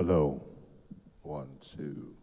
Hello. 1, 2.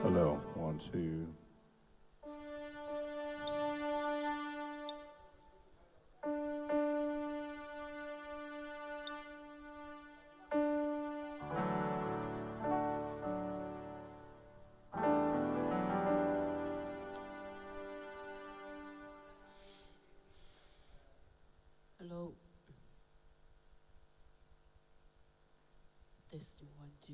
Hello. 1, 2. Hello. Test 1, 2.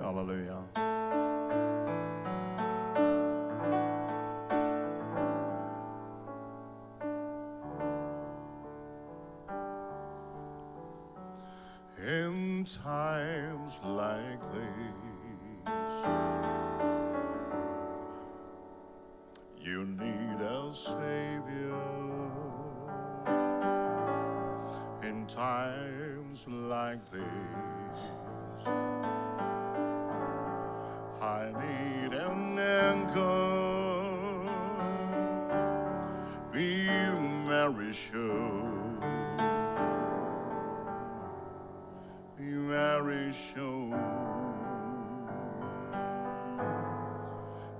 Hallelujah. In times like these, you need a Savior. In times like these, I need an anchor. Be very sure, be very sure.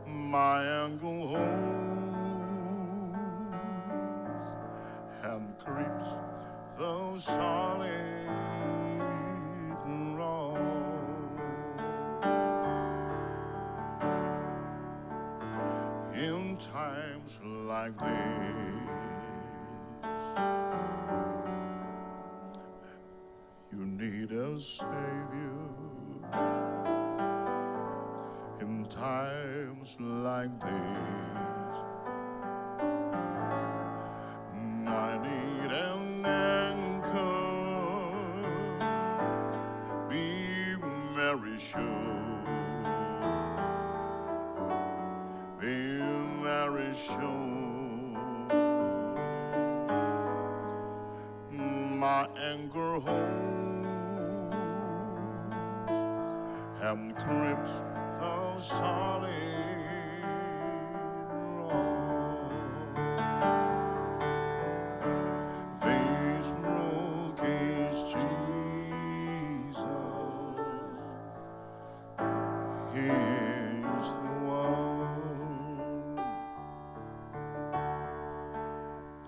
My ankle holds and grips the solid rock. In times like these, you need a Savior. In times like these, I need an anchor. Be very sure, be very sure. My anchor holds and grips the solid rock. This rock is Jesus. He is the one.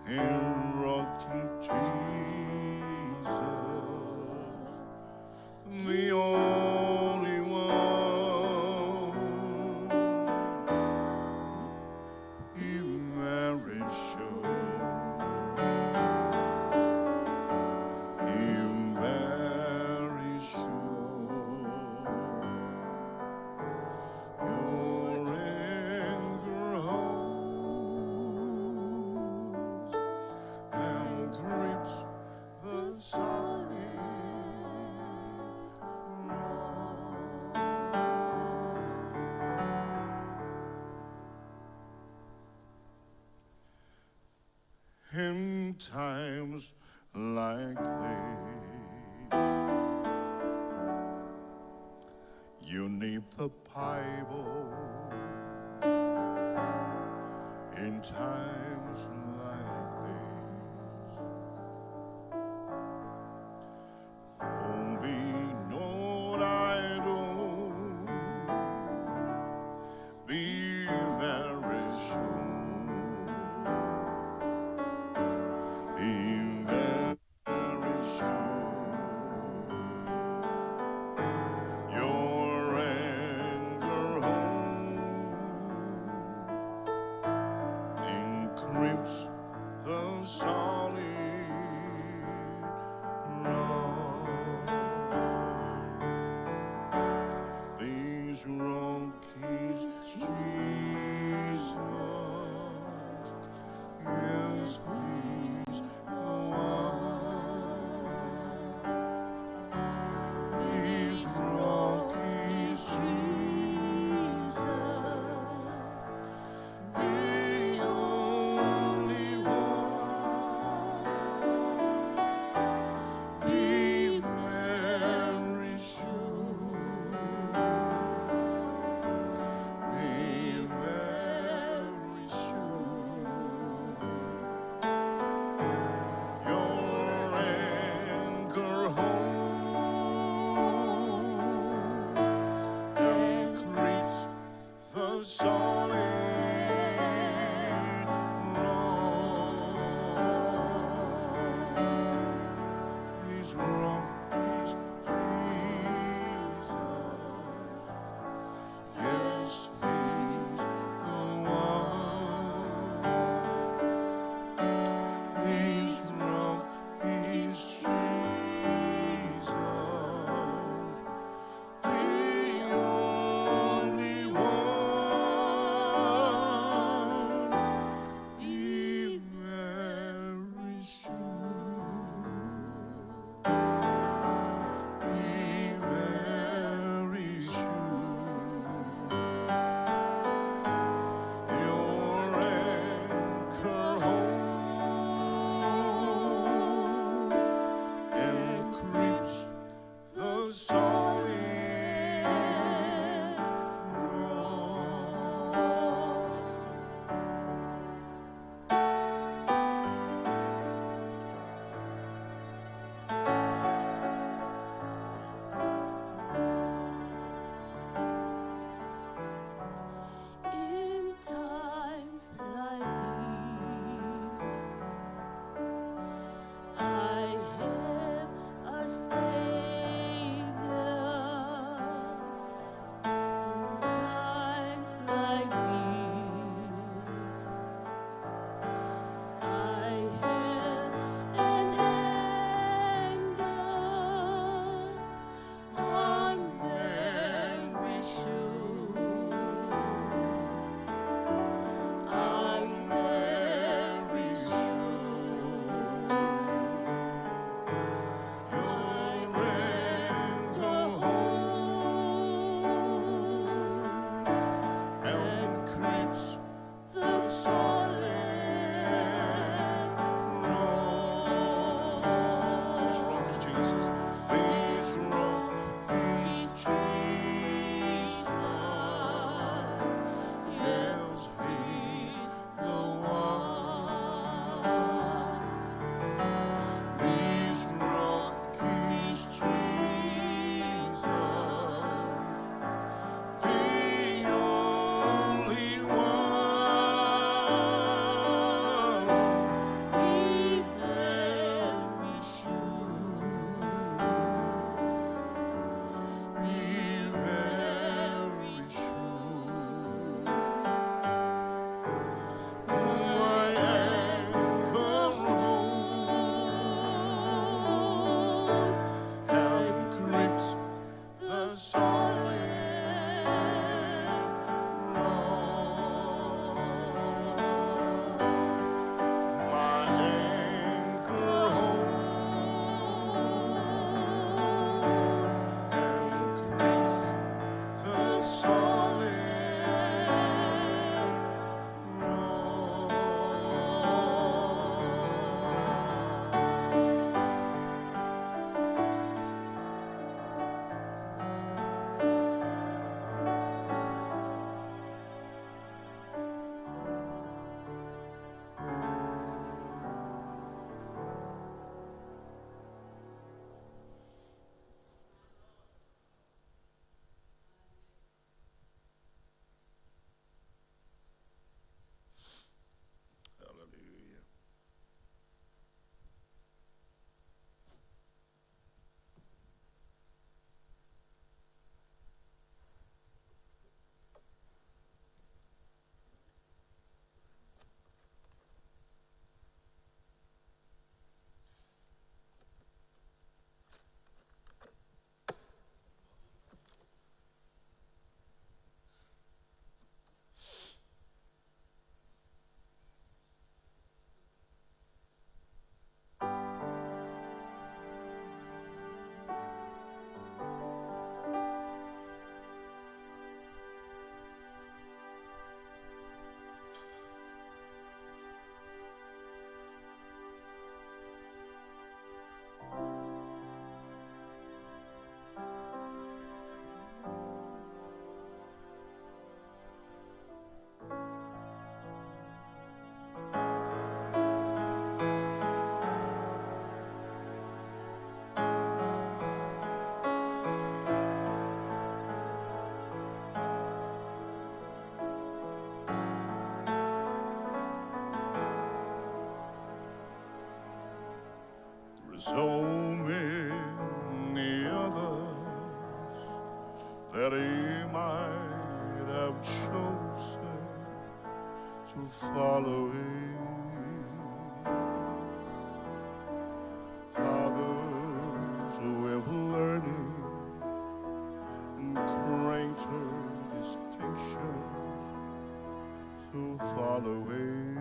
In times like this. You need the Bible in times like this. Won't be no idol, be very sure, be very sure. Your anger holds, encrypts the solid rock. These wrong keys, Jesus, yes, please go on. These wrong keys, Jesus, the only one. Be very sure, be so many others that he might have chosen to follow him. Others with learning and greater distinctions to follow him.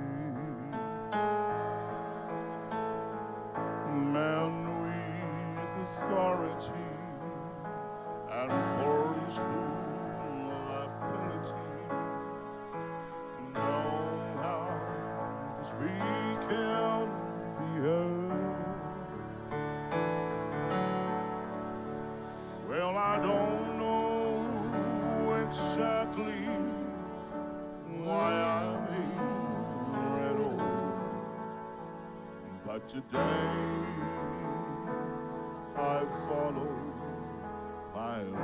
Man with authority and forceful ability know how to speak and be heard. Well, I don't know exactly why I'm here at all, but today I follow my Lord.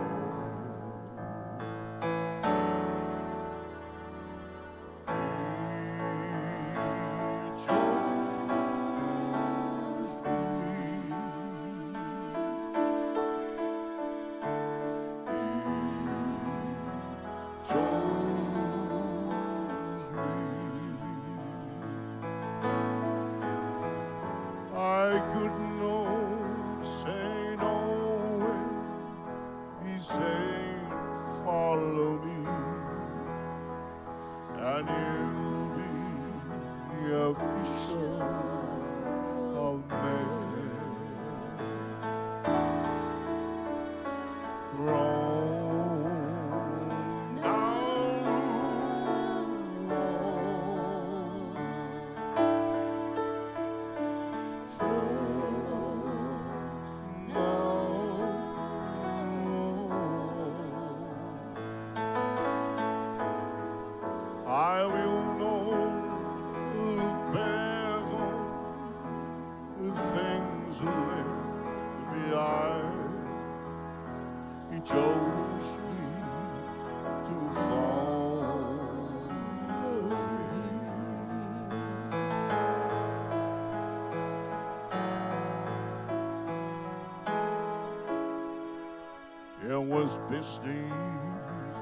He chose me. He chose me. I could not say no when he said, follow me, and you'll be a fisher of men. From now I will not look back on the things left behind. He chose me to follow him. It was business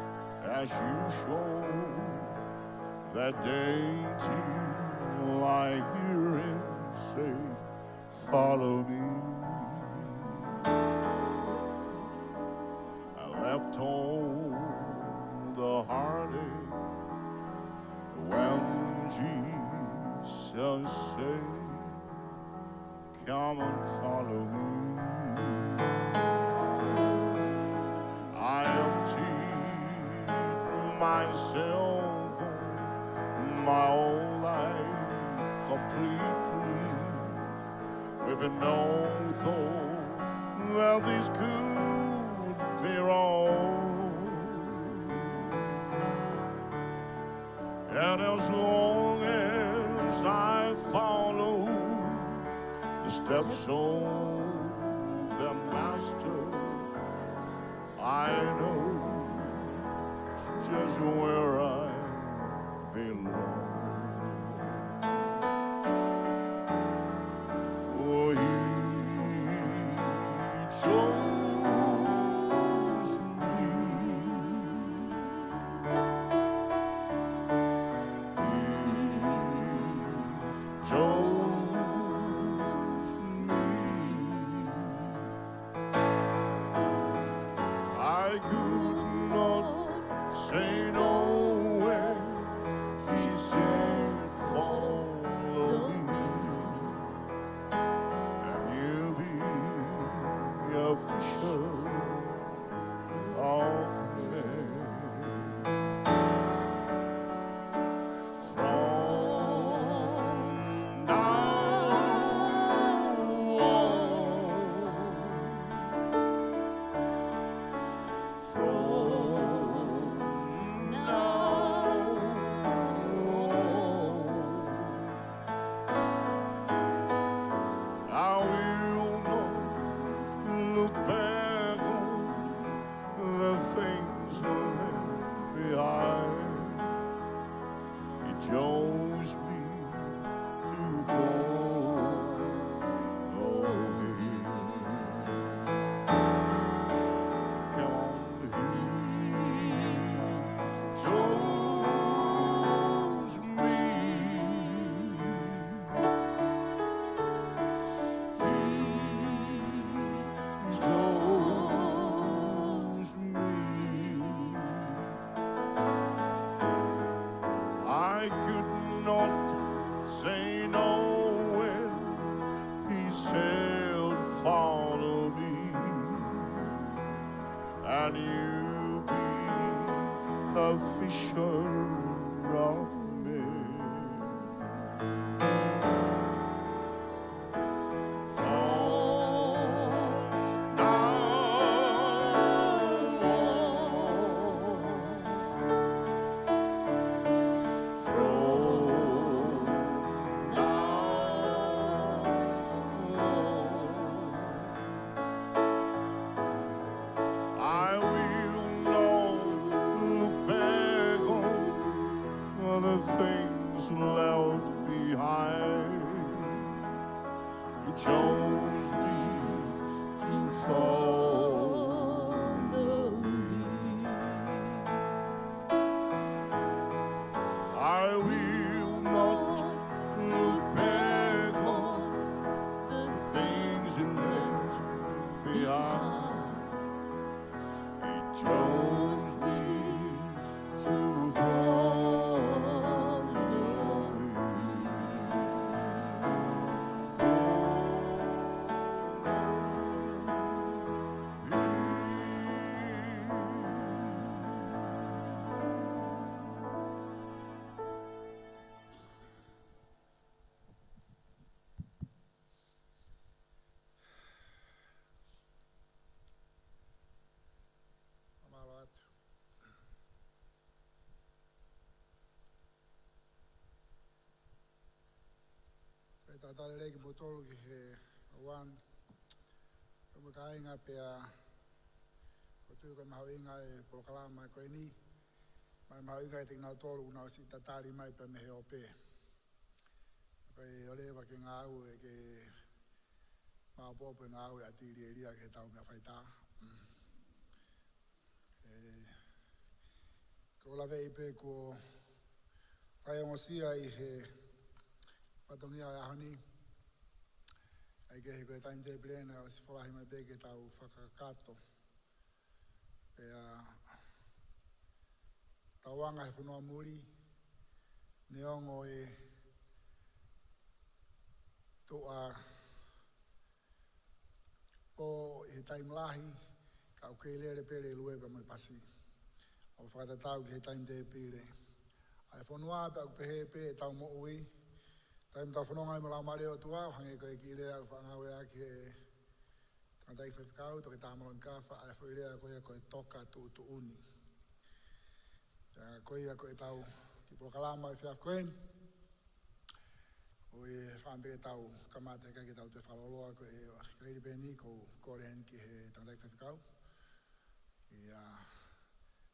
as usual that day till I hear him say, follow me. I left home the heartache when Jesus said, come and follow me. I emptied myself my whole life completely, with no thought that this could be wrong. And as long as I follow the steps of the Master, I know just where I belong. Oh, he chose me. He chose me. I could not say no when he said, I could not say no when he said, follow me, and you be a fisher of men. I will not look back on the things left behind. You chose me to follow me. I will not look back on the things you left behind. It chose me to follow Tata leki botol ki he wan kama kainga pea kotu ka mahawinga e pokalama ko ni mai mahawinga e tingna tolu na si tatali mai pe me he ope ko e ole wa ke ngau e ke ma popo ngau e atiri elia ke tau me faita ko la vei pe ko pai ngosia I he Fatongia e ahoni, ai ke he koe timetable ena o si whalahi mai peke tau whakakato. Tauanga he whanua muri, neongo e toa o he taimlahi, ka o kei lere pere e lueba mai pasi. O whakatatau ki he timetable. Ai whanua pe au pehe pe e tau mo ui, taim tau whanonga I mala mare o tua, hange koe ki lea au whanau ea ki he kantai whewhikau, toke tāmalo nkawha, ai whoi lea koe toka tu uni. Koe ia koe tau ki pokalama I whiaf koen, o e whaambere tau kamate kai ki tau te whaloloa koe kairi pēni ko kore hen ki he kantai whewhikau. Ki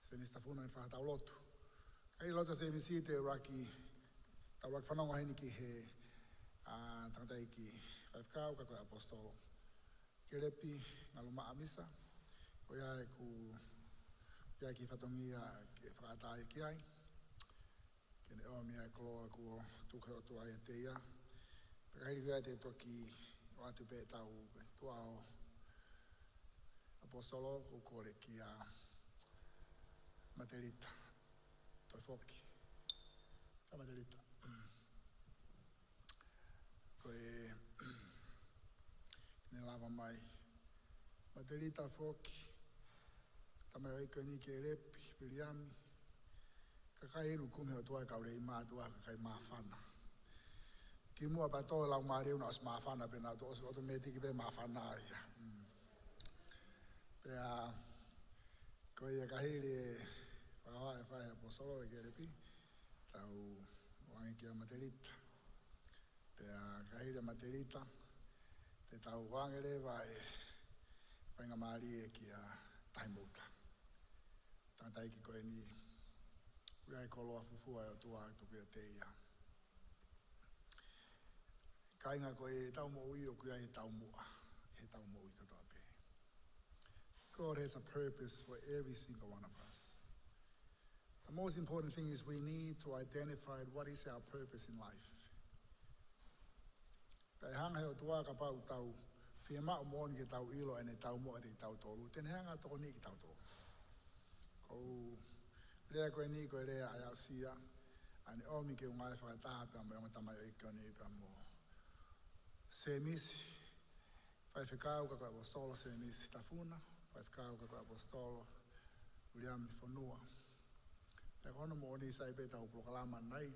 senista whuna I whahatau lotu. Kai lota se visite raki tau raki whanonga heni ki he tangatai ki whaifkau, ka koe apostolo. Ke repi ngalu maa misa, ko ia e ku ia ki whatongia ke whakatai ki ai. Ke ne oa mea e koloa ku o tuke o tua e te ia. Pekahiri koe te toki o atu pe tau tua o apostolo ku kore ki a Materita. Toi foki. Ka Materita. Koe ne lava mai Materita foki tamai oi koe ni ke repi Viliami ka kai enu kume o tua kaure I mātua ka kai mawhana ki mua pato lau maareu na os mawhana pe na to os automatiki pe mawhana ia pe koe ia kahiri e whahawa e whahe apostolo e ke repi tau wangi ki a Materita kahiri a Materita, te tau wangere vai whainga maari e ki a taimouta. Tātai ki koe ni, ui ai koloa fufua e o tua tuku e te ia. Kainga koe tau mo ui o kui ai tau mua, he tau mo ui katoa pe. God has a purpose for every single one of us. The most important thing is we need to identify what is our purpose in life. Kai hanga o tua ka pau tau, whia mao mooni ki tau ilo ene tau moa te tau tolu, tene hanga toko ni ki tau tolu. Kou rea koe ni koe rea ai au sia, Ani omi ke unga e whakataha pia mo yonga tamai o ikoni pia mo se misi. Whai whikau ka koe apostolo se misi tafuna. Whai whikau ka koe apostolo William Fonua. Pia kono mo oni sai pe tau proklama nai.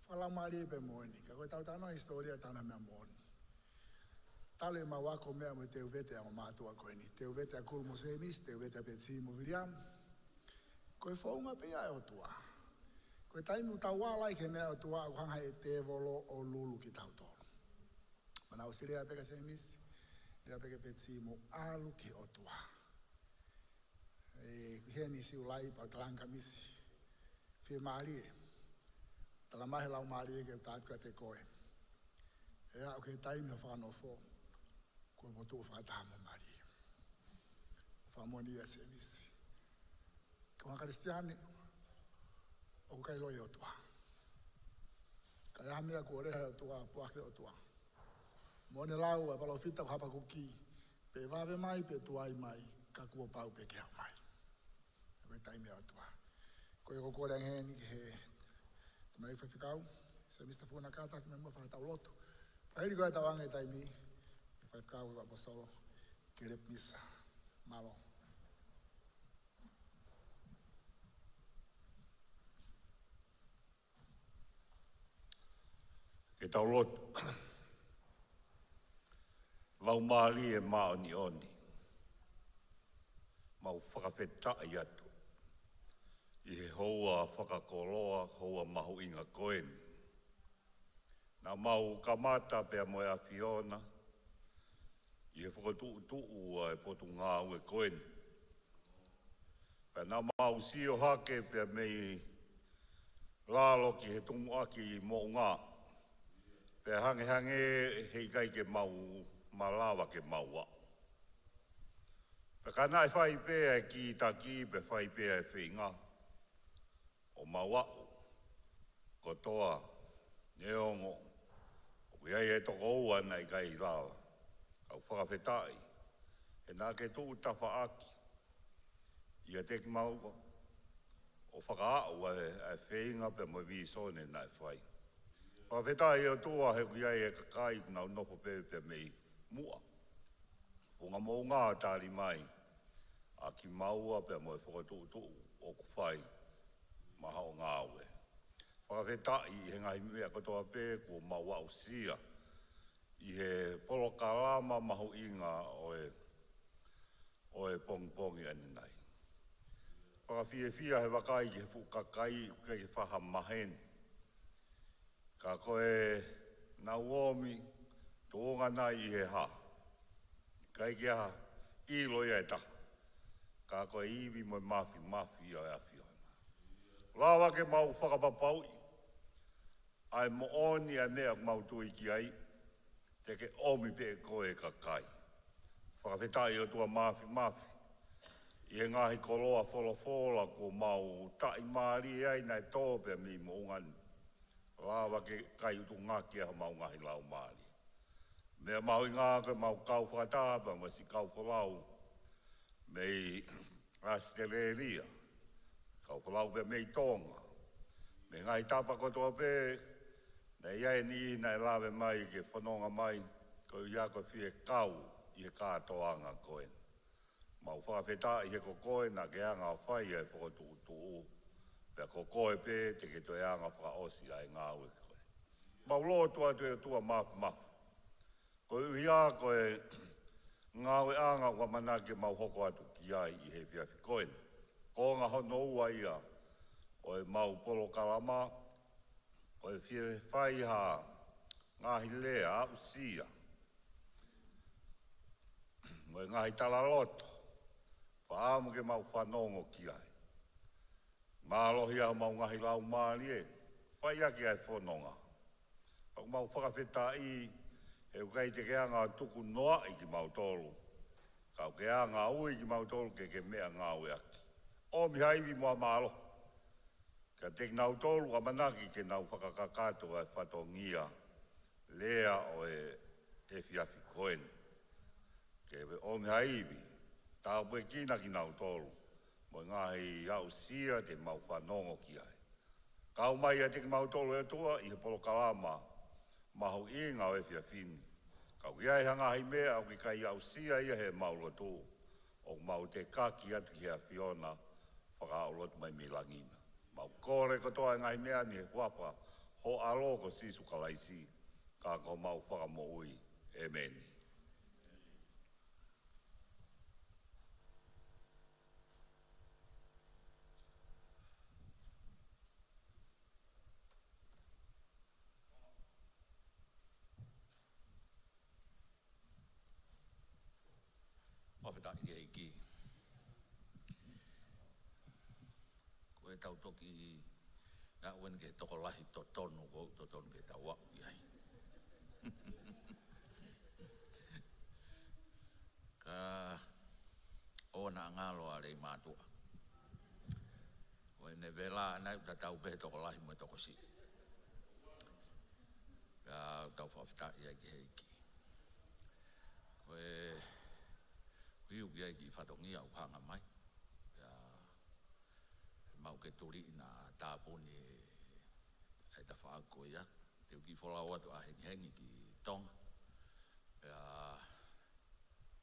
Whalamari pe mo oni. Ka koe tau tanoa historia tana mea mo oni. Tale ma wako mea mo te uvete a o mātua koe ni. Te uvete a kulu mo se misi, te uvete a peti mo William. Koe whaunga pe ai o tua. Koe taimu tau wālai ke mea o tua a kuhanga e te volo o lulu ki tau toro. Mana o sirea peka se misi, rea peka peti mo alu ki o tua. E heni si ulai pa talanga misi. Fie maarie. Talamahe lau maarie ke utatua te koe. E a o ke taimu ha whano fo. Koe motu o whakataha mo maarie. Whamonia se misi. Ko ha Kristiane o kai loi o tua. Kai hamia ko reha o tua, puake o tua. Mone lau e palo fita ko hapa kuki. Pe vave mai, pe tuai mai, ka kua pau pe kea mai. Koe taimea o tua. Koe ko kore angeni ke he tamai whawhikau. Se mista fuana kata ki me mua whakatau lotu. Pahiri koe tawange taimi. Ke whawhikau ko apostolo. Ke rep misa. Malo. Ke tau lotu. Lau maali e maa ni oni. Mau whakawhetai atu. I he houa whakakoloa, houa mahu inga koeni. Nā mau kamata pia mo e a Fiona. I he whakatuu e potu ngā ue koeni. Pia nā mau sio hake pia mei lalo ki he tungu aki mo ngā. Pea hange hei kai ke mau malawa ke maua. Pea kana e whai pēa e ki ta ki pe whai pēa e whinga. O maua, kotoa, neongo, o iai e toko ua nei kai rawa. Kau whakawhetai, e nā ke tuu tawha aki. Ia te ki maua, o whakaau e whinga pe mo visone nai whai. Whawhetai o tua he kuiai e kakai nau nofo pepe mei mua. Whunga mō ngā tāri mai, a ki maua pe mo e whakatūtu o kuwhai, maha o ngā ue. Whawhetai he ngahi mea katoa pē kua maua o sia, i he polo kalama mahu inga o e pongpongi ane nei. Whakawhiewhia he wakai ki he fukakai ke whaha maheni. Ka koe nā uomi, tōnga nai i he ha. Kai kia ha, ilo ia e taha. Ka koe iwi mo mafi o e awhiona. Lawa ke mau whakapapaui. Ai mo oni a mea mau tui ki ai. Te ke omi pe koe ka kai. Whakawhetai o tua mafi. I he ngahi koloa wholofola ko mau tai maari ai nai tōpea mi mo ungani. Lawa ke kai utu ngaki a mau ngahi lau maari. Mea mau i ngāke mau kau whakatapa, ma si kau whalau. Mei Australia. Kau whalau pe mei tonga. Me ngai tapa kotoa pe, nei iai ni nei lawe mai ke whanonga mai, ko ia ko whie kau i he kātoanga koen. Mau whakawheta i he kokoe na ke anga whai e whakatutu. Pea kokoe pe te ke toi anga whakaosi ai ngā ue koe. Mau loa tua te tua mafu. Ko uia koe ngā ue anga wa manake mau hoko atu ki ai i he whiawhi koen. Ko ngā hono ua ia o e mau polo kalama, o e whie whai ha ngāhi lea au sia. Mo e ngāhi tala loto, whaamu ke mau whanongo ki ai. Mālohi au mau ngahi lau maari e, whai aki ai whanonga. Pau mau whakawheta i, he ukai te keanga tuku noa i ki mau tolu. Kau keanga ui ki mau tolu ke mea ngā ue aki. O mi haiwi mua mālo. Ka te nau tolu a manaki ke nau whakakakato ai whatongia. Lea o e whiawhi koen. Ke o mi haiwi, tau pue kina ki nau tolu. Mo ngāhi au sia te mau whanongo ki ai. Kau mai a te ki mautolo e tua i he polo kalama. Maho i ngā e fia fini. Kau ia e hanga hei mea au ki kai au sia ia he maulo tō. O mau te kaki atu ki a Fiona whakaolotu mai mi langina. Mau kore katoa e ngai mea ni he kuapa ho alo ko sisu kalaisi. Ka ko mau whakamo ui. Amen. Papatoetoe i ki. Koe tau toki ngā uen ke toko lahi to tonu ko to tonu ke tau wau i ai. Ka ona ngalo a rei mātua. Koe ne vela nai uta tau pehe toko lahi mo toko si. Ka tau whawhita i ai ki. Koe Iu kia ki whatongia au hanga mai. Mau ke turi na tāponi e ta whaako ia. Te uki wholau atu a hengi ki tonga.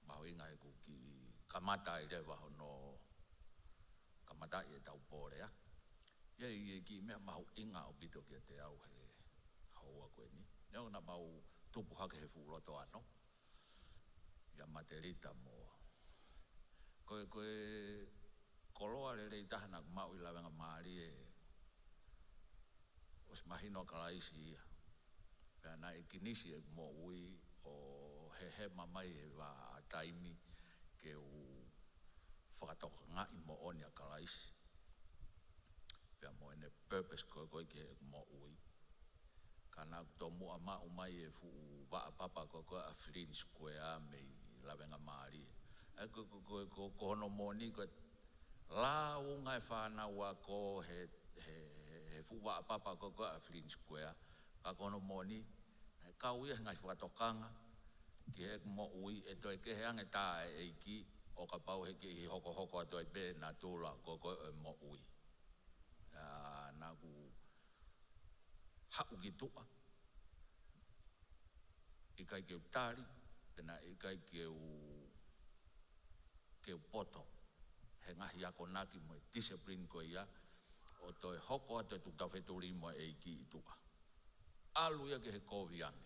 Mau inga e ku ki kamata i rewa hono kamata i e tau pōrea. Ia i ki mea mau inga o pito kia te au he haua koe ni. Neo na mau tupu hake he fuuroto ano. Ia materita mo koe koloa le rei tahana ku mau i lawenga maari e os mahino kalaisi ia. Pea na e kinisi e mo ui o he mamai e wa a taimi ke u whakatoka ngai mo oni a kalaisi. Pea mo ene purpose koe ke mo ui. Kana to mua mau mai e fu wa papa koe a Flynn Square me lawenga maari e ko hono moni ko la unga e whanau a ko he fuwa papa ko a Flynn Square ka hono moni e kau ia ngai whatokanga ki he mo ui e toi ke he ange tā e ki o ka pau he ki hi hoko ato e pe na tūla ko e mo ui na ku hau ki tua i kai ke utari pena i kai ke poto he ngahi ako naki mo e discipline ko ia o toi hoko ato e tukta wheturi mo e ki i tua. Alu ia ke he koviange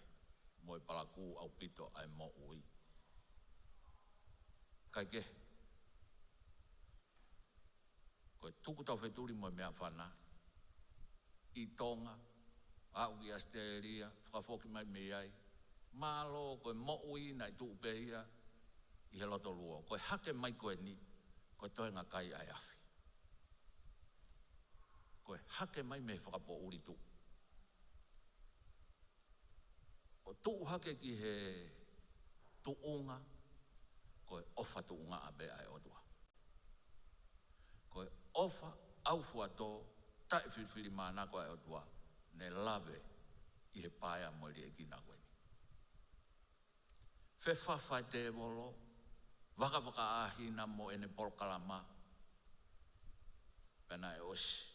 mo e palaku au pito ai mo ui. Kai ke ko e tuku tau wheturi mo e mea whana i tonga au ki Australia whakafoki mai me ai malo ko e mo ui na i tupe ia i he loto lua. Koe hake mai koe ni, koe toe ngā kai ai awhi. Koe hake mai me whakapo uri tu. O tu hake ki he tuunga, koe ofa tuunga a be ai otua. Koe ofa au fuato, tae whiwhiri mana koe ai otua, ne lave i he paia mo li e kina koe ni. Whewhawhai te wolo, waka ahina mo ene polkalama. Pena e osi.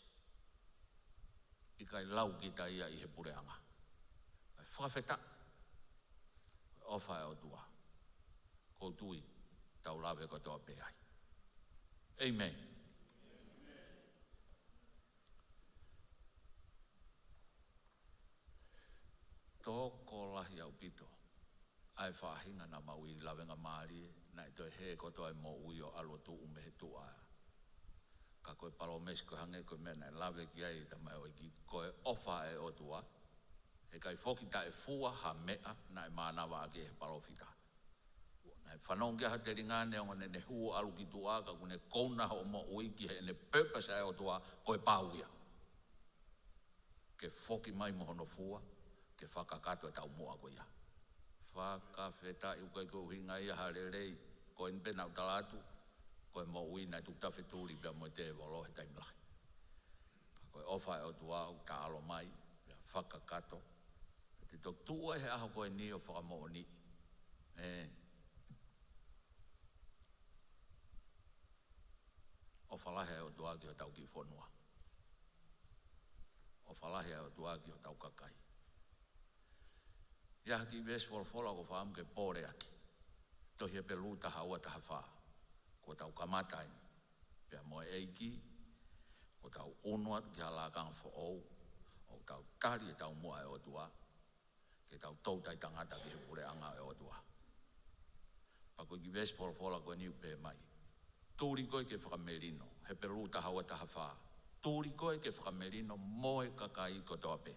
I kai lau ki ta ia i he pureanga. Whakawheta. Ofa e o tua. Koutui, tau lawe ko toa pe ai. Amen. Tōko lahi au pito. Ai whahinga na mau i lawenga maari na i toi he koto ai mo ui o alo tu ume he tu a. Ka koe palo mesi koe hange koe mena e lawe ki ai ta mai o iki koe ofa e o tua. He kai foki ta e fua ha mea na e manawa ake he palo fita. Na e whanongia ha te ringane o ne huu alu ki tu a ka kune kouna ho mo ui ki he ne purpose e o tua koe pauia. Ke foki mai mo hono fua, ke whakakato e tau mua koe ia. Whakawheta i ukai ko hinga ia hare rei, ko in pena utalatu, ko e mo uina i tukta wheturi pia mo te walo he taimlahi. Ko e ofa e o tuau, ta alo mai, pia whakakato. Te tok tua he aho ko e ni o whakamo o ni. O whalahe o tuau ki o tau ki whonua. o whalahi o tua ki o tau kakai. Ia ki ves fola ko whaam ke pōre aki. Tohi e pe luta haua taha wha. Ko tau kamatai. Pea moe eiki. Ko tau onuat ki halakang whaou. O tau tari e tau mua e o tua. Ke tau tautai tangata ki he pure anga e o tua. Pako ki ves fola ko niu pe mai. Tūri koe ke whakamerino. He pe luta haua taha wha. Tūri koe ke whakamerino moe kakai ko toa pe.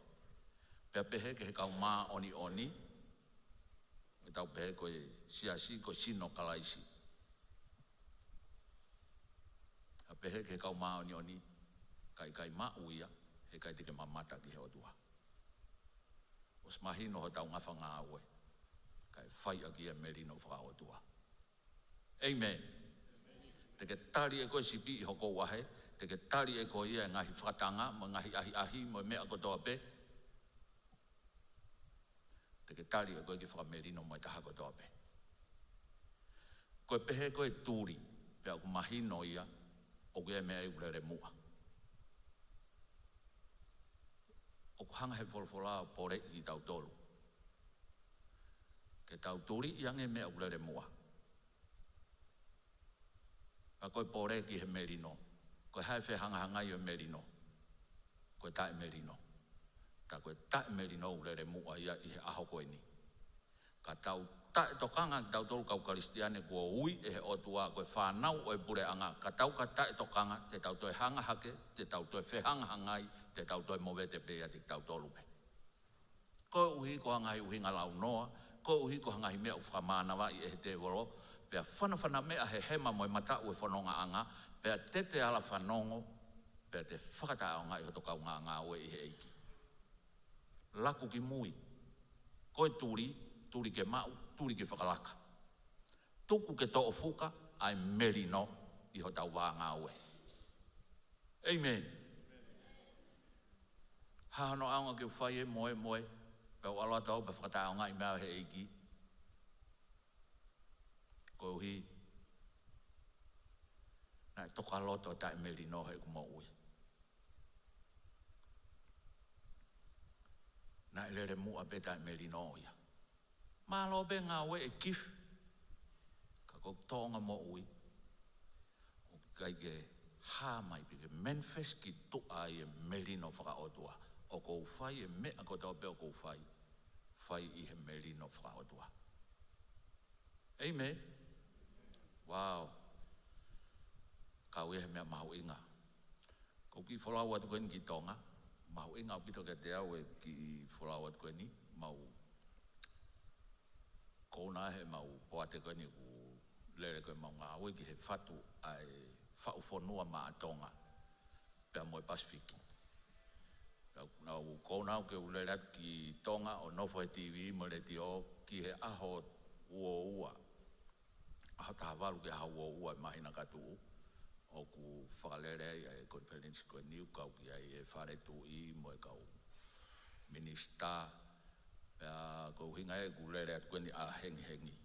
Pea pehe ke he kau mā oni. E tau pehe koe siasi ko sino kalaisi. Pea pehe ke he kau mā oni. Kai mā uia. He kai teke mamata ki he o tua. Os mahino ho tau ngafa ngā aue. Kai whai aki e merino whaka o tua. Amen. Teke tari e koe sipi i hoko wahe. Teke tari e koe ia e ngahi whakatanga. Mo ngahi ahi mo mea kotoa pe. Teke tari e koe ki whakamerino mo e taha kotoa pe. Koe pehe koe tūri. Pea ku mahino ia. O koe mea i urere mua. O ku hanga he wholwhola o pore i tau tolu. Ke tau tūri iange mea urere mua. A koe pore ki he merino. Koe hae whe hanga i o merino. Koe tae merino. Ta koe tae merino urere mua ia i he aho koe ni. Ka tau tae tokanga ki tau tolu kau karistiane kua ui e he otua koe whanau o e pure anga. Ka tau ka tae tokanga te tau toe hanga hake, te tau toe whe hanga hangai, te tau toe movete pea te tau tolu pe. Koe uhi ko hangai uhi ngalau noa, koe uhi ko hangai mea ufamanawa i e he te wolo, pea whanawhana mea he hema moe mata ue whanonga anga, pea te ala whanongo, pea te whakata au ngai hoto kau ngā ue i he eiki. Laku ki mui, koe tūri ke mau, tūri ke whakalaka. Tuku ke to'o fuka, ai merino i ho tau wā ngā ue. Amen. Hahano aunga ke whai e moe, pea waloa tau pe whakata au ngai mea he eiki. Ko uhi, nai toka loto tae merino he kumo ui. Nai lere mua pe tae merino ia. Malo be ngā ue e kif. Ka kok tonga mo ui. O kai ke hā mai pike menfes ki toa i e merino whaka otua. O kou whai e mea koto pe o kou whai. Whai i he merino whaka otua. Amen. Wow. Kau e he mea mahu inga. Ko ki wholau atu koe ni ki tonga. Mahu inga o pito ke te au e ki wholau atu koe ni. Mau kona he mau poate koe ni ku lere koe mau ngā ue ki he whatu ai whau whanua maa tonga. Pea moe Pasifiki. Nau kona au ke ulere atu ki tonga o Nofo he TV mo le ti o ki he aho ua. Aho taha walu ke aho ua e mahina katu o ku whakalere ai conference koe niu kau ki ai e whare tu i mo e kau minister. Pea ko hinga e kulere atu koe ni a hengi.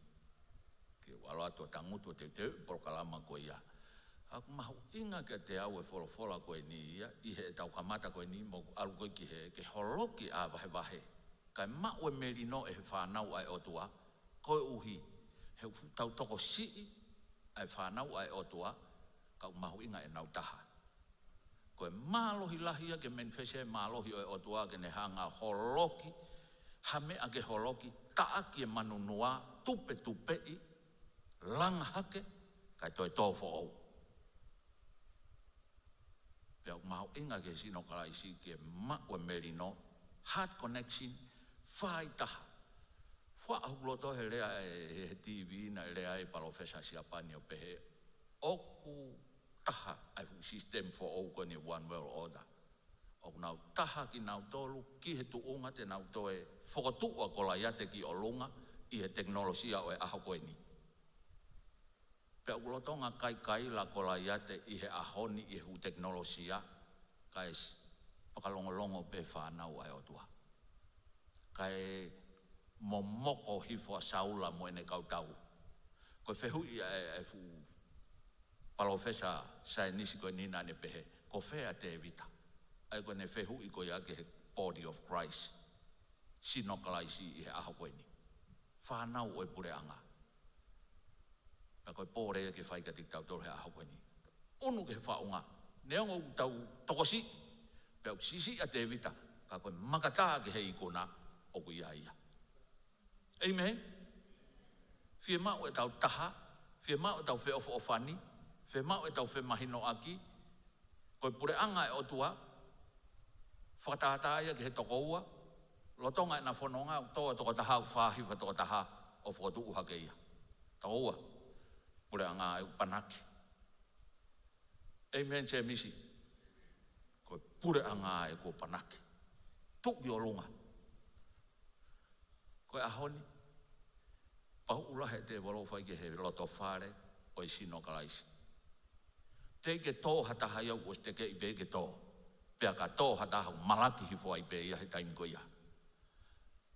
Ke walo atu tangutu te prokalama koe ia. Aku mahu inga ke te au e wholofola koe ni ia. I he tau kamata koe ni mo alu koe ki he. Ke holoki a wahe. Kai mau e merino e he whanau ai otua. Koe uhi. He tau toko sii ai whanau ai otua. Kau mahu inga e nau taha. Koe mālohi lahia ke menfese mālohi o otua ke ne hanga holoki. Hame ake holoki, taaki e manunua, tupe i, langa hake, kai toi tōwho au. Pea mahu inga ke sino kalaisi ke makwe merino, heart connection, whai taha. Wha ahuloto he rea e TV na rea e palofesa siapani o pehe. Oku taha ai fu system for au kone one world order. O nau taha ki nau tolu, ki he tuunga te nau toe whokotua ko la iate ki o lunga i he teknolosia o e aho koe ni. Pea ulotonga kai la ko la iate i he ahoni i hu teknolosia kai pakalongolongo pe whanau ai otua. Kai momoko hifo saula mo ene kautau. Koe whehu i e fu palofesa sai nisi koe nina ne pehe, ko whea te evita. ai koe ne whehu I koe ake he body of Christ. Sino kalaisi I he aho koe ni. Whanau o e pure anga. Pa koe pōre ke whai ka tik tau tolu he aho koe ni. Unu ke he whaunga. Neongo tau tokosi. Pau sisi a te vita. Ka koe makata ke he ikona o koe ia. Amen. Fie mau e tau taha. Fie mau e tau whe ofo ofani. Fie mau e tau whe mahino aki. Koe pure anga e otua. Whakatata ia ke he toko ua. Lotonga e na whanonga o toa toko taha o whahi wha toko taha o whakatu uha ke ia. Toko ua. Pure anga e upanaki. Amen se misi. Koe pure anga e ko panaki. Tuki o lunga. Koe ahoni. Pahu ula he te walo whai ke he loto whare o I sino kalaisi. Te ke tō hataha iau o ste ke I be ke tō. Pea ka tō hataha malaki hifo ai be ia he taimi ko ia.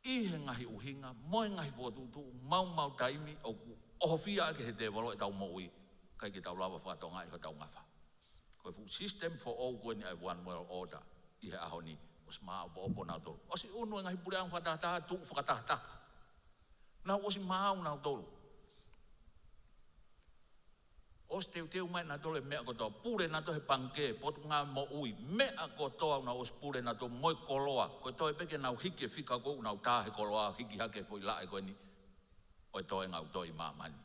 I he ngahi uhinga, moe ngahi whotutu, mau taimi o ohofia ke he te walo e tau moui. Kai ke tau lawa whatonga I ho tau ngafa. Koe fu system for all koe ni ai one world order. I he ahoni. Os maa o opo nau tolu. Osi unu e ngahi pure ang whatataha, tu whakataha. Nau osi maau nau tolu. Os teu mai nau tolu e mea kotoa. Pure nau tohe panke, potu ngā mo ui. Mea kotoa nau os pure nau tolu moi koloa. Koe toi peke nau hike whika kou nau tāhe koloa. Hiki hake fui lae koe ni. Oi toi ngau toi mamani.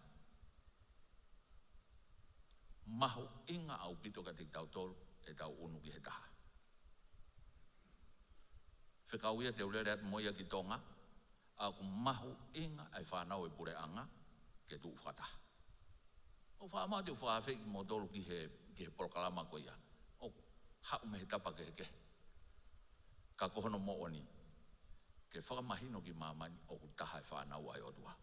Mahu inga au pito ka tik tau tolu e tau unu ki he taha. Whekauia te ulere at moia ki tonga. Aku mahu inga ai whanau e pure anga ke tu whataha. O whaamau te whaawhi ki motolu ki he polokalama ko ia. O hau me he tapa ke he. Ka kohono mo oni. Ke whakamahino ki mamani o ku taha e whanau ai o tua.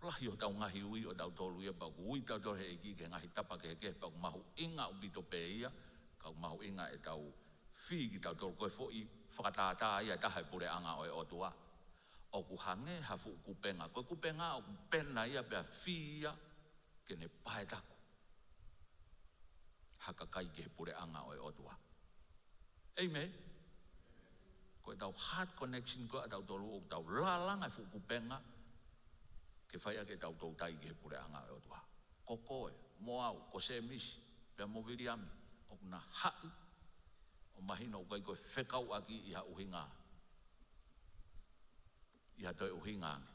Lahi o tau ngahi ui o tau tolu ia pa ku ui tau tolu he iki ke ngahi tapa ke he pa ku mahu inga u bito pe ia. Ka ku mahu inga e tau whi ki tau tolu koe fōi whakatata ia taha e pure anga o e o tua. O ku hange hafu kupenga. Koe kupenga o kupena ia pia whi ia ke ne pae taku. Haka kai ke pure anga o e o tua. Amen. Koe tau heart connection koe a tau tolu o tau lalanga fu kupenga ke whai ake tau tau tai ke pure anga o e o tua. Ko koe, moau, ko se misi, pia moviriami, o kuna hai, o mahino o kai koe whekau aki I ha uhinga. I ha toi uhinga ange.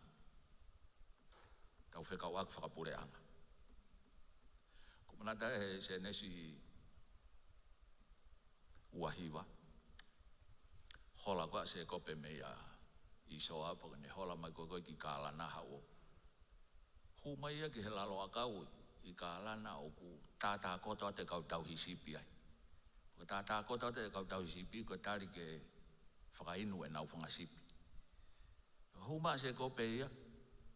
Tau whekau aki whakapure anga. Ko manata e se nesi uahiwa. Hola koa se kope mea I soa po ne hola mai koe ki kālana hao. Hu mai ia ki he lalo akau I kālana o ku tātā koto te kau tau hisipi ai. Ko tātā koto te kau tau hisipi ko tari ke whakainu e nau whangasipi. Hu mai se kope ia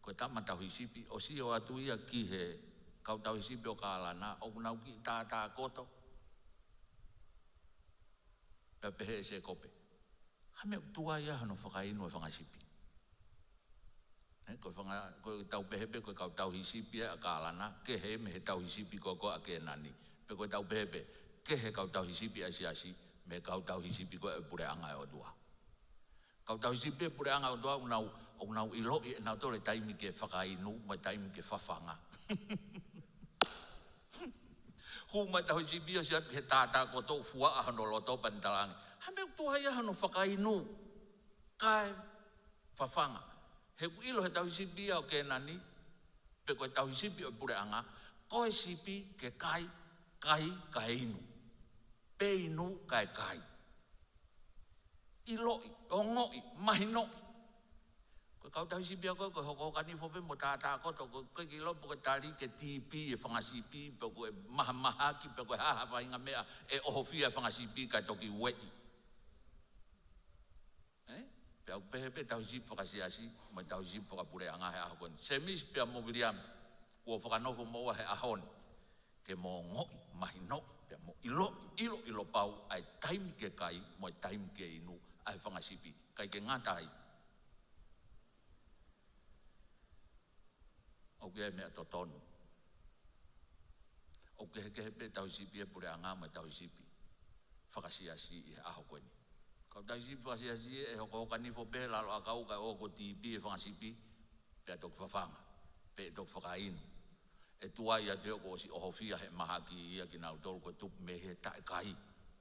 ko tama tau hisipi o si o atu ia ki he kau tau hisipi o kālana o nau ki tātā koto. Pea pehe se kope. Hame utua ia hano whakainu e whangasipi. Koe tau pehepe koe kau tau hisipi a kālana, ke he me he tau hisipi koe a ke nani. Pe koe tau pehepe, ke he kau tau hisipi asi me kau tau hisipi koe e pure anga e o tua. Kau tau hisipi e pure anga o tua, o nau iloi e nau tole taimi ke whakainu, mai taimi ke whawhanga. Hu mai tau hisipi asi he tātā koto fua a hano loto pantalangi. Hame utua ia hano whakainu, kai whawhanga. He ku ilo he tau hisipi o ke nani, pe koe tau hisipi o pure anga, koe sipi ke kai inu. Pe inu kai. Iloi, ongoi, mahinoi. Koe kau tau hisipi a koe hoko kani fope mo tātā koto, koe ki ilo po koe tari ke tipi e whangasipi, pe koe mahamahaki, pe koe haha whainga mea e ohofia whangasipi kai toki wei. Pea upehepe tau hisipi whakasiasi, mai tau hisipi whakapure anga he ahokoni. Se mis pea moviriami, kua whakanofo moa he ahoni. Ke mo ngoi, mahinoi, pea mo ilo pau, ai taimi ke kai, moi taimi ke inu, ai whangasipi, kai ke ngatai. O ke mea totonu. O ke hepe tau hisipi e pure anga mai tau hisipi. whakasiasi i aho koe ni. Kau taisi whakasiasi e hoko hoka ni fo pehe lalo a kau kai o ko tipi e whakasipi pia toku whawhanga, pe toku whakainu. E tuai a te hoko o si ohofia he maha ki ia ki nau tolu koe tupu me he tae kai,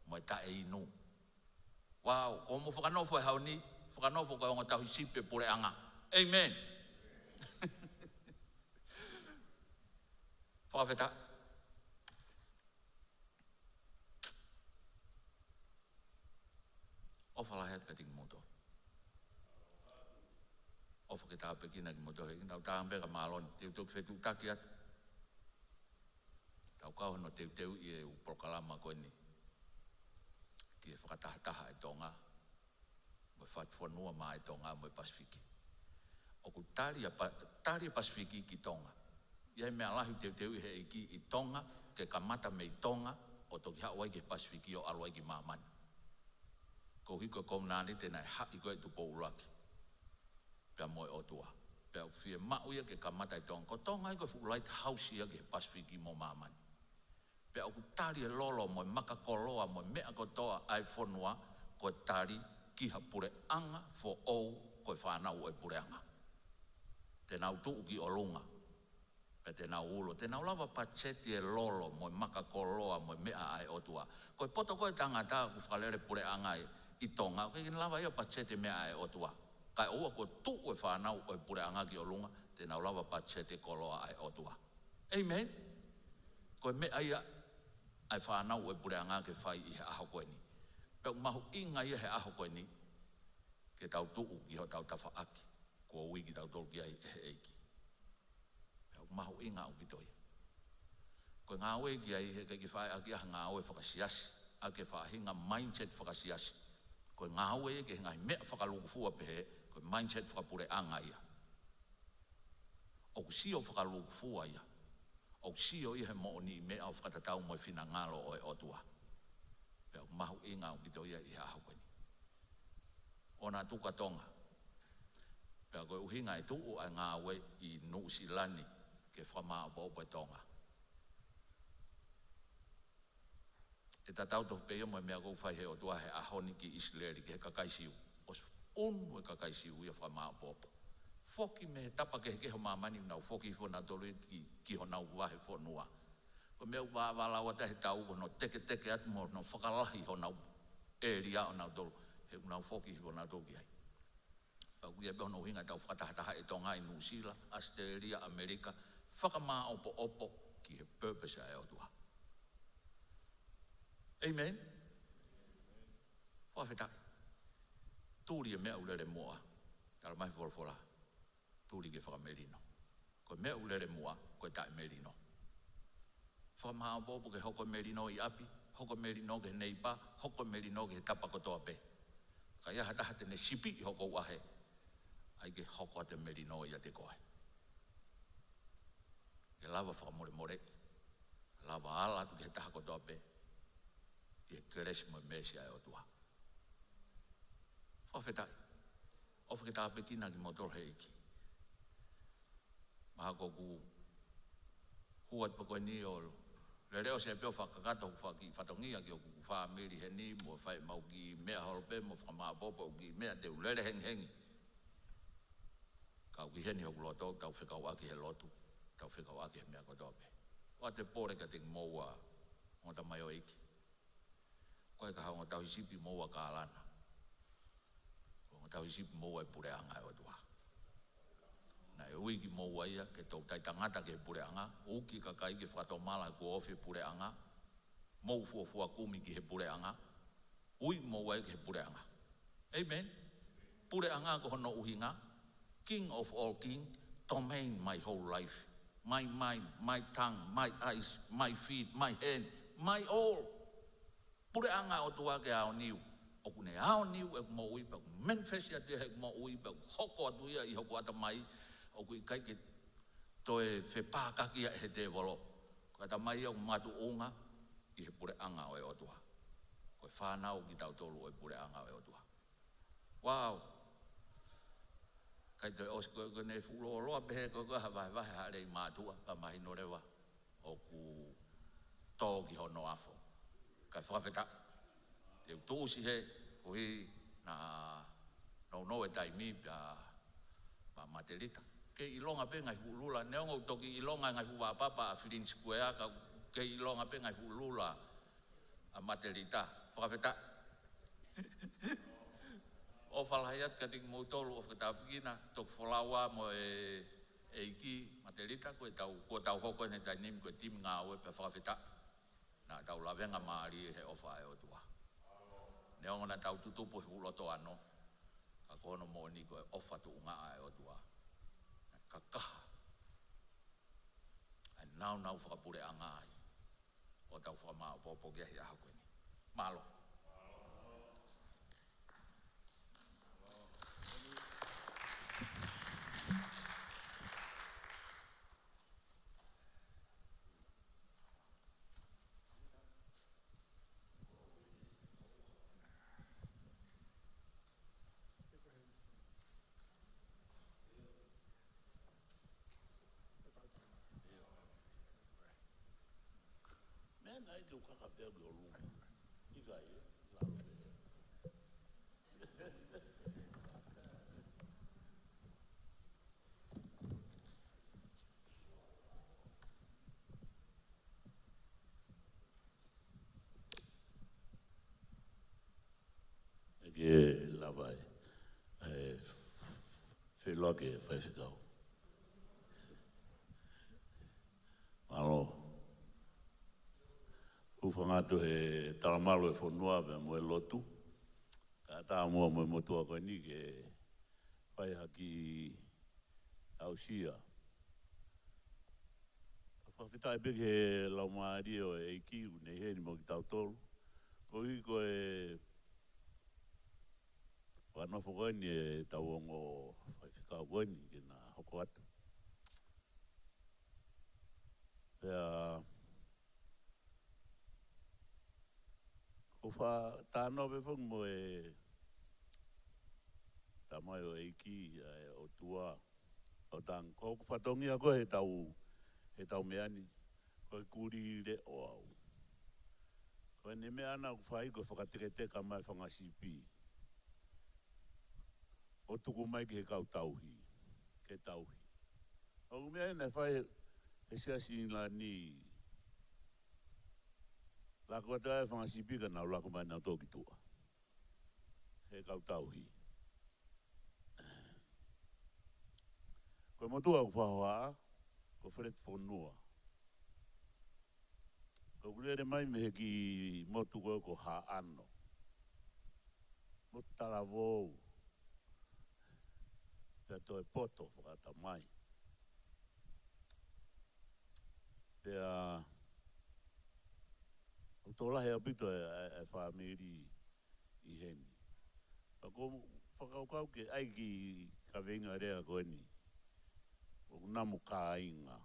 mo e tae inu. Wow, ko mo whakanofo e hau ni, whakanofo kai onga tahu sipe pure anga. Amen. Whakawheta. O whalahet ka tingi motor. O whaketa pekina ki motor. Tau tāmpe ka maaloni. Teu tuk whetu taki atu. Tau kau no teu i e uprokalama koe ni. Ki e whakatahataha e tonga. Mo whatwhanua maa e tonga mo e Pasifiki. O ku tari Pasifiki ki tonga. Iai mea lahi teu i he iki i tonga. Ke kamata me i tonga. O toki hawai ki Pasifiki o alwai ki maamani. Ko hiko kou nani tēnā e haki koe tupo ulaki. Pea moe o tua. Pea whie mauia ke kamata i tonga. Ko tonga i koe fuulait hausia ke Pasifiki mo maamani. Pea oku tari e lolo moe makakoloa moe mea kotoa ai whonua koe tari kiha pure anga fo ou koe whanau e pure anga. Tēnau tuu ki o lunga. Pea tēnau ulo. Tēnau lava pacheti e lolo moe makakoloa moe mea ai o tua. Koe poto koe tangata ku whalere pure anga i tonga. Koe kina lava ia pacheti mea ai o tua. Kai ua koe tuu e whanau e pure anga ki o lunga. Tēnau lava pacheti koloa ai o tua. Amen. Koe mea ia ai whanau e pure anga ke whai i he aho koe ni. Pea mahu inga ia he aho koe ni. Ke tau tuu ki ho tau tawha aki. Kua ui ki tau tolu ki ai he eiki. Pea mahu inga au ki toi. Koe ngā oe ki ai he ki whai aki aha ngā oe whakasiasi. A ke whahinga mindset whakasiasi. Koe ngā oe ke ngai mea whakaluku fua pehe. Koe mindset whakapure anga ia. O kusio whakaluku fua ia. O sio i he mo ni mea o whakatatau mo e whina ngalo o e otua. Pea mahu inga o kito ia i aho koe ni. O nā tuka tonga. Pea koe uhinga e tuu a ngā we i Nuusilani ke whamaa o po e tonga. E tatau tofu pe ia mo e mea kou whai he otua he ahoni ki Israeli ki he kakaisiu. O unu e kakaisiu ia whamaa o po. Foki me tapa ke ho mamani nau foki fo na tolu ki ho nau wahe fo noa. Ko me wa wata he tau no teke atu mo no whakalahi ho nau area o nau tolu. He nau foki fo na tolu ki ai. Pau ia beho no hinga tau whakatahataha e tonga i Nusila, Australia, Amerika. Whakamaa opo ki he purpose a e o tua. Amen. Whawhetai. Tūri e mea ulere moa. Tara mai whora. Tūri ke whakamerino. Koe mea ulere mua, koe tae merino. Whamaha popo ke hoko merino i api, hoko merino ke neipa, hoko merino ke tapa kotoa pe. Ka ia hataha tene sipi i hoko uahe, ai ke hoko te merino i a te koe. Ke lava whakamore, lava ala tu ke taha kotoa pe, i e keresimo e mesi ai o tua. Whawhetai. Ofa ke tāpe kina ki motor he iki. Maha koku huat pa koe ni o le reo se peo whakakato whaki whatongia ki o kuku whaamiri he ni mo whai mau ki mea horope mo whamaa popo ki mea te ulere hengi. Kau ki heni hoku loto, tau whikau aki he lotu, tau whikau aki he mea kotope. Wa te pore ka ting moua ngota mai o iki. Koe ka hao ngotau hisipi moua ka alana. Tau hisipi moua e pure anga e o tua. Na e ui ki moua ia ke tau tai tangata ke pure anga, uki kakai ke whakatomala ku ofi pure anga, mou fuafua kumi ki he pure anga, ui moua e ke he pure anga. Amen. Pure anga ko hono uhinga, King of all king, domain my whole life. My mind, my tongue, my eyes, my feet, my hand, my all. Pure anga o tua ke ao niu. O kune ao niu e mo ui pa manifestia te he mo ui pa hoko atu ia I hoko ata mai o kui kai ke toe whepākaki he te volo ko ata mai au matu onga I he pure anga o e otua ko whanau ki tau tolu o e pure anga o e otua wow kai te os ko ne fulo loa behe ko vai hare I mātua pa mai no rewa o ku tō ki hono afo kai whawheta te tūsi he, ko hi na no e taimi pa Materita. Ke ilonga pe ngai fulula, neongo toki ilonga ngai fuwa papa a Flin Square, ka ke ilonga pe ngai fulula a Materita. Whakawheta. O whalahaiat ka ting mautolu o whakatapikina, tok whalawa mo e iki Materita, ko tau hoko ne tainimi, ko tim ngā oe pe whakawheta. Na tau lawenga maari he ofa e o tua. Neongo na tau tutupu he uloto ano, ka kono mo ni ko e ofa tu unga e o tua. Ka kaha. Ai nau whakapure a ngai. O tau whakamā o popo kia hi aha koe ni. Malo. Nena i te ukakapea ki o lunga. Ika e, lau e. Eke lava e. Wheloa ke whaiwhikau. Malo. Ufangatu he taramalo e whanua me mo e lotu. Ka tā mua mo e motua koe ni ke whai haki ausia. Whawhitai peke he lau maari o e iki unei he ni mo ki tau tolu. Ko hi ko e whanofo koe ni e tau ongo whaiwhikau koe ni ke na hoko atu. Pea ko wha tāno pe whong mo e tamai o eiki o tua o tang. Ko whatongi a koe he tau meani. Ko e kuri re o au. Ko e ne mea ana ku whai ko whakateketeka mai whangasipi. O tuku mai ki he kau tauhi. Ke tauhi. O mea ena whai he siasi la ni lako ata e whangasipi ka nau lako mai nau tōki tua. He kau tauhi. Koe motua ku whahoa, ko Fred Fonua. Ko kurere mai me he ki motu koe ko ha ano. Motu taravou. Pea toi poto whakata mai. Pea o tō lahe apito e whamiri i heni. Ko whakaukau ke ai ki ka venga rea koe ni. O namu ka inga.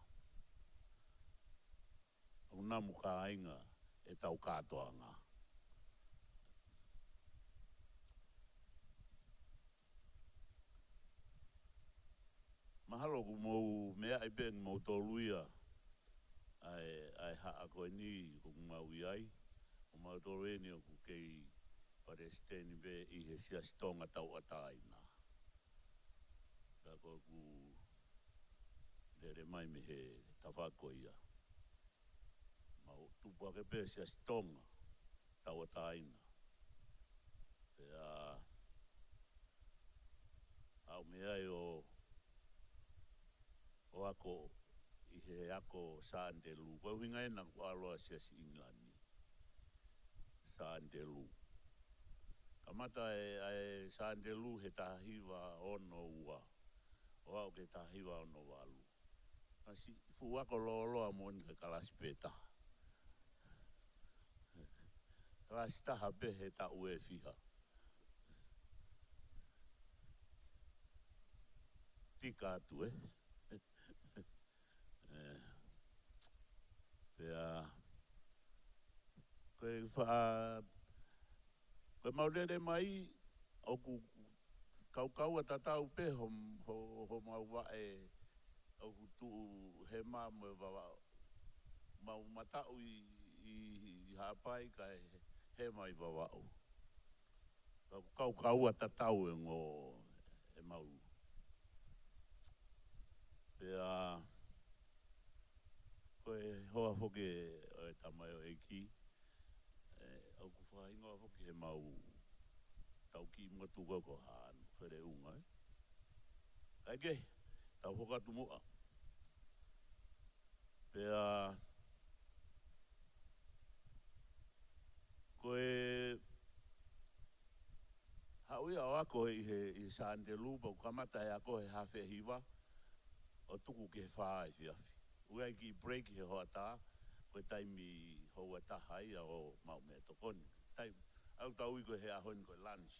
O namu ka inga e tau katoa ngā. Mahalo ku mou mea i pēng mou tō luia. Ai haa koe ni ku maui ai. O mau tō reni o ku kei paresteni be i he siastonga tau ataina. Ka koe ku lere mai me he tawhako ia. Mau tupua ke pe siastonga tau ataina. Pea au mea i o ako i he ako Saandelu. Koe winga ena ku aloa siasi Inglani. Saandelu. Kamata e Saandelu he tahiwa ono ua. O au ke tahiwa ono walu. Kasi fu ako looloa moni ke kalasi peta. Kalasi taha pe he ta ue fiha. Tika atu Pea koe maurere mai o ku kaukau a tatau pe ho mau wae o ku tu he mamu e mau matau i hapai ka he mai wawau. Kau tatau e ngō e mau. Pea, koe hoa hoke o e tamai o eiki, au ku whaingoa hoki he mau tau ki matu koko haan, where unga. Kaike, tau hoka tumua. Pea, koe haui au ako i he saande lupa, kamata e ako he hawhe hiwa, o tuku ke whaai whiawhi. Uai ki break he hoa tā, koe taimi hoa tahai o mau mea tokoni. Au tau i koe he ahoni koe lunch.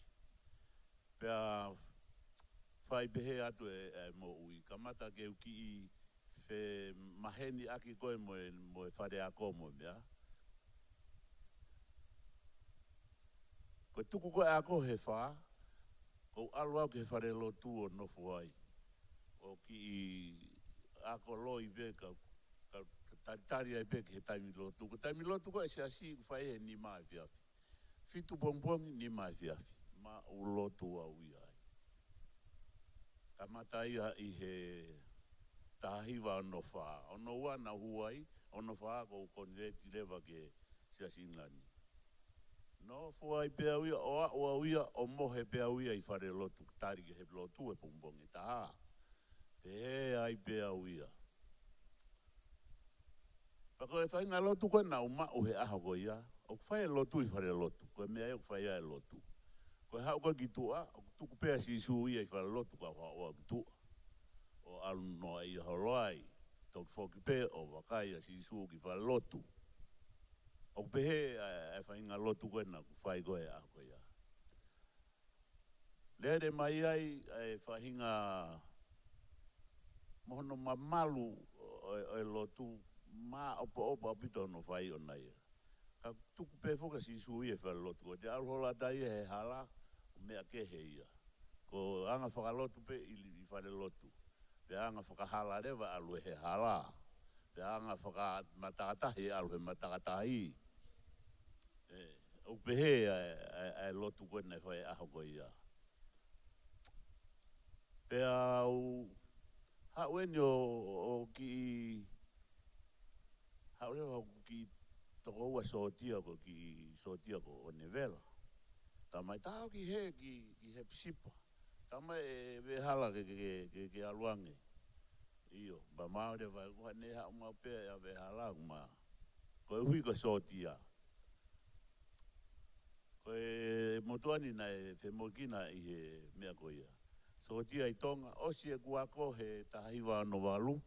Pea, whai pehe atu e mo ui, kamata ke uki i fe maheni aki koe mo e whare ako mo mea. Koe tuku koe ako he wha, kou alu au ke whare lo tu o nofu ai. O ki i ako lo i pe ka taritari ai pe ke taimi lo tu. Ko taimi lo tu koe se asi ku whai he ni mai whiawhi. Fitu pongpongi ni mai whiawhi. Ma u lo tu au i ai. Kamata ia i he tahiwa ono wha. Ono ua na huai, ono wha ko konireti lewa ke se asi ngani. No fuai pe uia o uia o mohe pe uia I whare lotu tari ke he lotu e pongpongi taha. Pe ai pe uia. Pako e whainga lotu koe na umau he aha koe ia. O whae lotu I whare lotu. Koe mea e o whae ai lotu. Koe hau koe ki tua, o tuku pea si isu ia I whare lotu ka hoa ki tua. O alu noa I holoai. Tok whoki pe o wakai a si isu ki whare lotu. O pehe e whainga lotu koe na ku whai koe a koe ia. Lere mai ai e whahinga mohono mamalu o lotu ma opa apito no whai o nei. Ka tuku pe whoka si sui e whare lotu koe. Te aruhola tai he hala o mea ke he ia. Ko anga whakalotu pe I whare lotu. Pe anga whakahala rewa alu he hala. Pe anga whakamatatahi alu he matatahi. O pehe e lotu koe nei whae aho koe ia. Pea au haueni o ki haurewa ki toko ua sotia ko ki sotia ko o nevela. Tamai tau ki he pisipa. Tamai e vehala ke aluange. Iyo, ba maore vai kua neha uma pea e vehala uma. Koe hui ko sotia. Koe motuani na e whemokina I he mea koia. Sotia I tonga, osi e kuako he tahiwa no walu.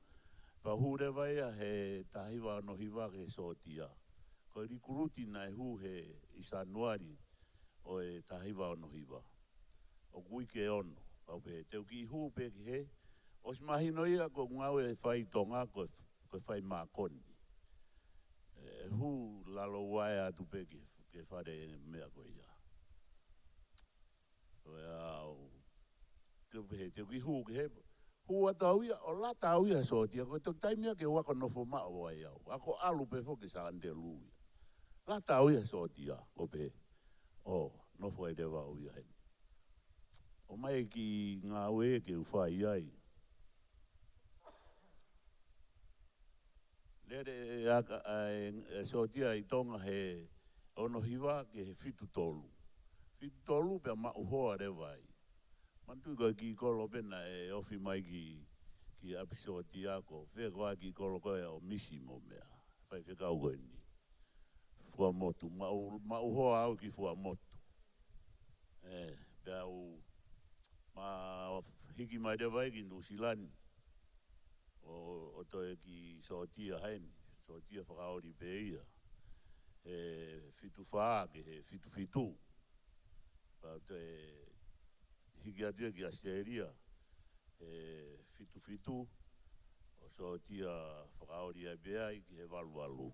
Pa hure vaia he tahiwa no hiwa ke sotia. Koe rikuruti na e hu he isanuari o e tahiwa no hiwa. O kui ke ono. Paupe, teu ki hu pe ki he. Osi mahino ia ko ngau e whai tonga ko whai makoni. Hu lalo wae atu pe ki ke whare mea koe ia. Koe au. Teu ki hu ke he. Hu atau ia, o lata au ia sotia. Koe tok taimia ke wako nofo mao ai au. Ako alu pe fo ke sa ande lui. Lata au ia sotia. Ko pe. O, nofo e dewa au ia heni. O mai ki ngā ue ke uwhai ai. Lere sotia I tonga he ono hiwa ke he fitu tolu. Fitu tolu pe ma uhoa rewa ai. Mantu koe ki kolo pena e ofi mai ki apisotia ko. Whe koa ki kolo koe o misi mo mea. Whai whekau koe ni. Fua motu. Ma uhoa au ki fua motu. Pe au ma hiki mai rewa ki nusilani. O toe ki sotia haini. Sotia whakaori pe ia. Fitu whaa ke he fitu fitu. Pa te hiki atua ki Asteria. Fitu fitu. O sotia whakaori ai pe ai ki he walu walu.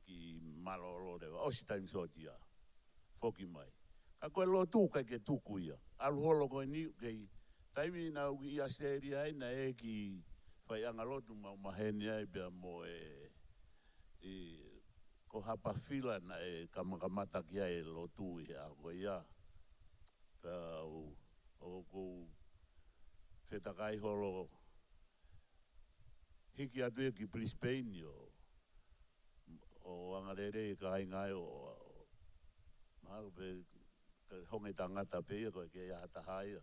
Ki malolo rewa. Osi taimi sotia. Foki mai. Ka koe lo tu kai ke tuku ia. Alu holo koe niu kei. Taimi na uki I Asteria ai na e ki whai angalotu mau maheni ai pia mo ko hapa fila na e kamakamata kia e lotu i a koe ia. Ka o ko whetakai holo hiki atu e ki Brisbane o angarere ka haingai o maru pe honge tangata pe ko ke ia hata haia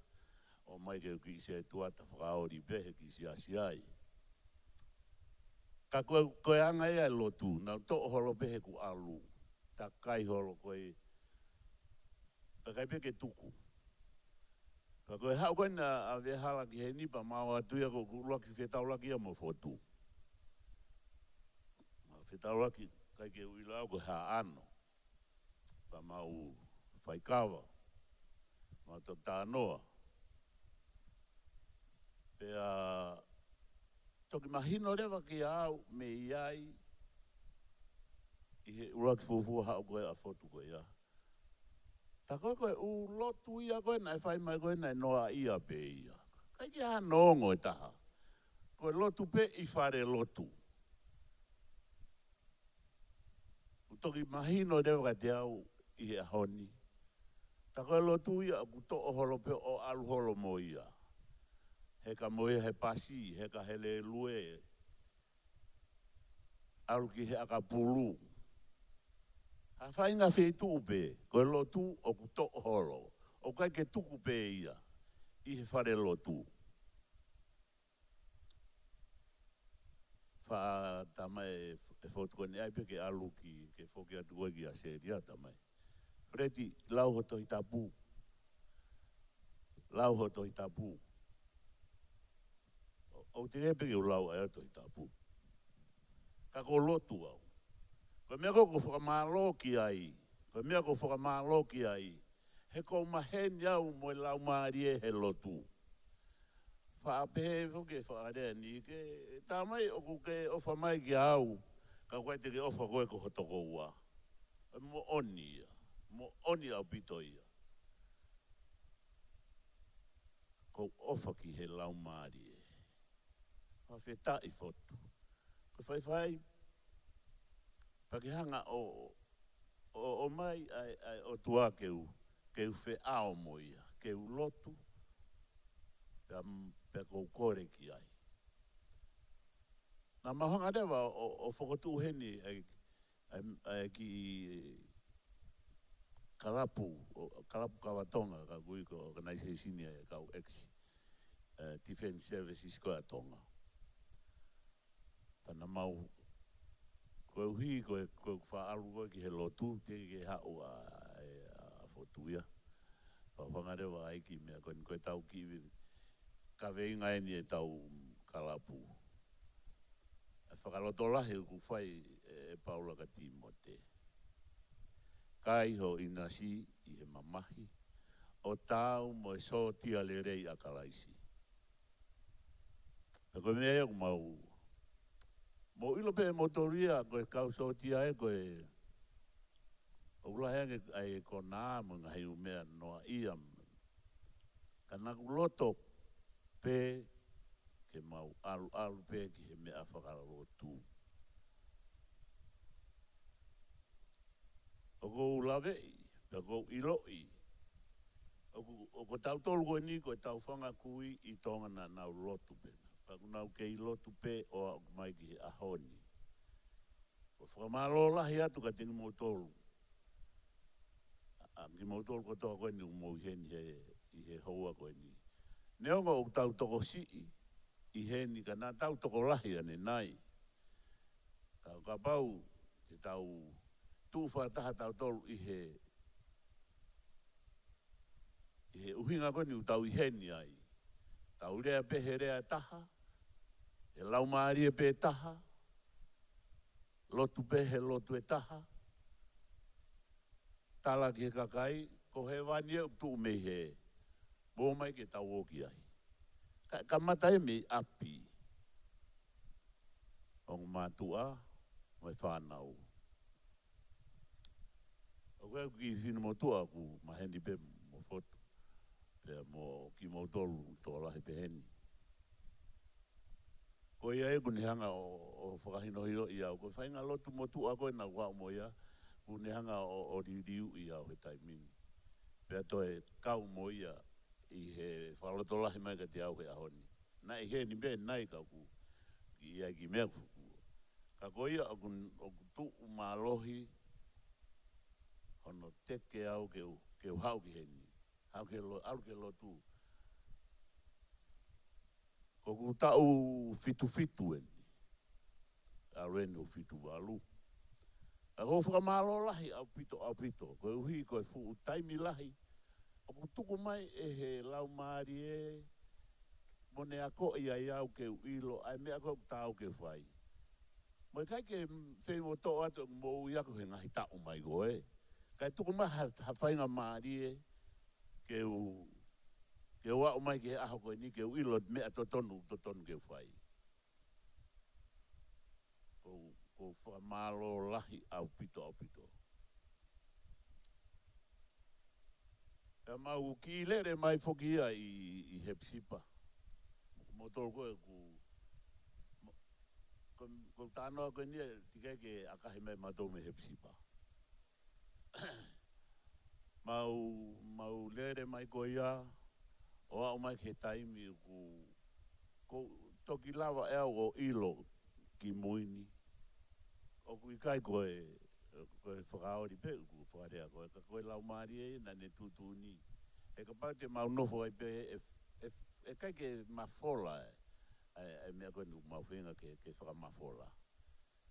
o mai ke ki se tuata whakaori pe ki si asiai. Ka koe anga ea lotu, na to holo pehe ku alu, ta kai holo koe, ta kai peke tuku. Ka koe hau koe na a vehala ki he nipa mao atuia ko laki whetau laki a mo fotu. Whetau laki kai ke uilau ko ha ano, pa mau whaikawa, mau to tānoa. Pea toki mahino rewa ki au me iai i he uraki fufua hao koe a fotu koe ia. Ta koe koe u lotu ia koe nai whai mai koe nai noa ia pe ia. Kai ki ha nongo e taha. Koe lotu pe i whare lotu. Toki mahino rewa te au i he honi. Ta koe lotu ia ku to o holo pe o alu holo mo ia. He ka moe he pasi, he ka hele lue. Aru ki he aka pulu. Ha whainga whi tupe, koe lotu o ku to holo. O kai ke tuku pe ia, i he whare lotu. Wha tamai e fotukone ai pe ke alu ki, ke whoke atu koe ki a seria tamai. Freti, lau hoto i tapu. Lau hoto i tapu. O te epe ke ulau ai ato i tapu. Ka ko lotu au. Ko mea ko whakamalo ki ai. Ko mea ko whakamalo ki ai. He ko maheni au mo lau maari e he lotu. Whaapehe whoke whaarea ni ke tamai o kuke ofa mai ki au. Ka koe te ke ofa koe ko hotoko ua. Mo oni ia. Mo oni au pito ia. Ko ofa ki he lau maari e. Whawheta i fotu. Ko whai, pakihanga o mai ai o tua keu whe ao mo ia, keu lotu, pe kou kore ki ai. Nā mahanga rewa o whakotu heni ai ki karapu kawatonga, ka kui ko organisation e kau Defence Services ko a tonga. Pana mau koe uhi koe whaaru koe ki he lotu, te ke hau a fotuia. Pa whangarewa aiki mea koe tau ki ka veinga eni e tau kalapu. E whakaloto lahi ku whai e Paula ka Timote. Kai ho inasi i he mamahi, o tau mo e so tia le rei a kalaisi. E koe mea e mau mo ilo pe motoria koe kau so tia e koe o ula henge ai ko nā mga hei umea noa ia ka naku loto pe ke mau alu pe ki he mea whakara lotu. O ko ulawei, pe ko iloi, o ko tau tolu koe ni koe tau whanga kui i tonga na nau lotu pe. Paku nau kei lotu pe o a mai ki he ahoni. Ko whakamalo lahi atu ka tini motolu. Ki motolu ko toa koe ni umou heni i he hoa koe ni. Neonga o tau toko sii i heni ka nā tau toko lahi ane nai. Ka pau te tau tūwha taha tau tolu i he uhinga koe ni u tau i heni ai. Tau rea pehe rea taha. E lau maari e pe taha, lotu pehe lotu e taha, tala ki he kakai, ko he wani e tu me he, bō mai ke tau oki ai. Ka mata e mei api, o mātua, mai whanau. O koe ki whina motua ku maheni pe mo fotu, pe mo ki mo tolu tō lahi pe heni. Ko ia e kunehanga o whakahinohio i au. Ko whainga lotu motu a koe na wā mo ia. Kunehanga o ririu i au he taimini. Pea toe kau mo ia i he whalotolahi mai ka te au he ahoni. Nā i he ni me nai ka ku. Ki ia ki mea kuku. Ka ko ia o tu umalohi hono teke au ke hau ki heni. Hau ke lotu. Ko ku tau fitu eni. A renu fitu walu. A ko whakamalo lahi au pito. Ko uhi ko e fu taimi lahi. O ku tuku mai e he lau maari e. Mone ako ia iau ke uilo. Ai mea ko tau ke whai. Mo kai ke whai mo tō atu mo uiako he ngahi tau mai goe. Kai tuku mai ha whainga maari e. Ke wau mai ke aho koe ni ke uilo mea totonu ke whai. Ko whamalo lahi au pito. Ka mau ki lere mai whokia i hepsipa. Mo tōru koe ko tānoa koe nia tikai ke akahi mai matou me hepsipa. Mau lere mai koe ia. O au mai ke taimi ko toki lava e au o ilo ki muini. O kui kai koe whakaori pe ku whakarea koe. Ka koe lau maari e na ne tutuni. E ka pate mau nofo ai pe e kai ke mafola e mea koe nu mau whenga ke whakamafola.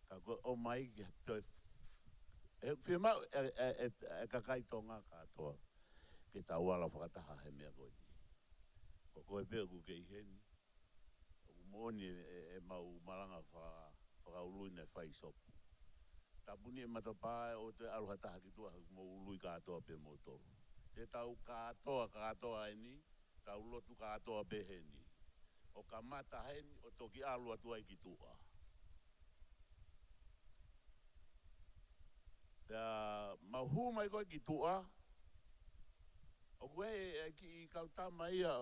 Ka koe o mai ke toi e whia e kakai tonga katoa. Ke tau ala whakataha he mea koe ni. Ko koe pēr ku kei heni. Ku mōni e mau maranga whakaului nei whai sopu. Tapuni e matapāe o te aruhataha ki tua haku mō ului kātoa pē mō toru. Te tau kātoa e ni, tau lotu kātoa pē heni. O ka mata heni o toki alua tuai ki tua. Pea mau hu mai koe ki tua. O koe ki kautama ia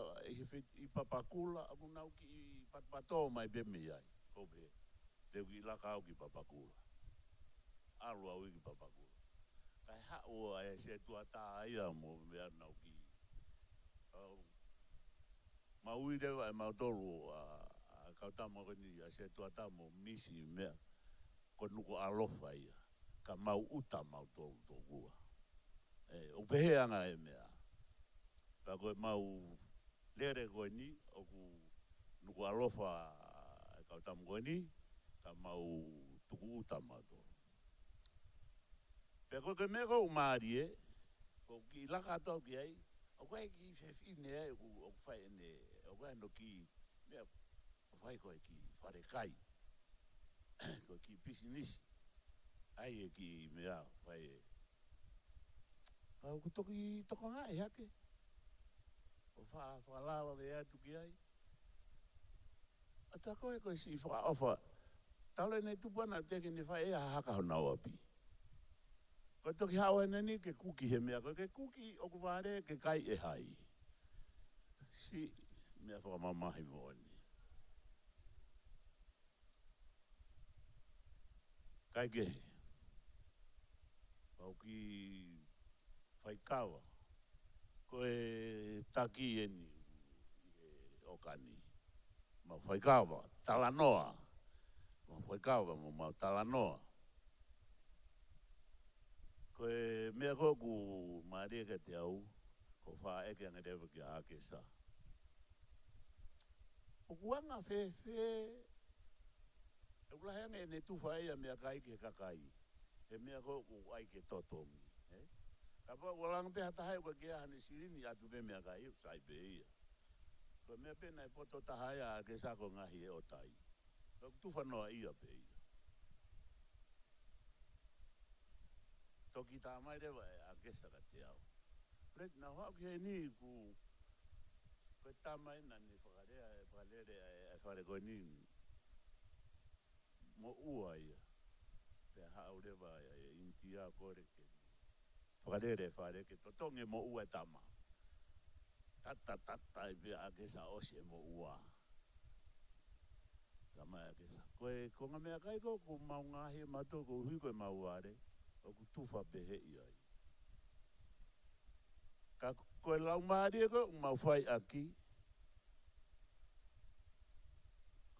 i papakula, aku nau ki Papatoetoe mai bemi ai. Kope, te ki laka au ki papakula. Alu au i ki papakula. Kai hao ai se tuata ia mo mea nau ki. Maui rewa e mautolu a kautama koe ni a se tuata mo misi mea. Ko nuko alofa ia. Ka mau uta mautolu tōkua. O peheanga e mea. Ka koe mau lere koe ni, o ku nuku alofa kautamu koe ni, ka mau tuku uta mato. Pea koe ke mea kou maari e, ko ki laka atau ki ai, o koe ki whewhine e, o whai ene, o koe no ki, mea, o whai koe ki wharekai, koe ki pisinisi, ai e ki mea, whai e. Ka ko toki toko ngai hake. O whalawa me atu ki ai. Ata koe koe si whakaofa. Taule nei tupana teke ni whae ea haka hona api. Koe toki hawa nani ke kuki he mea. Koe ke kuki o kuware ke kai e hai. Si mea whakamamahi mo ani. Kai kehe. Pau ki whaikawa. Koe taki eni o kani. Ma whaikawa, talanoa. Ma whaikawa mo mau talanoa. Koe mea koku maaria ka te au, ko wha eke anga rewa ki a ake sa. O kuanga whe, e ulaheanga e ne tuwha ea mea kai ke kakai. E mea koku ai ke totongi. Ka pua walang pe hatahai kwa kia hane sirini atu pe mea kai iu sai pe ia. Ko mea pe nai poto tahai a ke sako ngahi e o tai. Ko tuwha noa ia pe ia. Toki tā mai rewa e a kesa ka te au. Let na hau ki hei ni ku koe tā mai na ni whakarere e whare koe ni mo ua ia. Pe hau rewa e intia kore ke whakarere whare ke totonge mo ua e tama. Tata e pia a kesa osi e mo ua. Kamaya ke sa. Ko ngā mea kai ko mau ngahi mato ko hui koe mauare. O ku tufa pehe iai. Ka koe lau maari ko mau whai aki.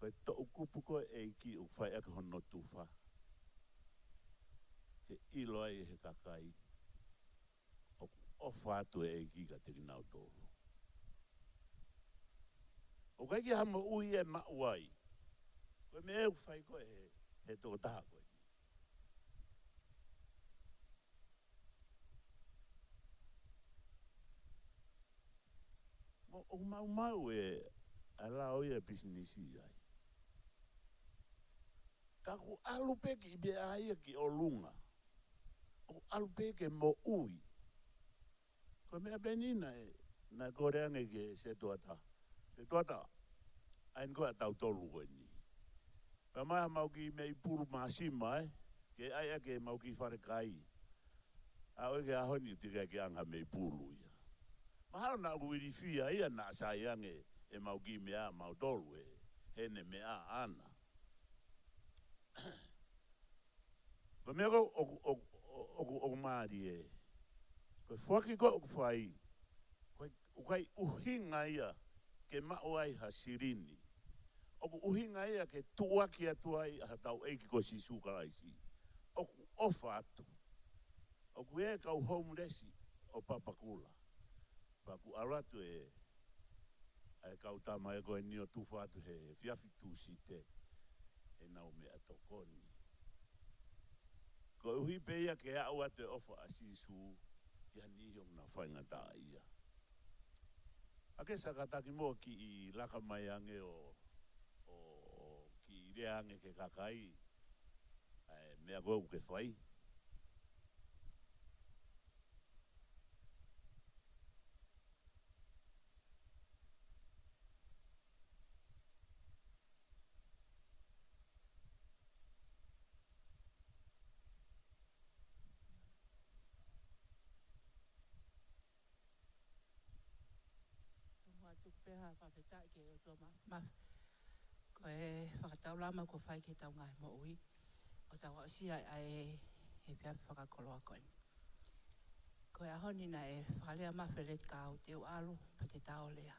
Koe to ukupu koe eiki u whai aki hono tufa. Ke ilo ai he kakai. O whātu e eiki ka teki nau tōru. O kai ki hama ui e mauai. Koe me e whai koe he tō taha koe. O mau e ala oi e bisinisi ai. Ka ku alupe ki ibe aia ki o lunga. O alupe ke mo ui. Ko mea benina e na koreange ke se tuata. Se tuata, ain koe tau tolu koe ni. Pa mai mau ki mei puru maasima ke aia ke mau ki whare kai. A oe ke ahoni utika ke anga mei puru ia. Mahalo na uiri fia ia na saiange e mau ki mea mau tolu e. Hene mea ana. Ko mea ko o maari e. Koe whaki ko o whai. Koe uhinga ia ke mao ai ha sirini. Oku uhinga ia ke tuaki atuai ha tau eiki ko si sukaraisi. Oku ofa atu. Oku e kau homelessi o papakula. Paku aratu e kau tama e koe ni o tufa atu he fiafi tūsite. E nau me atokoni. Ko uhi pe ia ke au ate ofa asisu ia nihong na whainga tā ia. Ake sakataki mo ki I laka mai ange o ki rea ange ke kakai mea koe ke whai. Peha Papatoetoe ke o tō ma. Ko e whakatau lama ko whai ke tau ngai mo ui. O tau o sia ai he pia whakakoloa koe. Ko e ahoni na e whakalea mawheret ka Aotearoa pa te tau lea.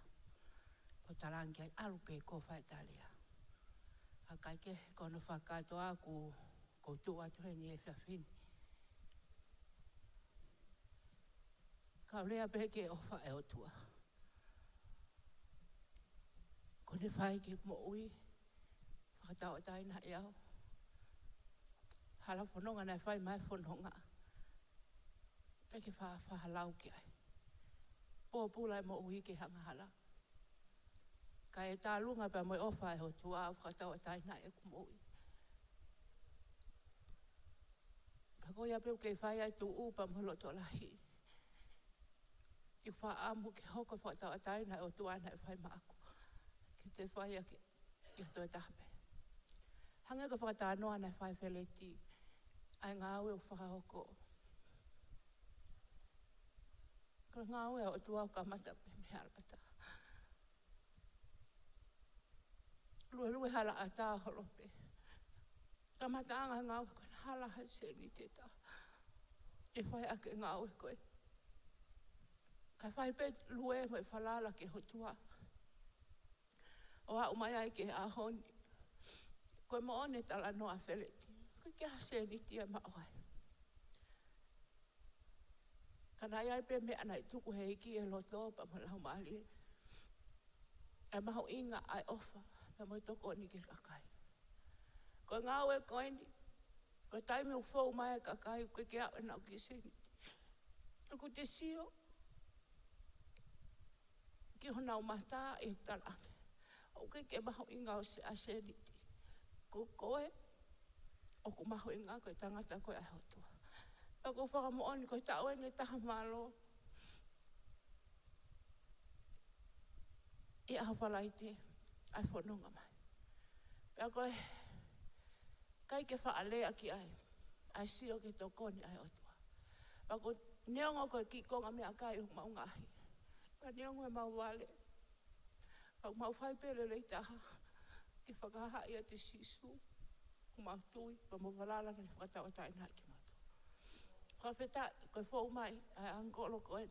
Po tarangi ai alu pe ko whai tā lea. A kai ke kono whakatoa ko tū atu he ni e whiawhini. Ka lea pe ke o whae o tua. Ko ne whai ke mo ui, whakatau atai na e au. Hala whanonga nei whai mai whanonga. Kai ke whahalau ke ai. Pō pūlai mo ui ke hanga hala. Kai e tā lunga pa moi o whai ho tua au whakatau atai na e ku mo ui. Pako ia peo ke whai ai tu upa mo loto lahi. I wha amu ke hoko whakatau atai na o tua na e whai maaku. Te whai ake, i ato e tahape. Hanga ka whakatanoa na whai wheleti, ai ngāwe o whakahoko. Ka ngāwe o tua o ka mata pe me halata. Lue hala a tā holope. Ka mata anga ngāwe koe na hala haseni te tā. E whai ake ngāwe koe. Ka whai pe lue mo e whalala ke hotua. O au mai ai ke ahoni. Koe mo one tala noa wheleti. Koe ke haseni tia maoai. Kana ai pe me ana I tuku heiki e loto pa mo lau maali. E maho inga ai ofa. Pa mo toko ni ke kakai. Koe ngāwe koe ni. Koe taimi u fōu mai kakai. Koe ke au e nau ki seni. Ko te sio. Ki honau mata e talane. O ke maho inga o se aseniti. Ko koe, o ku maho inga koe tangata koe ai hotua. A ko whakamooni koe tau e nge taha malo. I aha whalaite, ai whanonga mai. Pea koe, kai ke whaalea ki ai. Ai sio ke tokoni ai hotua. Pa ko neongo koe ki konga mea kai o maungahi. Pa neongo e mau wale. Pau mau whai pere rei taha. ke whakahai a te sisu, ku mautui, pa mo walala ka ni whakatau atai nā ki mātou. Whawheta, koe whau mai, ai angolo koe,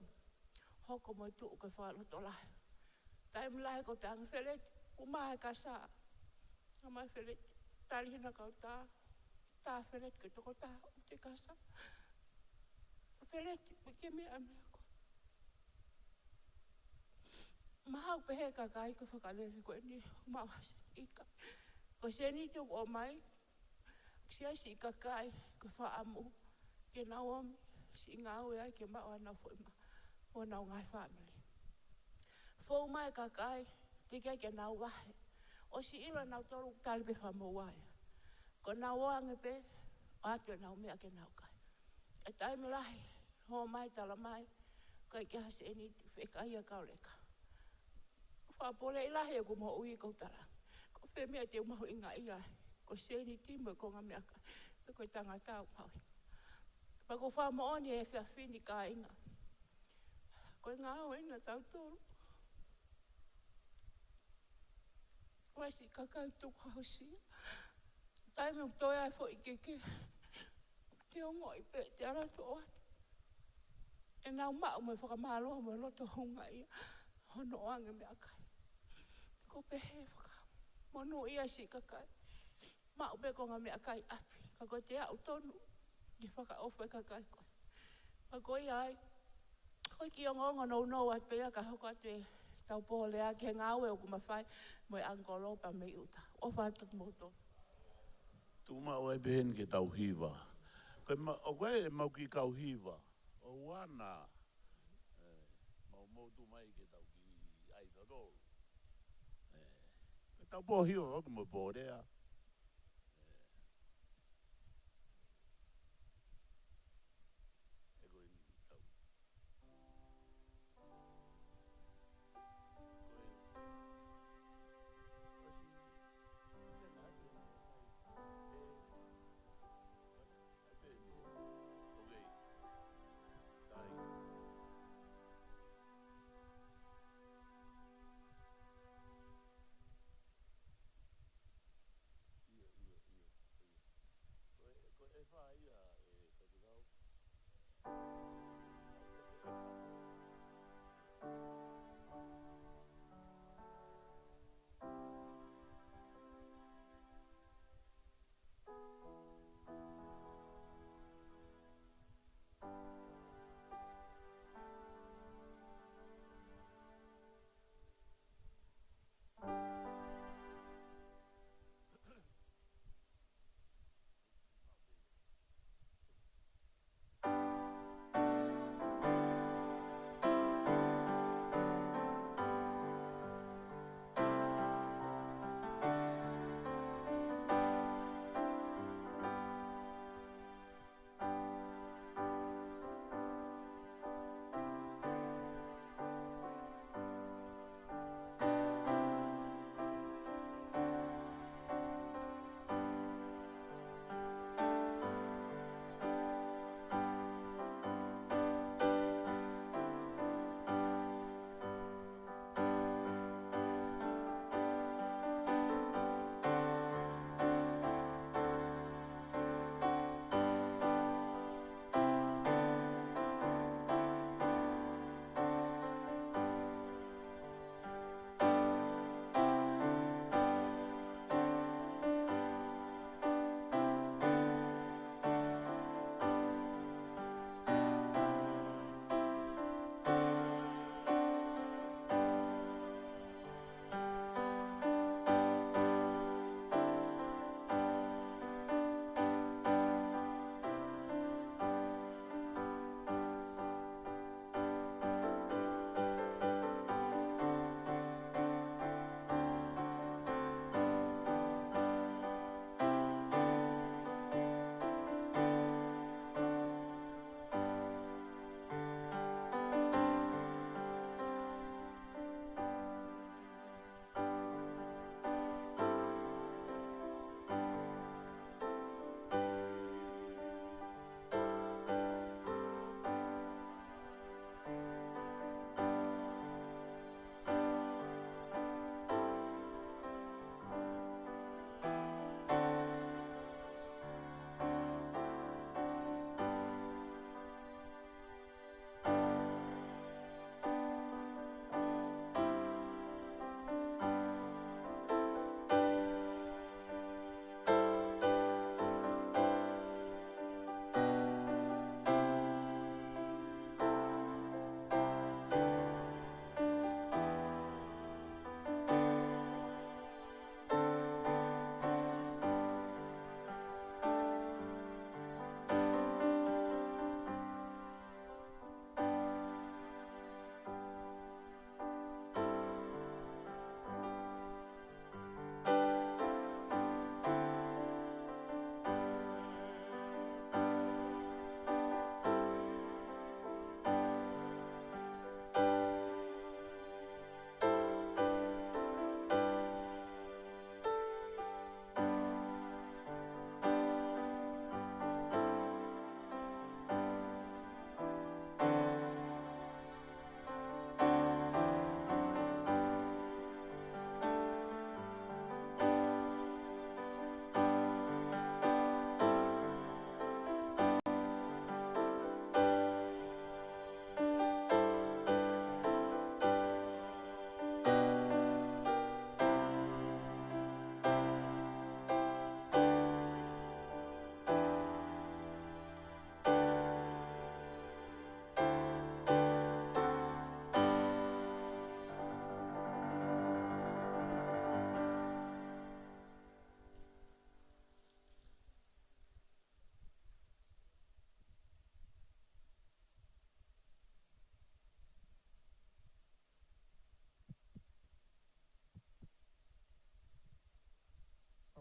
hoko mo tu koe whaloto lahe. Taim lahe ko te anga wheleti, ku mahe ka sā. Nga mai wheleti, tari hina kau tā wheleti koe toko tā o te kasa. Wheleti, ke mea koe. Mahau pehe ka kai ko whakalele koe ni mawase ika. Ko seni te o mai, sia si ika kai ko whaamu ke Naomi, si ngāue ai ke maua nau whoima, o nau ngai family. Whau mai ka kai, te kia ke nau wahe, o si ila nau toru tali pe whamu waia. Ko nau oange pe, o atu e nau mea ke nau kai. E taimi lahi, ho mai tala mai, ko e kia seni te whekai a kauleka. Whapole i lahi e ku mo ui kautara. Ko whe mea te umahu inga ia, ko seni timu e konga mea kai, pe koe tangata au paui. Pa ko whamo oni e whia whini ka inga. Koe ngā o ina tau tōru. Wasi kakau tuku hausia. Taime o toi ai fo i keke. Te ongo i pe te aratu o atu. E nau mau me whakamāloa me loto hunga ia. Hono oange mea kai. Ko pehe whaka. Monu ia si kakai. Mau pe konga mea kai api. Ka koe te au tonu. Ki whaka ofe kakai koe. Ka koe ai. Koe ki ongo no at pea ka hoko atu e tau pōle a ke ngāwe o kumawhai. Moe angolo pa me uta. O whātuk moto. Tu mau e behen ke tau hiwa. O koe e mau ki kau hiwa. O wana. Mau motu mai ke tau ki Aotearoa. Tau pō hiwa hoki mo pōrea.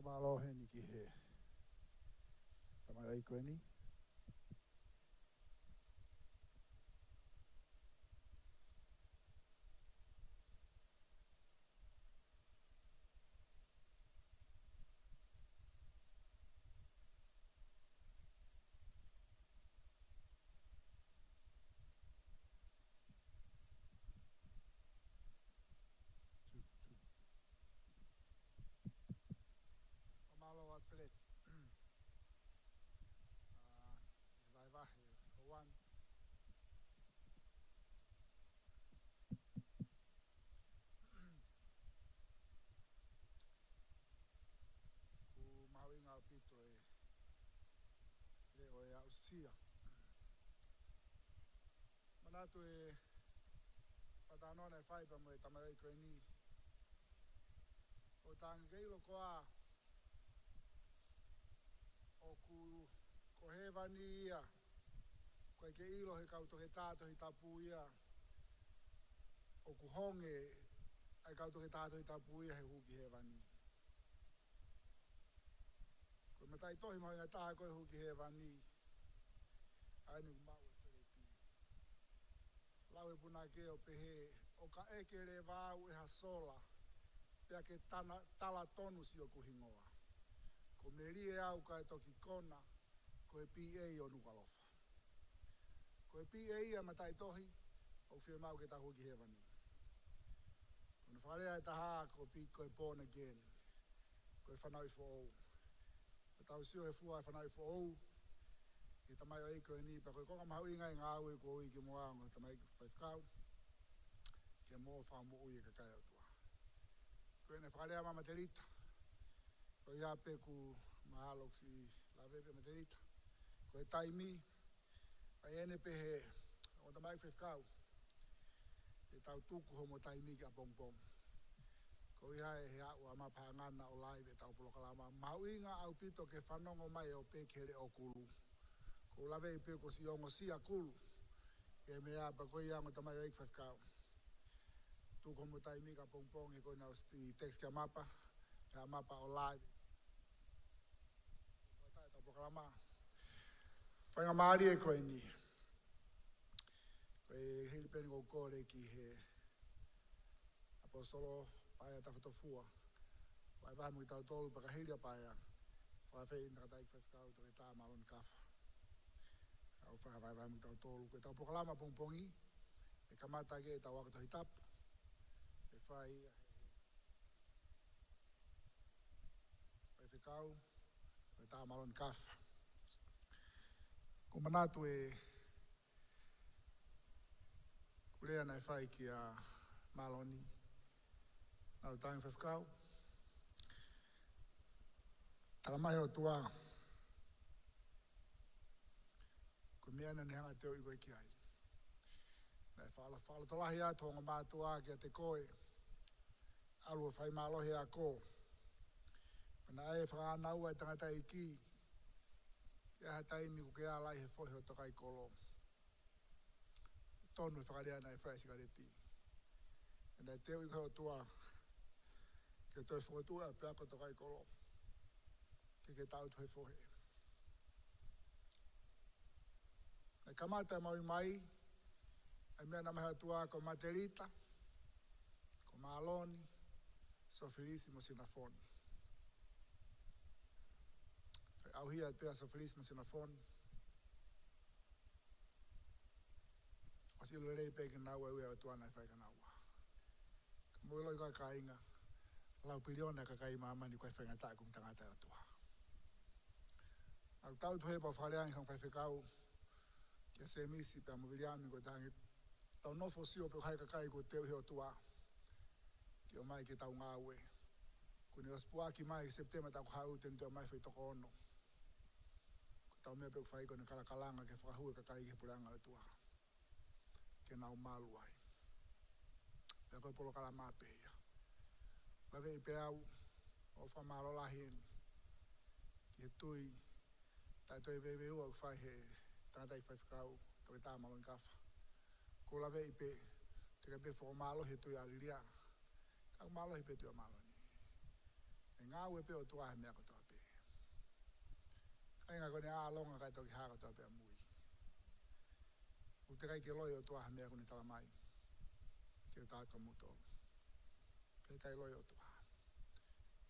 Whamalohe ni ki he. Tamai ai koe ni. Whamalo at Filet. Vai vahe, Hoan. Ku mahawinga o pito e le o e Ausia. Manatu e patanona e whaipa mo e tamarei koe ni. O tangi keilo koa o ku kohewani ia. Koe ke ilo he kauto he tāto he tapu ia. O ku honge ai kauto he tāto he tapu ia he huki he wani. Koe matai tohi mahinga taha koe huki he wani. Ainu ku mau e whireti. Lau e puna ke o pehe. O ka eke re vāu e hasola. Pea ke tala tonu si o kuhingoa. Ko meri e au ka e toki kona. Ko e pi e o nukalofa. Ko e pi e ia matai tohi. O whia mau ke tahu ki he wani. Kono wharea e taha ko pi ko e born again. Ko e whanau i fo. Tau sio he fua e whanau i fo. I tamai o eiko e ni. Pa koe konga mahau inga i ngā ui ko ui ki mua. Ngo tamai ki whaifkau. Ke mō whamu ui e kakai au tua. Koe ne whakarea ma materita. Koe ia pe ku mahaloks i la vepe materita. Koe taimi. Ai ene pe he. O tamai whaifkau. E tau tuku homo taimi ki a pongpong. Ko ia e he au a mapangana o live e tau polokalama. Mau inga au pito ke whanongo mai o pe kere o kulu. Ko lawe i pe ko si ongo si a kulu. E mea pa ko ia ngo tamai o ik whaifkau. Tuku homo taimi ka pongpong e koe nao sti text ki a mapa. Ki a mapa o live. Ko tai tau polokalama. Whainga maari e koe ni. Koe hili peni ko kore ki he apostolo paia tawhatofua. Wai wahi mui tau tolu paka hilia paia. Whai whei inaka taik whaifkau to e tā maloni kafa. Au whai wahi mui tau tolu. Koe tau pokalama pongpongi. E kamata ke e tau wakato hitapu. E whai ia he whaifkau to e tā maloni kafa. Ko manatu e kulea na e whai ki a maloni. Nau tangi whaifkau. Tala mai o tua. Ko mea na hanga teo i koe ki ai. Nei whala tolahi a tonga mātua ki a te koe. Alu whai mālohi a ko. Mana e whakaanau ai tangata i ki. Ki a taimi ku ke a lai he whohi o tokai kolo. Tonu e whakarea na e whai sigareti. Nei teo i koe o tua. Ke toi whotua a peako tokai kolo. Ke tau tu he whohe. Nei kamata e maui mai. Ai mea na maha tua ko materita. Ko maloni. Sofilisimo sinafoni. Au hia e pea sofilisimo sinafoni. O si lorei peke naua ue au tuana e whaika naua. Ka muilo i koe ka inga. Lau piliona ka kai mamani koe whainga tae kum tangata o tua. Au tau tuhe pa whareangi kong whaifekau. Kia se misi pia mawiliami koe tangi. Tau nofo sio pe kai ka kai ko teo heo tua. Ki o mai ke tau ngāwe. Kuni ospuaki mai September tau hau ten teo mai whai toko ono. Ko tau mea pe whai kone kalakalanga ke whakahue ka kai ke puranga o tua. Ke nau malu ai. Pea koe polo kala māpeia. Lawe i pe au. O whamalola hien. Ki he tui. Tai toi wewe ua u whai he. Tātai whaifkau. Toi tā malon kafa. Ko lawe i pe. Te ka pe whakamalo he tui aliria. Kau malo he pe tui a maloni. ngā ue pe o tua he mea katoa pe. Kai ngā kone ālonga kai toki hā katoa pe a mui. U te kai ke loi o tua he mea kone tala mai. Ke o tāka muto. Pe kai loi o tua.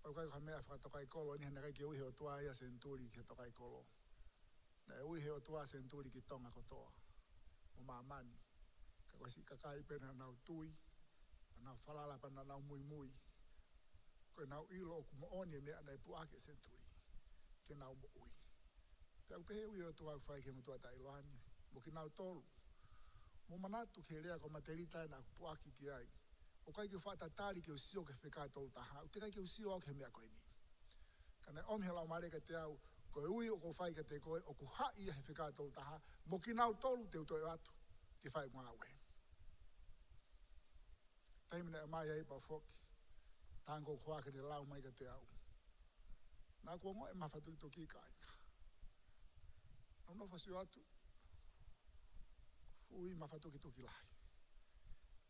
Pau kai koha mea whakatokai kolo, ni hana kai ke uihe o tua ia senturi ki tokai kolo. Na e uihe o tua senturi ki tonga kotoa. O mamani. Ka koe si kakai pena nau tui, nau whalala pana nau mui mui. Koe nau ilo o kumo oni e mea nei puake senturi. Ke nau mo ui. Pe au pehe uihe o tua whai ke mutua ta iloani. Mo ki nau tolu. Mo manatu ke rea ko materita e nā puaki ki ai. O kai ke whaatatari ke o sio ke whikai tolu taha. O te kai ke o sio au ke mea koe ni. Kana omi hala o mareka te au, koe ui o ko whai ke te koe, o ku hai ia he whikai tolu taha. Mo ki nau tolu te utoe atu, ke whai ngā ue. Taimina e mai ai pa whoki. Tango kua ke te lau mai ka te au. Nā kua ngoe mawhatu i toki ka inga. Nau no whasio atu. Fui mawhatu ki toki lai.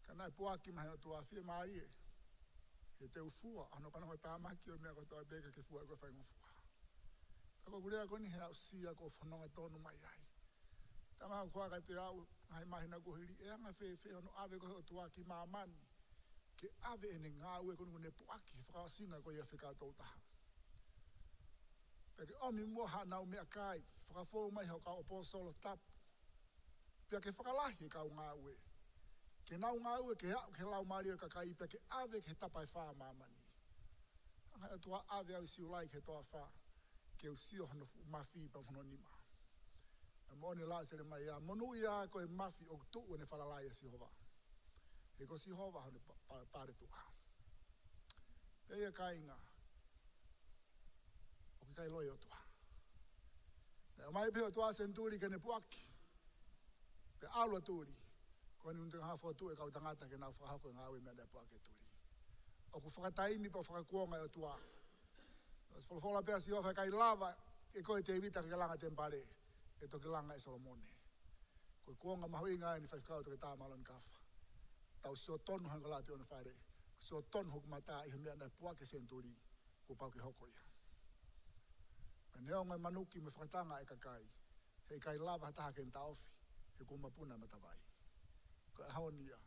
Ka nai puaki mahi o tua whie maari e. He te ufua, ano kana hoi tāmaki o mea kotoa beka ke fua e koe whaingo fua. Ako kurea koni he au sia ko whanonga tonu mai ai. Tamaha kua kai te au, hai mahina kuhiri, e anga whewhe ono ave kohe o tua ki maamani. Ke ave ene ngā ue koni kone puaki, whakasinga ko ia whika tau taha. Peke omi mua hanau mea kai, whakafou mai hau ka opostolo tapu. Pia ke whakalahi kau ngā ue. Ke nau ngā ue ke hau ke lau mario kakai, pia ke ave ke tapai whaa mamani. Anga atua ave au siulai ke toa whaa, ke usio hano mafi pa hono nima. E mone la sere mai ia, monu ia koe mafi o tuu ne whalalai a Sihova. He ko Sihova hane pare tua. Peia kainga, o ki kai loi o tua. Ne o mai peo tua senturi ke ne puaki. Pe alua turi, koe ni untenga hafo tu e kau tangata ke nau whakahako e ngāwe mea ne puake turi. O ku whakataimi pa whakakuonga o tua. Wholofola pea Sihova kai lava e koe te evita ke langa tempare. E toki langa e Solomone. Koe kuonga mahui ngai ni whaifkau toke tā malo ni kafa. Tau sio tonu hanga lati ona whare. Sio tonu hoku mata i mea nei puake senturi ku pau ki hoko ia. Me neo ngai manuki me whakatanga e kakai. Hei kai lava hataha ke nta ofi. He ku mapuna matawai. Koe haonia.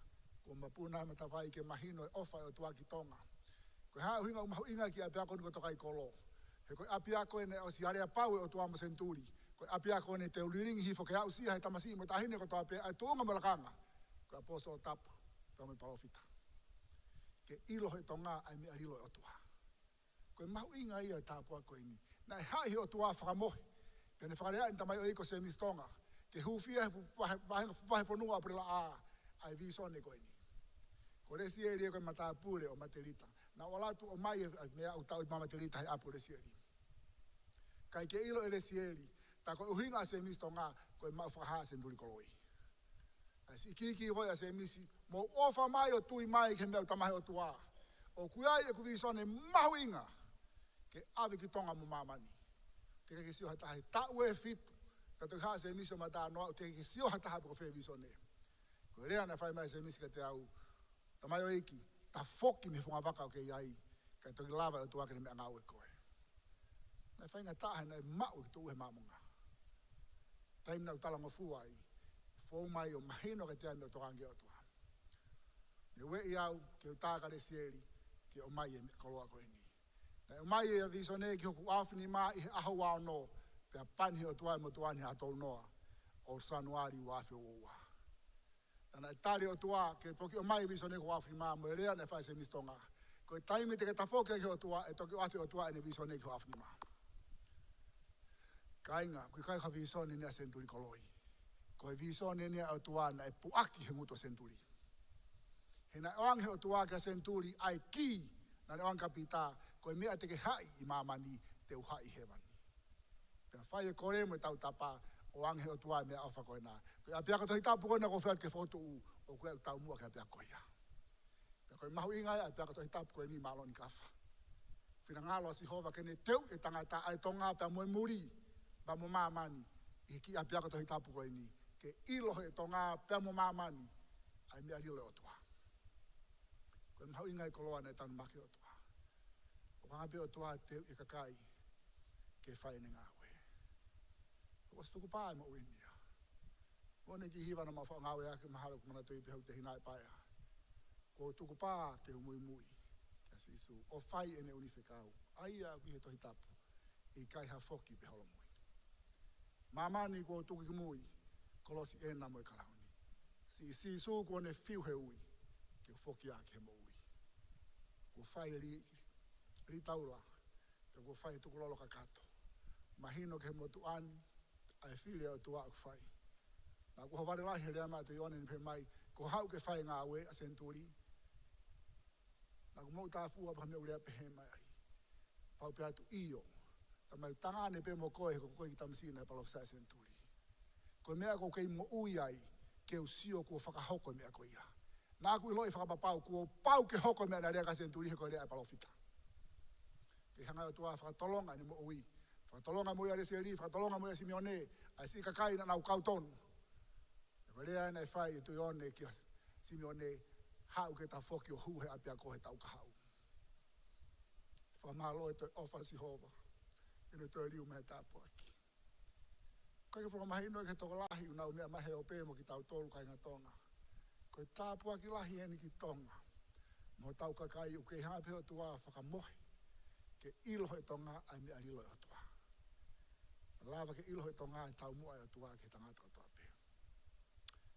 Ku mapuna matawai ke mahino e ofa o tuaki tonga. Koe haa uhinga umahu inga ki apiako ni ko tokai kolo. He koe apiako e ne o si area pau e o tuama senturi. Koe apiako ne te uliringi hifo ke hau siha he tamasi mo tahine ko toa pe ai tuunga malakanga. Koe apostolo tapu, pia me palofita. Ke ilo he tonga ai mi arilo e otua. Koe mahu inga ia tāpua koe ni. Nai hai o tua whakamohi. Pia ne whakarea ni tamai o iko se mistonga. Ke hufia he wahe whanua aprila a ai visone koe ni. Ko resi e ria koe matapure o materita. Na walatu o mai mea au tau i mamaterita he apu resi e ria. Kai ke ilo e resi e ria. Ta koe uhinga se misto ngā, koe mau whakaha se nduri koloi. Si kiki hoi a se misi, mo ofa mai o tui mai ke mea utamahe o tua. O kuiai e kuvisone mahu inga, ke ave ki tonga mo mamani. Te ke sio hatahe tau e fitu, ka toki haa se misi o mata noa, te ke sio hatahe po fe visone. Koe rea na whai mai se misi ka te au, tamai o iki, ta foki me whunga waka o ke iai, ka toki lava o tua ke ne mea ngau e koe. Na whai ngā tahe na e mau ki tu uhe mamunga. Taim nau talanga fuai, fōu mai o mahino ke te ame o tokange o tua. Ne ue i au, ke o tākare sieri, ke o mai e koloa koe ni. Na o mai e a visone ki hoku awhini mā i he aho wao no, pe a panhi o tua e mo tuani ha tolu noa, o sanuari o awhi o ua. Na e tari o tua, ke toki o mai visone ko awhini mā, mo e rea ne whai se mistonga. Ko e taimi te ke tafoke ki o tua, e toki o awhi o tua e ne visone ki o awhini mā. Kainga, kui kai ka visone nea senturi koloi. Ko e visone nea o tua na e puaki he nguto senturi. He na oange o tua ka senturi ai ki na ne oanga pita, ko e mea te ke hai i mamani te uhai hewani. Pea whai e kore mo e tau tapa, oange o tua mea awha koe nā. Ko e apiaka tohi tapu koe na ko whiat ke whotu u, o koe au tau mua ke apiaka koe ia. Pea koe mahu ingai, apiaka tohi tapu koe ni malo ni kafa. Whina ngalo a Sihova ke ne teu e tangata ai tonga pea moe muri, ba mo mamani i ki apiaka tohi tapu koe ni ke ilo he tonga pea mo mamani ai mea rile o tua. Koe mahau ingai koloa nei tanu maki o tua. O hanga pe o tua te I kakai ke whai ni ngāwe. O stuku pāe mo uinia. O ne ki hiwa na mawha ngāwe ake mahalo kumana tui pe hau te hinai paia. Ko tuku pā te humui mui. Kia si isu. O whai ene unifekau. Aia ki he tohi tapu. I kai ha foki pe holo mui. Mamani ko tuku ki mui. Kolosi ena mo I kalauni. Si isu ko ne fiu he ui. Ke foki ake he mo ui. Ko whai li taula. Te ko whai tuku lolo kakato. Mahino ke mo tuani. Ai while o tua aku whai. Nā ko haware lahi rea mā tu I one ni pe mai. Ko hau ke whai ngā we a senturi. Nā ko mou tāfua pa me urea pe he mai ai. Pau pe atu iyo. Ta mai tangane pe mo koe ko koe ki tamasina e palofa sa senturi. Ko mea ko kei mo ui ai. Ke usio ko whakahoko mea ko ia. Nā ko I loi whakapapau. Ko pau ke hoko mea na rea ka senturi he ko rea e palofita. Ke hanga o tua whakatolonga ni mo ui. Whakatolonga mo ia reseri. Whakatolonga mo ia Simeone. Ai si kakai na nau kautonu. Rea na whai tu ione ki Simeone hau ke ta whoki o huhe apia ko he tau ka hau. Whamalo e toi ofa si hova. Ino toi riu me tāpu aki. Kai ke whakamahino e ke toko lahi unau mea mahe o pēmo ki tau tolu kai ngā tonga. Ko tāpu aki lahi eni ki tonga. Mo tau kakai u kei hape o tua whakamohe. Ke iloho e tonga ai mea rilo e o tua. Lava ke iloho e tonga e tau mua e o tua ke tangata o tua pēo.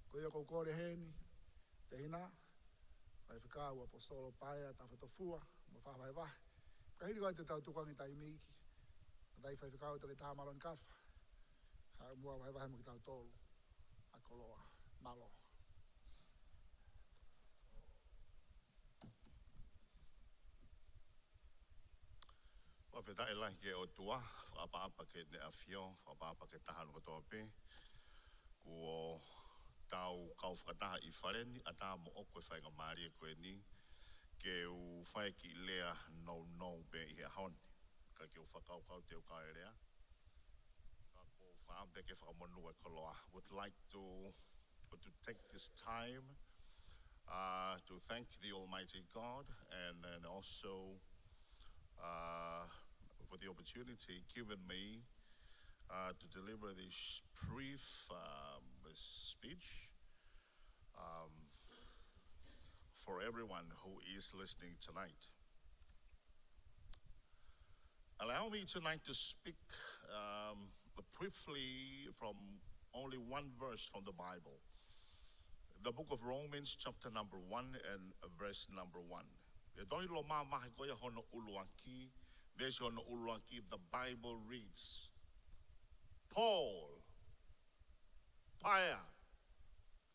Ko ia kou kore heni, te hina, vai whikau apostolo paia, ta whatofua, mo whawai wahe. Ka hiri wai te tau tukangi tai miki, dai whai whikau te tā malo ni kawha. Hau mua wai wahe mo ki tau tolu, a koloa, malo. Whawhetai lahi ke o tua, whaapa ke ne awhio, whaapa ke tahanu katoa pe, kuo tau kau whakataha I whareni, a tā mo okwe whainga maari e koe ni, ke u whai ki lea nou pe I he ahoni. Ka ke u whakau kau te uka e rea. Ka ko whaampe ke whakamonu e koloa. Would like to take this time to thank the Almighty God and also for the opportunity given me to deliver this brief speech for everyone who is listening tonight. Allow me tonight to speak briefly from only one verse from the Bible. The book of Romans, chapter number 1 and verse number 1. The Bible reads, Paul, Paia,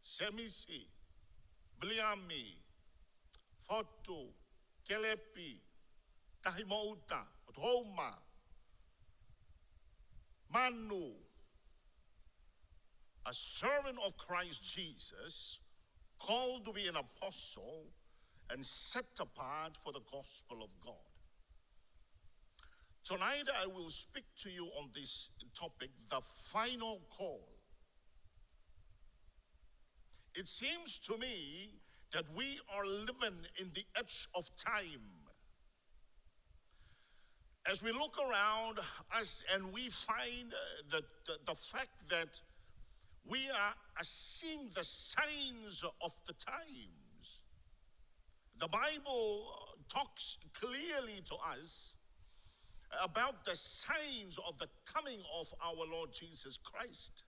Semisi, Bliami, Fotu, Kelepi, Tahimouta, Roma, Manu, a servant of Christ Jesus, called to be an apostle and set apart for the gospel of God. Tonight I will speak to you on this topic, the final call. It seems to me that we are living in the edge of time. As we look around us and we find the fact that we are seeing the signs of the times. The Bible talks clearly to us about the signs of the coming of our Lord Jesus Christ.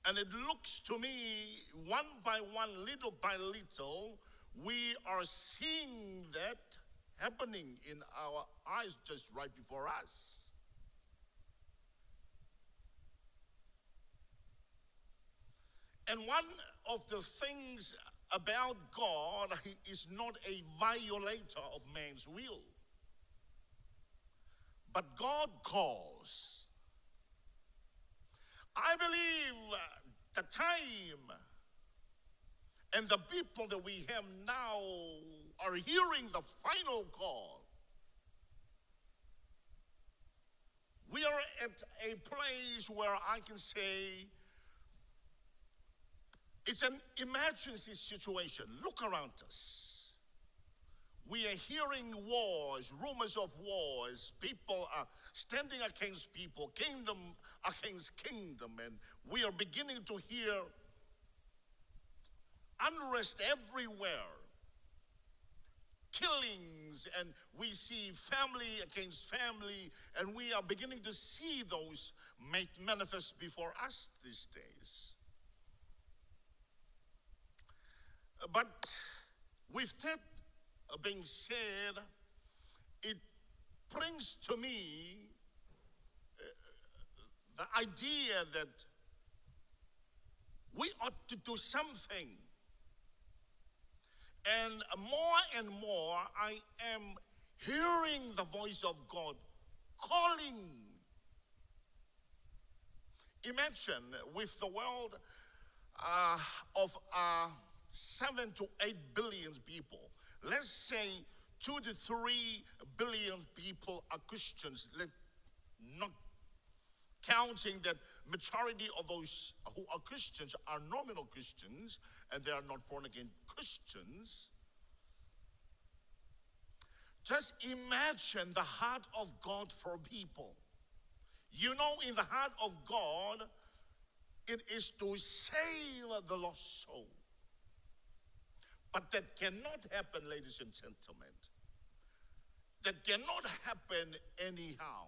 And it looks to me, one by one, little by little, we are seeing that happening in our eyes just right before us. And one of the things about God, He is not a violator of man's will. But God calls. I believe the time and the people that we have now are hearing the final call. We are at a place where I can say it's an emergency situation. Look around us. we are hearing wars, rumors of wars. People are standing against people, kingdom against kingdom, and we are beginning to hear unrest everywhere, killings, and we see family against family, and we are beginning to see those make manifest before us these days. But with that being said, it brings to me the idea that we ought to do something. And more, I am hearing the voice of God calling. Imagine with the world of 7 to 8 billion people, let's say 2 to 3 billion people are Christians, not counting that majority of those who are Christians are nominal Christians and they are not born again Christians. Just imagine the heart of God for people. You know, in the heart of God, it is to save the lost soul. But that cannot happen, ladies and gentlemen. That cannot happen anyhow.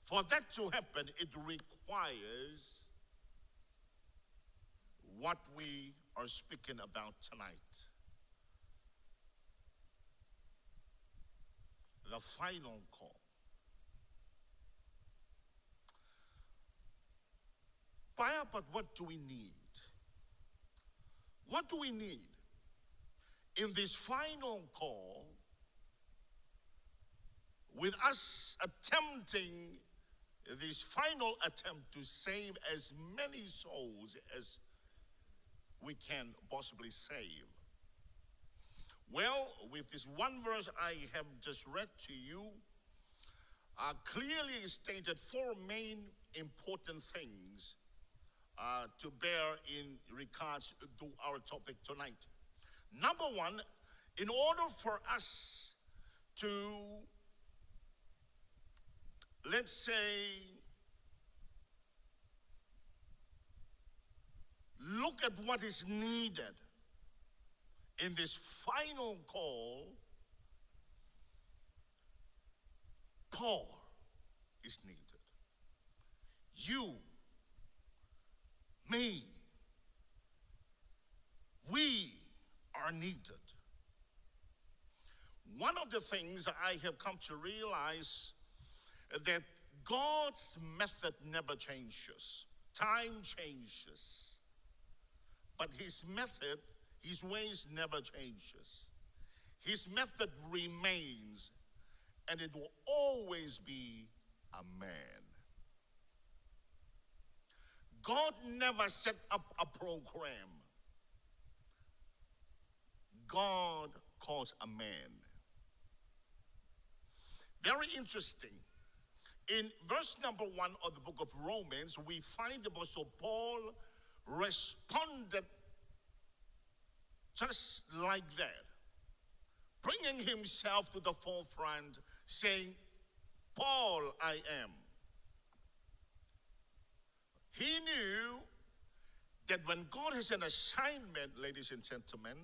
For that to happen, it requires what we are speaking about tonight. The final call. But what do we need? What do we need in this final call, with us attempting this final attempt to save as many souls as we can possibly save? Well, with this one verse I have just read to you, clearly stated 4 main important things to bear in regards to our topic tonight. Number one, in order for us to, let's say, look at what is needed in this final call, Paul is needed. You, me, we are needed. One of the things I have come to realize that God's method never changes. Time changes. But his method, his ways never changes. His method remains, and it will always be a man. God never set up a program. God calls a man. Very interesting. In verse number 1 of the book of Romans, we find the Apostle Paul responded just like that, bringing himself to the forefront, saying, Paul I am. He knew that when God has an assignment, ladies and gentlemen,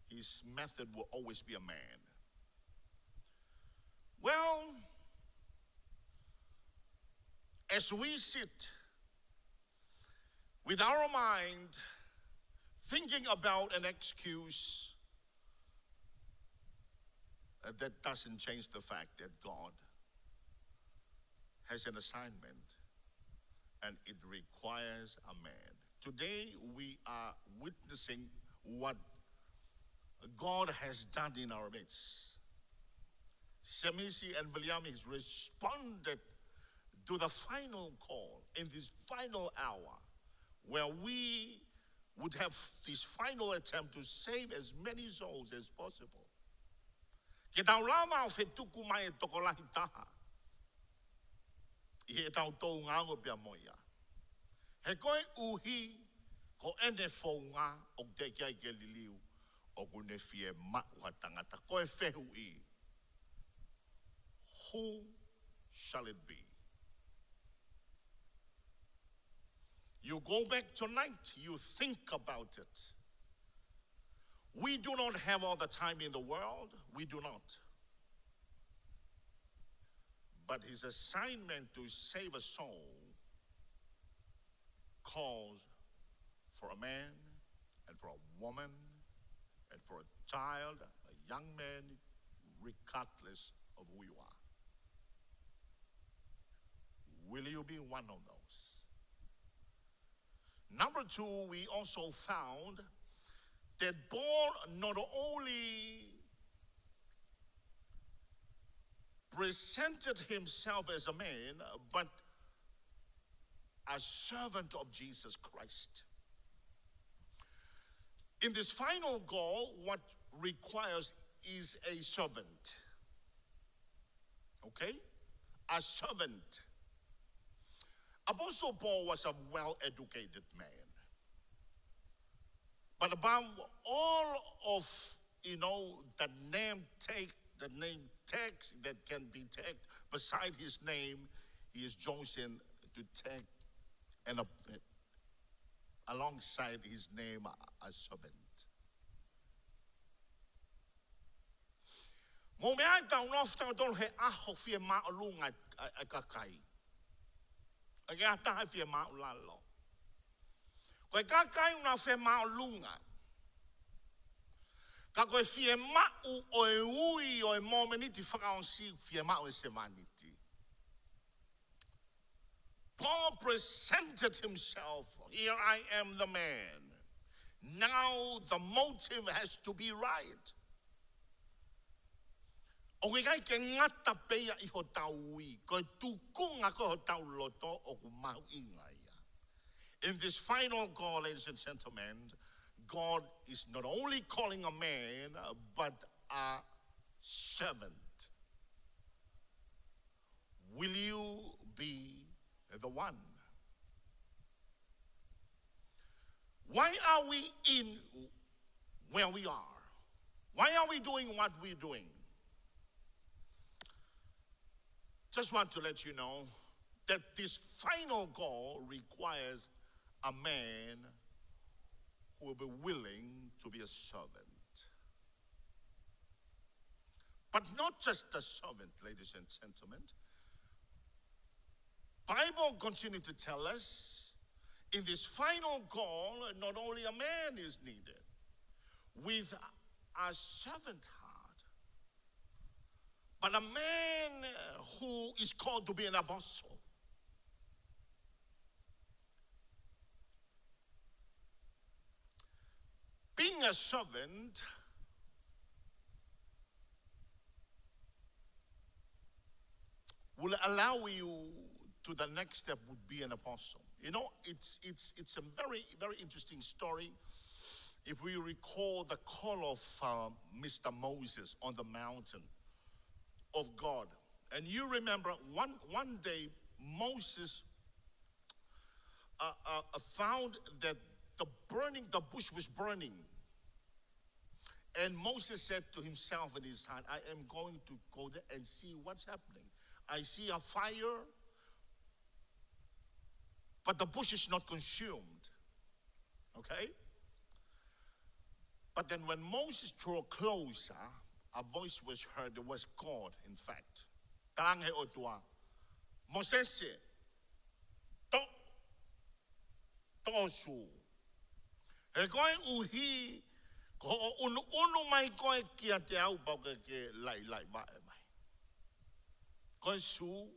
his method will always be a man. Well, as we sit with our mind thinking about an excuse, that doesn't change the fact that God has an assignment and it requires a man. Today we are witnessing what God has done in our midst. Semisi and Viliami has responded to the final call in this final hour, where we would have this final attempt to save as many souls as possible. Ke tau lama o fetuku mai e tokolahi taha. I he tau tau ngango pia moia. He koe uhi ko ene fonga o te kia ke liliu o kune fie ma'ua tangata ko e fehu I. Who shall it be? You go back tonight, you think about it. We do not have all the time in the world. We do not. But his assignment to save a soul calls for a man and for a woman and for a child, a young man, regardless of who you are. Will you be one of those? Number two, we also found that Paul not only presented himself as a man, but a servant of Jesus Christ. In this final goal, what requires is a servant. Okay? A servant. Apostle Paul was a well-educated man. But above all of, the name tags that can be tagged beside his name, he is chosen to tag and alongside his name a servant. Mo me ai tau nofta tol he aho fie ma'olunga a kakai. Ake ata fie ma'olalo. Koe kakai una fie ma'olunga. Ka koe fie ma'u oe ui oe momeniti whakaonsi fie ma'u e se maniti. Paul presented himself. Here I am the man. Now the motive has to be right. O ke kai ke ngata peia I ho tau ui, ko tukunga ko ho tau loto o ku mau inga ia. In this final call, ladies and gentlemen, God is not only calling a man, but a servant. Will you be the one? Why are we in where we are? Why are we doing what we're doing? Just want to let you know that this final goal requires a man who will be willing to be a servant. But not just a servant, ladies and gentlemen. Bible continues to tell us in this final call, not only a man is needed with a servant heart, but a man who is called to be an apostle. Being a servant will allow you to the next step would be an apostle. It's a very, very interesting story. If we recall the call of Mr. Moses on the mountain of God. And you remember one day Moses found that the bush was burning. And Moses said to himself in his heart, I am going to go there and see what's happening. I see a fire, but the bush is not consumed. Okay? But then when Moses drew closer, a voice was heard. It was God, in fact. Tarange otua. Moses, to su. E koe uhi, ko unu mai koe kia te au pau ke lai mai. Koe su,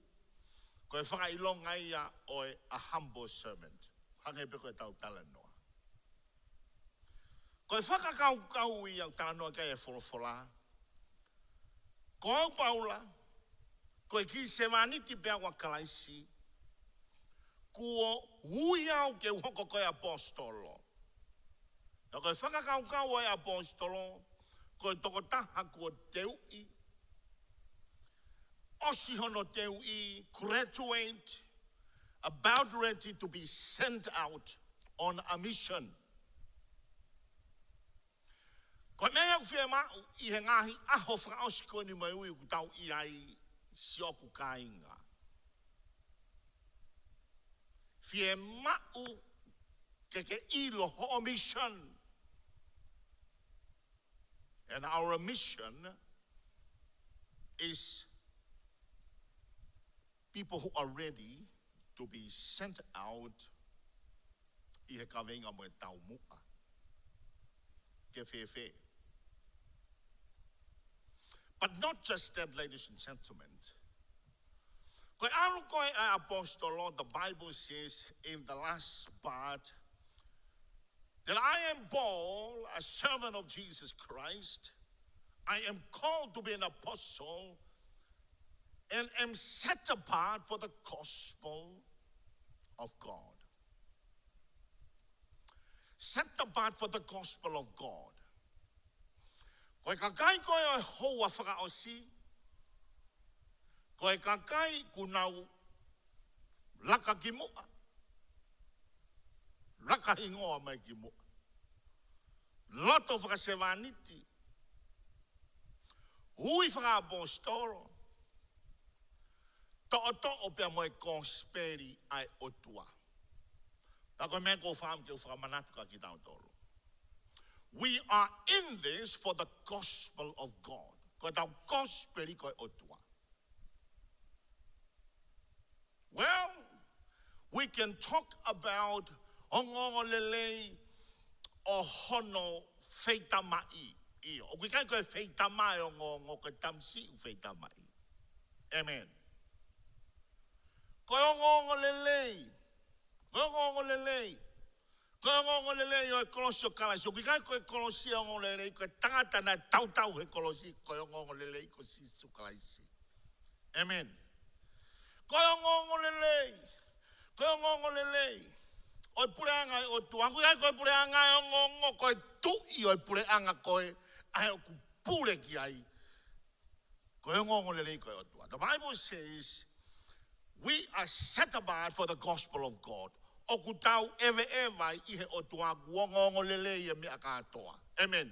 koe whakailonga ia oe a humble servant. Hange pe koe tau talanoa. Koe whakakau ia talanoa kai e wholofola. Koe paula, koe ki se maniti pea wakalaisi. Kuo hui au ke hoko koe apostolo. Na koe whakakau oe apostolo, koe tokotaha kua teui. Osi hono teui, graduate, about ready to be sent out on a mission. Ko mea fie ma I he ngahi aho whakaosiko ni mai ui kutau I ai sioku kainga. Fie mau ke ilo ho mission. And our mission is people who are ready to be sent out I he kawenga mo e tau mua. Ke fe. But not just that, ladies and gentlemen. Koe alu koe a apostolo, the Bible says in the last part that I am Paul, a servant of Jesus Christ. I am called to be an apostle and am set apart for the gospel of God. Set apart for the gospel of God. Koe kakai koe o hoa whakaosi. Koe kakai kunau laka ki mua. Laka hingoa mai ki mua. Loto whakasewaniti. Hui whakaapostoro. To'o pia moe konsperi ai otua. Tako mea ko whaam ke whakamanatu ka ki tau toro. We are in this for the gospel of God. Ko tau gospeli ko otua. Well, we can talk about ongongo lelei o hono feita mai. Iyo, o kai ko feita mai ongongo ko tamsi feita mai. Amen. Ko ongongo lelei. Ongongo lelei. Ko ongongo lelei o kolosio kala. So kai ko kolosio ongongo lelei ko tangata na tau he kolosi ko ongongo lelei ko sisu kala isi. Amen. Ko ongongo lelei. Ko ongongo lelei. O pureanga o tuangu ai ko pureanga o ngongo ko tu I o pureanga ko ai o pure ki ai. Ko ngongo lelei ko o tua. The Bible says we are set apart for the gospel of God. O kutau eve I he o tua ngongo lelei e me akatoa. Amen.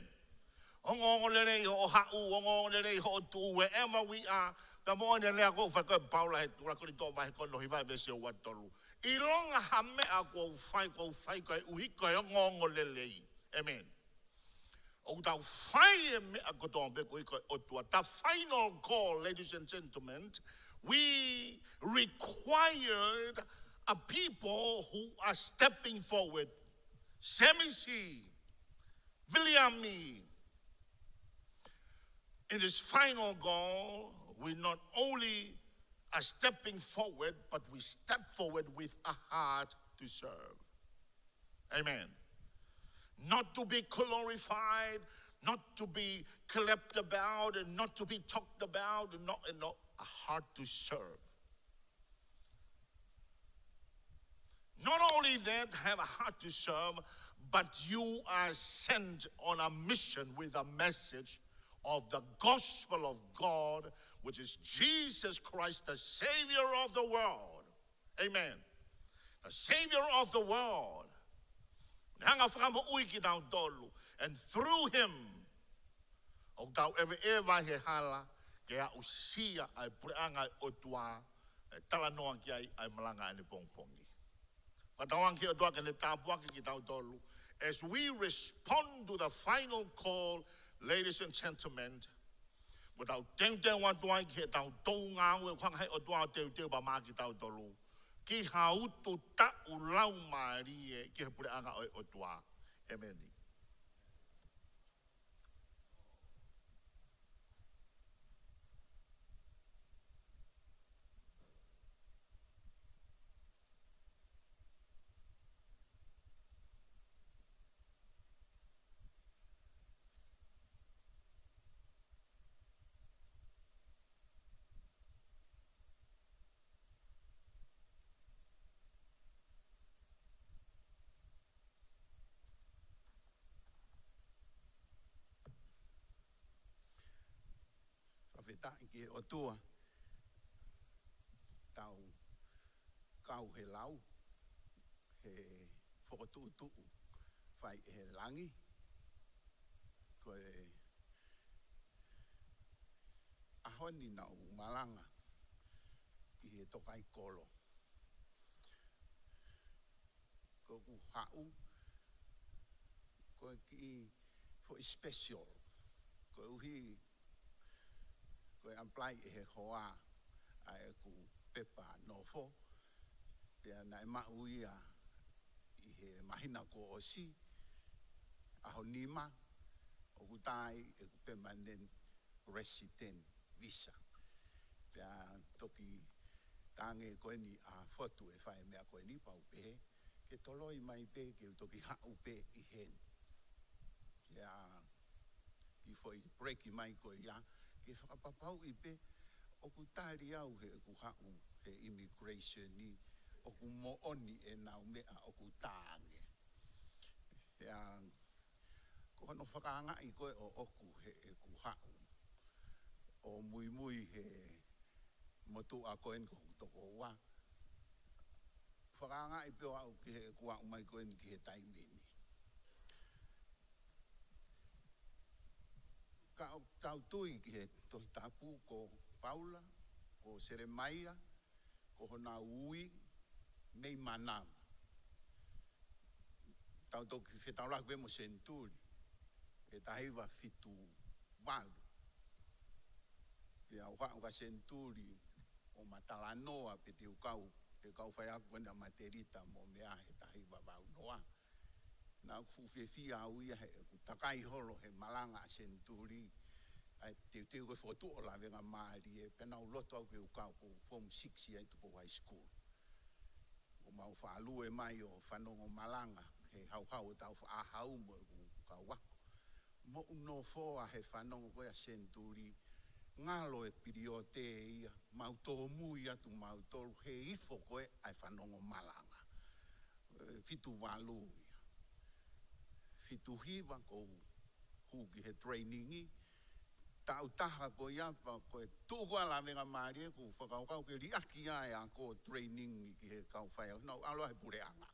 O ngongo lelei o hau o ngongo lelei o tu wherever we are. The morning le ko fa ko Paula he tura ko to vai ko no hiva vese o watolu. I longa hame a ko fai ko ui ko ngongo lelei. Amen. O tau fai me a ko tombe ko o tua. The final call, ladies and gentlemen, we required a people who are stepping forward. Semisi, Williami. In this final goal, we not only are stepping forward, but we step forward with a heart to serve. Amen. Not to be glorified, not to be clapped about, and not to be talked about, and not a heart to serve. Not only that, have a heart to serve, but you are sent on a mission with a message of the gospel of God, which is Jesus Christ, the Savior of the world. Amen. The Savior of the world. And through him, as we respond to the final call, ladies and gentlemen, without tengteng wan tuai ke tau tonga we kwang hai o tua te ba ma ki tau tolu ki hau tu ta u lau mari ki pure anga o tua. Amen. Ta ki o tua tau kau he lau he whakatuutu whai e langi. Koe ahoni na u malanga I he tokai kolo. Ko u hau, ko ki for special. Ko uhi, ko apply e he hoa ai ku pepa nofo. Pea na mauia I he mahina ko osi, aho nima, o kutai e ku permanent resident visa. Pea toki tange koe ni a fotu e whae mea koe ni pau pehe, ke toloi mai pe ke toki hau pe I hen. Kia ki foi break I mai koe ia, ke whakapapau I pe, o ku tari au he ku hau he immigration ni, o ku mooni e nau mea o ku tānge. Kia ko hono whakaanga I koe o oku he e ku hau, o mui he motu a koen ko toko wa. Whakaanga I peo au ki he kua umai koen ki he taimini. Ka tau tui ki he tohi tapu ko Paula, ko Seremaia, ko hona ui, nei manam. Tau toki whetaurak vemo senturi, e tahiwa fitu walu. Pia uka senturi, o matalanoa pe te ukau, te kau whai aku ena materita mo mea he tahiwa wau noa. Nā kuwhewhia au ia he takai holo he malanga senturi, ai te koe whotu o la venga maari e pena u loto au ke ukau ko form 6 ai tupo high school. O mau whaalu e mai o whanongo malanga, he hau tau whaahau mo e ukau wako. Mo uno foa he whanongo koe a senturi, ngalo e piriote ia, mau tō mui atu mau tōru, he ifo koe ai whanongo malanga. Fitu walu ia. Fitu hiwa ko huki he trainingi, tau taha ko iapa koe tūkua la venga maari e ku whakaukau ke riaki ai a ko training ki he kau whai au, nau aloha he pureanga.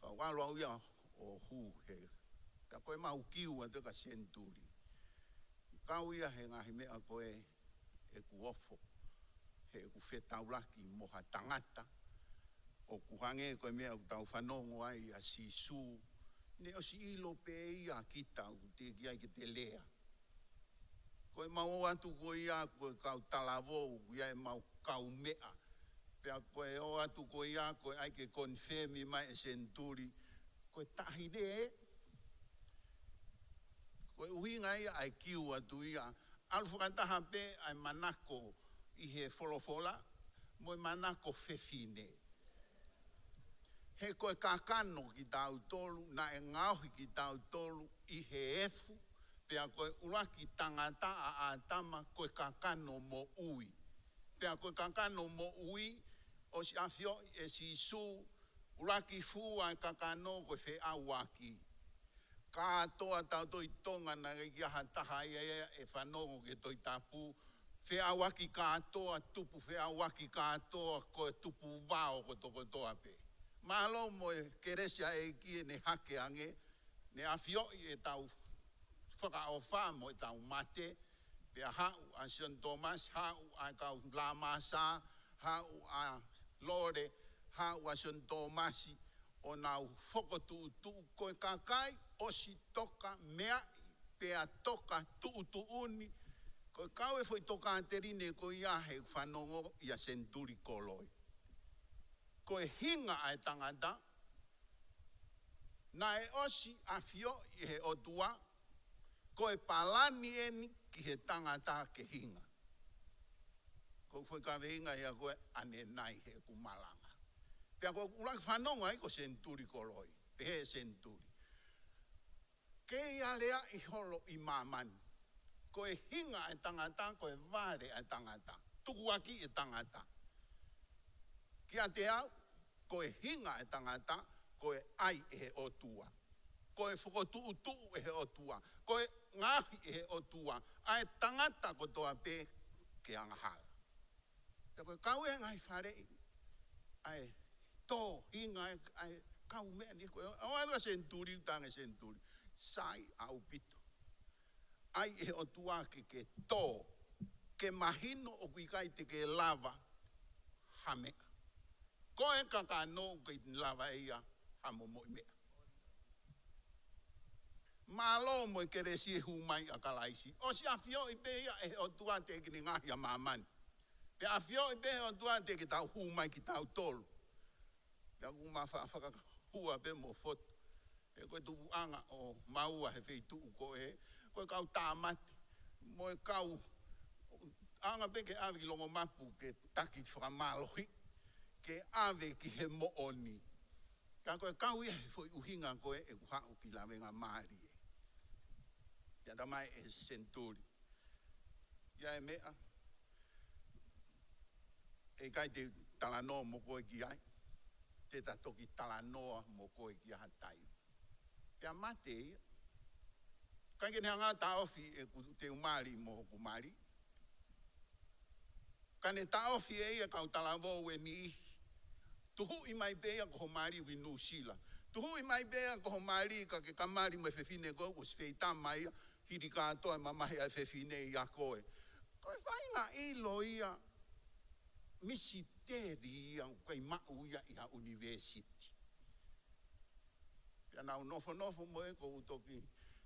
Kau aloha ia o hu he, ka koe mau kiu a te ka senturi. Kau ia he ngahi mea koe e ku ofo, he ku whetauraki moha tangata, o ku hange koe mea ku tau whanongo ai a sisu, ne o si ilo pe ia kita u te ki ai ki te lea. Koe mau atu koe ia koe kau talavo, koe ia e mau kau mea, pea koe o atu koe ia koe ai ke confirmi mai e senturi, koe tahi re, koe uhinga ia ai kiu atu ia, alu whakataha pe ai manako I he wholofola, mo manako whewhine. He koe kakano ki tau tolu, na e ngauhi ki tau tolu I he efu, pea koe uraki tangata a atama koe kakano mo ui. Pea koe kakano mo ui, o si awhio e si su, uraki fua e kakano koe whe awaki. Ka toa tau toi tonga na ki aha taha ia e whanongo ke toi tapu, whe awaki katoa tupu, whe awaki katoa koe tupu wao ko toko toa pe. Malo mo e keresia e kie ne hake ange, ne awhio e tau whakaofa mo e tau mate, pea hau a St. Thomas, hau a kau La Masa, hau a Lore, hau a St. Thomasi, o nau whokotu tu koe kakai, o si toka mea, pea toka tu uni, koe kau e foi toka anterine koe ia he whanongo ia senturi koloi. Koe hinga ai tangata, na e osi a fio I he otua, koe palani eni ki he tangata ke hinga. Koe foi ka hinga ia koe ane nai he kumalanga. Pea koe uraki whanongo ai ko senturi koloi, pehe senturi. Ke ia lea I holo I mamani. Koe hinga e tangata, koe vare e tangata. Tukuaki e tangata. Kia te au, koe hinga e tangata, koe ai e he otua. Koe whakotu e he otua. Koe ngahi e he otua. Ai tangata ko toa pe ke angahala. Te koe kau e ngai wharei. Ai tō hinga ai kau mea ni koe. Awa senturi utange senturi. Sai au pito. Ai e o tuake ke tō. Ke mahino o kuikai te ke lava hamea. Koe kaka no ke lava eia hamo mo mea. Malo mo ke resi humai a kalaisi. O si afio i beia e o tuate ki ni ngahi a mamani. Pe afio i beia o tuate ki tau humai ki tau tolu. Pe aku mawhaka hua pe mo foto. E koe tupu anga o maua he feitu uko e. Koe kau tāmati. Mo e kau anga pe ke awe ki longo mapu ke taki whakamalohi. Ke awe ki he mooni. Ka koe kau ia he foi uhinga koe e kuhau ki lawenga maari e. Ia tamai e senturi. Ia e mea. E kai te talanoa mo koe ki ai. Te toki talanoa mo koe ki hatai. Ia mate ia. Kai ke hanga taofi e te umari mo hoku mari. Kane taofi e ia kau talavo e ni. Tuhu i mai bea ko mari wi New Zealand. Tuhu i mai bea ko mari ka ke kamari mo fefine ko us feita mai hiri katoa mamahe a fefine ia koe. Koe whainga ilo ia misiteri ia kai mau ia ia university. Pia nau nofo mo e ko utoki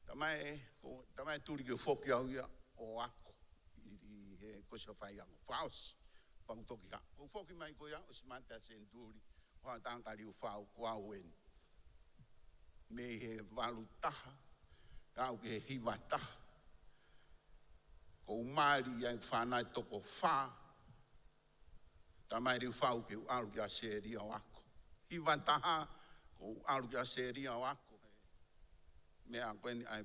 tamai turi ke foki au ia o ako. I he kosa whai ako. Whaos. Pang toki ka. Ko foki mai ko ia os mata senturi. Hoa tanga liu whao kua uen. Me he walu taha. Kau ke he hiwa taha. Ko umari ia whanai toko wha. Tamai liu whao ke alu kia seri au ako. Hiwa taha. Ko alu kia seri au ako. Mea koen ai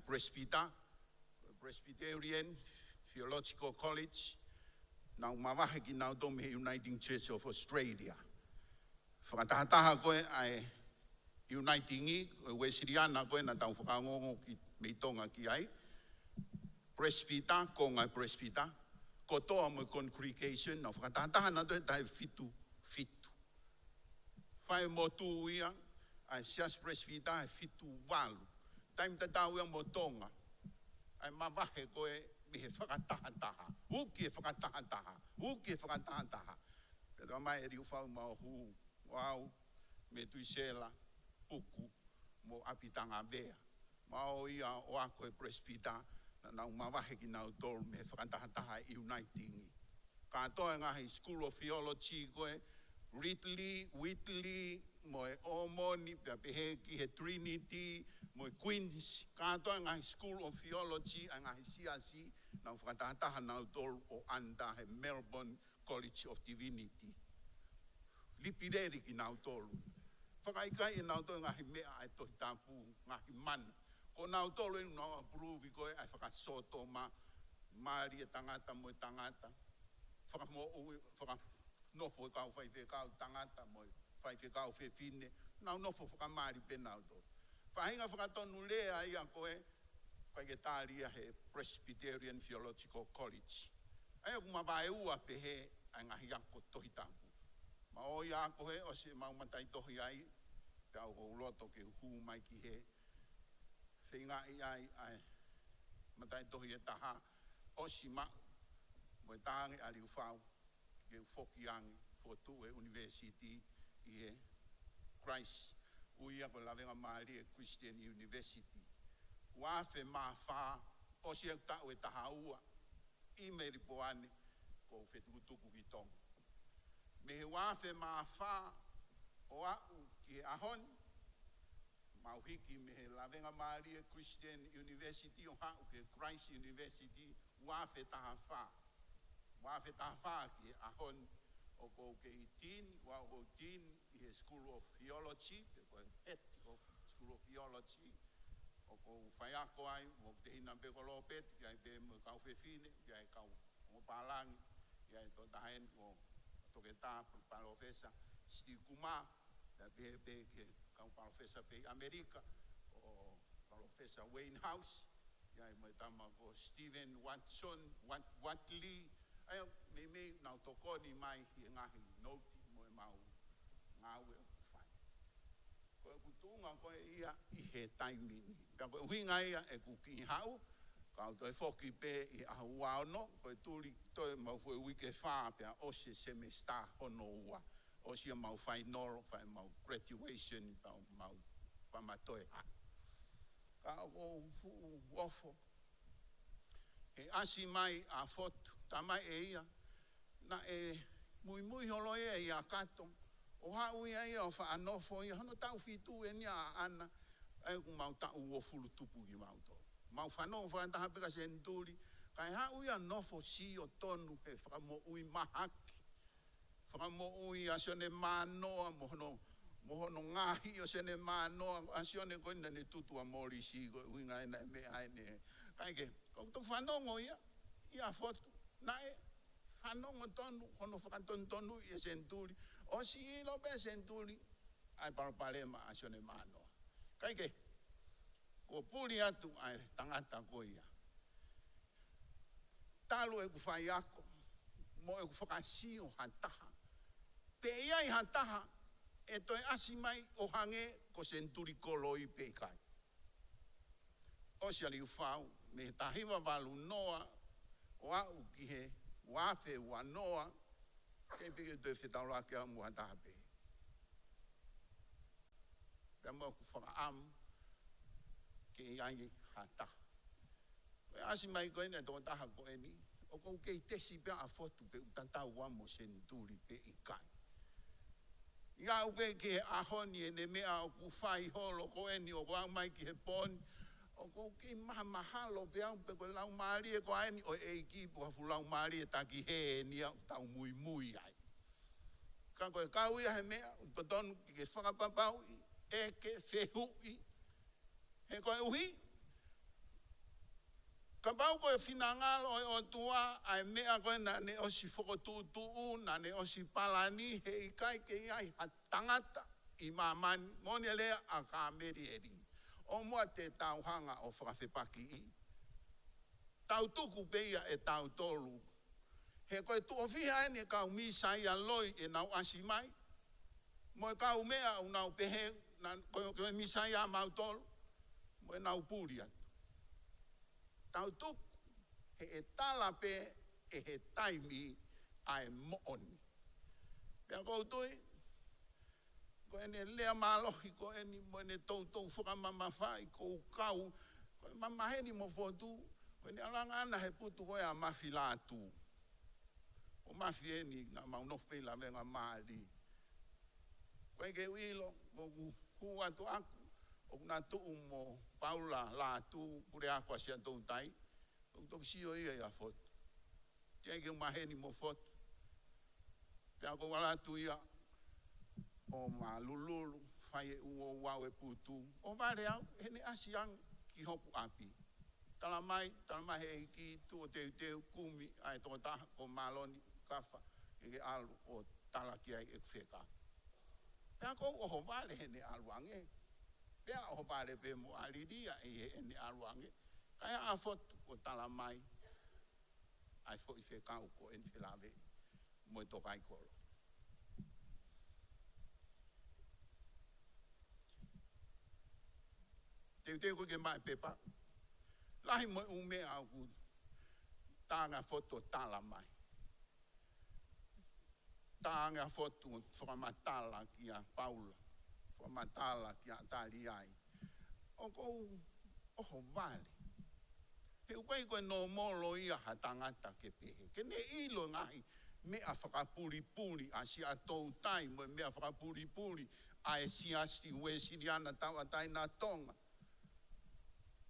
Presbyterian Theological College. Nau mawahe ki nau tome Uniting Church of Australia. Whakatahataha koe ai Unitingi, Wesiriana koe na tau whakangongo ki meitonga ki ai. Presbyter, ko ngai presbyter. Ko toa mo congregation, na whakatahataha na toi tai fitu. Whai mo tu ia, ai sias presbyter ai fitu walu. Taim te tau ia mo tonga. Ai mawahe koe me whakatahataha. Uki e whakatahataha. Pero mai e riu whau mau hu. Wau, me tui sela, puku, mo apitanga vea. Mau ia o ako e presbyter, na nau mawahe ki nau tolu me whakatahataha Unitingi. Katoa ngahi School of Theology koe, Whitley, mo e Omoni, pia pehe ki he Trinity, mo e Queens. Katoa ngahi School of Theology, ngahi CRC, nau whakatahataha nau tolu o anda he Melbourne College of Divinity. Lipireri ki nau tolu. Whakaikai e nau tolu ngahi mea ai tohi tāpū, ngahi mana. Ko nau tolu e nau approve koe ai whakasoto maari e tangata mo e tangata. Nofo e kau whaiwhe kau tangata mo e whaiwhe kau whewhine. Nau nofo whakamaari pe nau tolu. Whahinga whakatonu lea ia koe, kai ke tāria he Presbyterian Theological College. Ai aku mawae ua pehe ai ngahi ako tohi tāpū. Ma o ia ko he o se mau matai tohi ai te au ko loto ke hu mai ki he whinga i ai matai tohi e taha o si ma mo e tāngi a riu whau ke whoki angi whotu e university i he Christ uia ko lawenga maari e Christian University wawhe maa wha o si e tau e taha ua i meri poane ko whetukutuku ki tonga. Me he wawhe maa wha o au ki he ahon, mauhiki me he lawenga Maria Christian University o hau ke Christ University, wawhe taha wha. Wawhe taha wha ki he ahon o ko ke itin, wa o tin i he School of Theology, te koe head of School of Theology, o ko whaiako ai, o te hina peko lopet, ki ai pe mo kau whewhine, ki ai kau o pālangi, ki ai to tahen o toke tā profesa Steve Kuma, da pe ke kau profesa pe Amerika, o profesa Wayne House, ai mo tama ko Stephen Watley, ai me nau tokoni mai hi ngahi noti mo mau ngau e whai. Ko tunga ko ia I he taimini. Pea ko winga ia e kuki hau, ka to e foki pe I ahua no, ko e tuli to e mau foi wike wha pea o se semester hono ua. O sia mau final, mau graduation, mau pamatoe ha. Ka o fu wofo. E asi mai a fotu, tamai e ia, na e mui holo e ia kato, o hau ia ia o wha anofo ia, hono tau fitu e nia ana, e ku mau tau o fulu tupu I mau to. Mau whanau whantaha peka senturi, kai hau ia nofo si o tonu he whamo ui mahaki, whamo ui asione manoa, mohono ngahi o sene manoa, asione koina ne tutu a mori si, uinga ena me aene, kai ke, kau tu whanongo ia fotu, nae, whanongo tonu, hono whakanton tonu ia senturi, o si ilo pe senturi, ai parapalema asione manoa. Kai ke, ko puri atu ai tangata ko ia. Talo e ku whai ako, mo e ku whakasi o hantaha. Pe iai hantaha, e toi asi mai o hange ko senturi koloi pe kai. O si ali ufau, me tahiwa walu noa, o au ki he, wafe ua noa, ke peke toi whetau ke a mua taha pe. Pea mo ku whakaamu, ke iai hataha. E asi mai koe ne tō taha koe ni, o kou kei tesi pea a fotu pe utatau wamo senturi pe I kai. Ia uke ke ahoni e ne mea o ku whai holo koe ni o kua mai ki he poni, o kou kei maha mahalo pe au pe koe lau maari e koe ni o e kipu hafu lau maari e taki he e ni au tau mui ai. Ka koe kau ia he mea, utotonu ki ke whakapapau I, e ke whehu I, he koe uhi, ka pau koe whinangalo o tua ai mea koe na ne osi whakotūtuu, na ne osi palani he I kai ke iai ha tangata I mamani, moni lea a ka meri eri. O mua te tauhanga o whakawhepaki I. Tau tuku peia e tau tolu. He koe tu ofiha ene kau misai a loi e nau asi mai. Mo e kau mea u nau pehe, koe misai a mau tolu. Mo e nau puri atu. Tau tuk, he e tala pe, e he taimi ai mooni. Pea koutui, ko ene lea malohi, ko ene mo ene tau whakamamawhai, ko kau, ko e mamaheni mo fotu, ko ene alanga ana he putu koe a mafi lātu. O mafi eni na maunofi la venga maali. Ko eke uilo, ko ku atu aku, o kuna tuu mo Paula lātu, pure ako asia tau tai, o toki sio ia fotu. Tia ike maheni mo fotu. Pea ko walatu ia, o ma lululu, whai e uo wau e putu. O vare au, hene asiang ki hopu api. Tala mai he ki tu o teu kumi, ai tō taha ko maloni kafa, ike alu o tala ki ai e wheka. Pea ko o ho vare hene aluange. Pea o pare pe mo aliria e ene aluange. Kaya a fotu o tala mai. Ai fo I whekau ko en whilawe. Mo e tokai koro. Teu ko ke mai pepa. Lahi mo ume au ku tanga foto tala mai. Tanga foto whakamatala ki a Paula. Matala ki a tali ai. O kou oho vale. He ukai koe no molo ia ha tangata ke pehe. Ke ne ilo ngahi mea whakapuri a si a tau tai mo mea whakapuri a e si a si ue siriana tau a tai na tonga.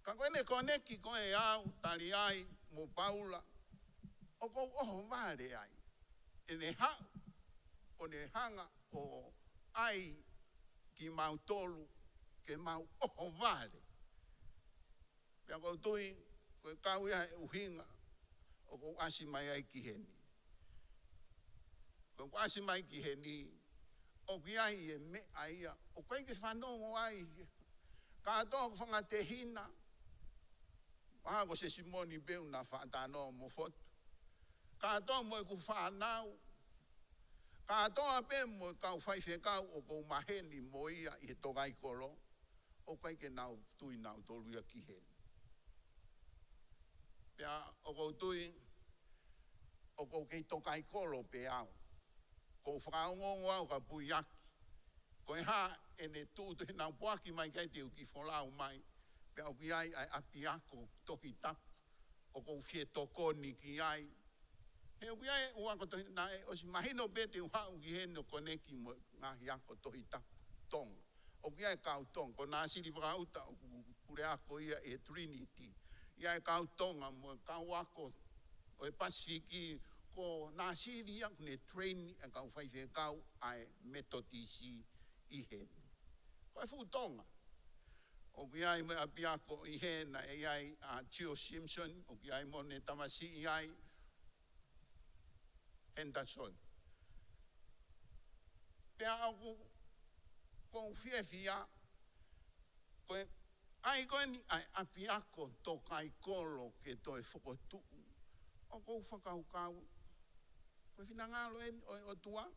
Ka koe ne koneki koe au tali ai mo Paula. O kou oho vale ai. E ne hau. O ne hanga o ai ki mau tolu, ke mau oho vale. Pea kou tui, koe kau ia e uhinga, o kou asi mai ai ki heni. Kou asi mai ki heni, o ki ai e me aia, o koe ke whanongo ai, ka atoa ko whanga te hina, maha ko se Simoni beu na whaatano mo fotu, ka atoa mo e ku whanau, ka atoa pe mo kau whai whekau o kou maheni mo ia I he tokai kolo. o kai ke nau tui nau tolu ia ki hen. Pea o kou tui, o kou kei tokai kolo pe au. Kou whakaongongo au ka pui aki. Ko ha ene tūtu he nau puaki mai kai te uki wholau mai. Pea o ki ai api ako tohi tapu. O kou fie tokoni ki ai. He o ki ai uako tohi na e o si mahino pe te uha uki he no koneki mo ngahi ako tohi tapu tonga. O ki ai kau tonga. Ko nā siri whakauta o kure ako ia e Trinity. Ia e kau tonga mo kau ako o e Pasifiki. Ko nā siri ia kune train e kau whaiwhe kau ai metodisi i hen. Ko e tonga. O ki ai me api ako i hen na e ai Tio Simpson. O ki ai mo ne tamasi i ai Henderson. Pea aku kou fia koe ai koe ni ai api ako tō kai kolo ke tō e whakotu. O kou whakaukau. Koe whina ngalo e o tua.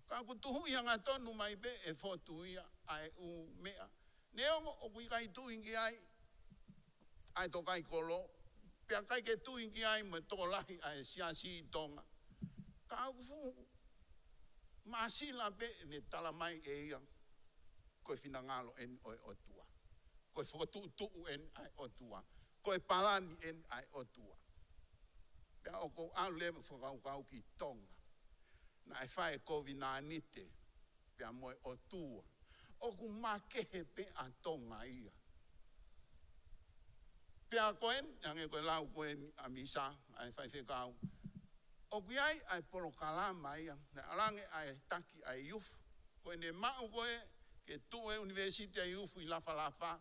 Ka ku tuhu ia ngā tonu mai be e whotu ia ai u mea. Neo o kui kai tu ingi ai tō kai kolo. Pea kai ke tu ingi ai me tō lahi ai siasi i tonga. Ka ku fu masila be ne tala mai e ia. Koe whina ngalo en o tua. Koe whakotu en ai o tua. Koe palani en ai o tua. Pea o kou au lewa whakaukau ki tonga. Na e whae kovi nā nite. Pea moe o tua. O ku makehe pe a tonga ia. Pea koen, ange koe lau koen a misa, ai whae whekau. O kui ai polo kalama ia. Na alange ai taki ai youth. Koe ne mau koe ke tue university ai youth i lafa.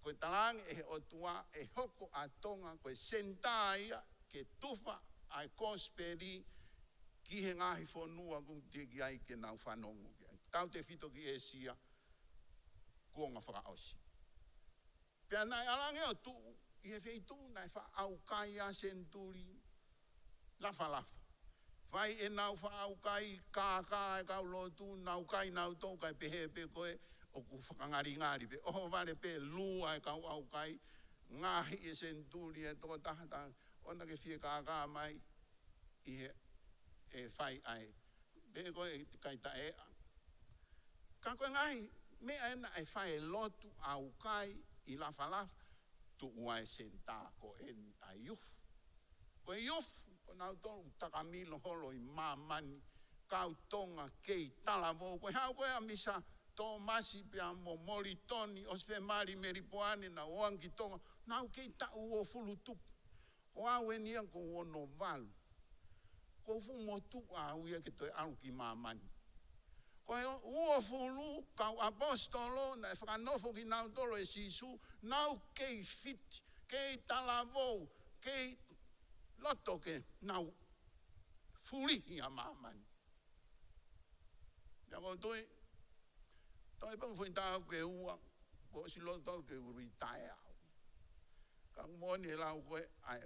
Koe talange e o tua e hoko a tonga koe senta ia ke tufa ai kosperi ki he ngahi whonua kung te ki ai ke nau whanongu ki ai. Tau te whito ki e sia kuonga whakaosi. Pea nai alange o tu, i he wheitu nai wha au kai a senturi lafa. Vai e nau wha au kai kākā e kau lotu, nau kai nau tō kai pehe pe koe o ku whakangari pe. Oho vare pe lua e kau au kai, ngahi e senturi e tō tahata, ona ke whie kākā mai i he e whai ai. Be koe kai ta e. Ka koe ngai, mea ena e whai e lotu au kai i lafa. Tu uai senta ko en a youth. Koe youth, ko nau tonu takamilo holo i mamani, kau tonga kei talavo. Koe hau koe a misa tō masi pia mo mori toni, ospe mari meripoane na oangi tonga, nau kei ta uo fulu tupu. O au e nia ko ono valu. Ko fu motu a uia ke toi alu ki mamani. Ko ua fulu kau apostolo na e whakanofo ki nau tolo e sisu, nau kei fit, kei talavo, kei loto ke nau fulihi a mamani. Ia ko toi pang fuintau ke ua, ko si loto ke uritae au. Kang moni e lau koe ai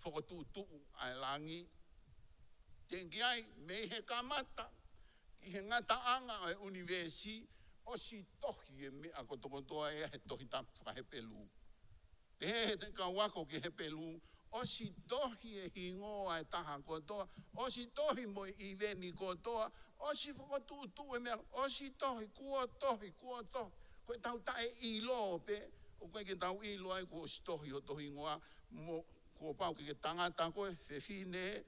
whakotutu ai langi. Tenki ai me he kamata, ki he ngata anga ai universi, o si tohi e mea kotokotoa e he tohi tapu he pelu. He te kawako ki he pelu, o si tohi e hingoa e taha kotoa, o si tohi mo i veni kotoa, o si whakotutu e mea, o si tohi, kua tohi. Koe tau tae ilo pe, o koe ke tau ilo ai kua si tohi o tohi ngoa, mo ko pau ke tangata koe, fefine,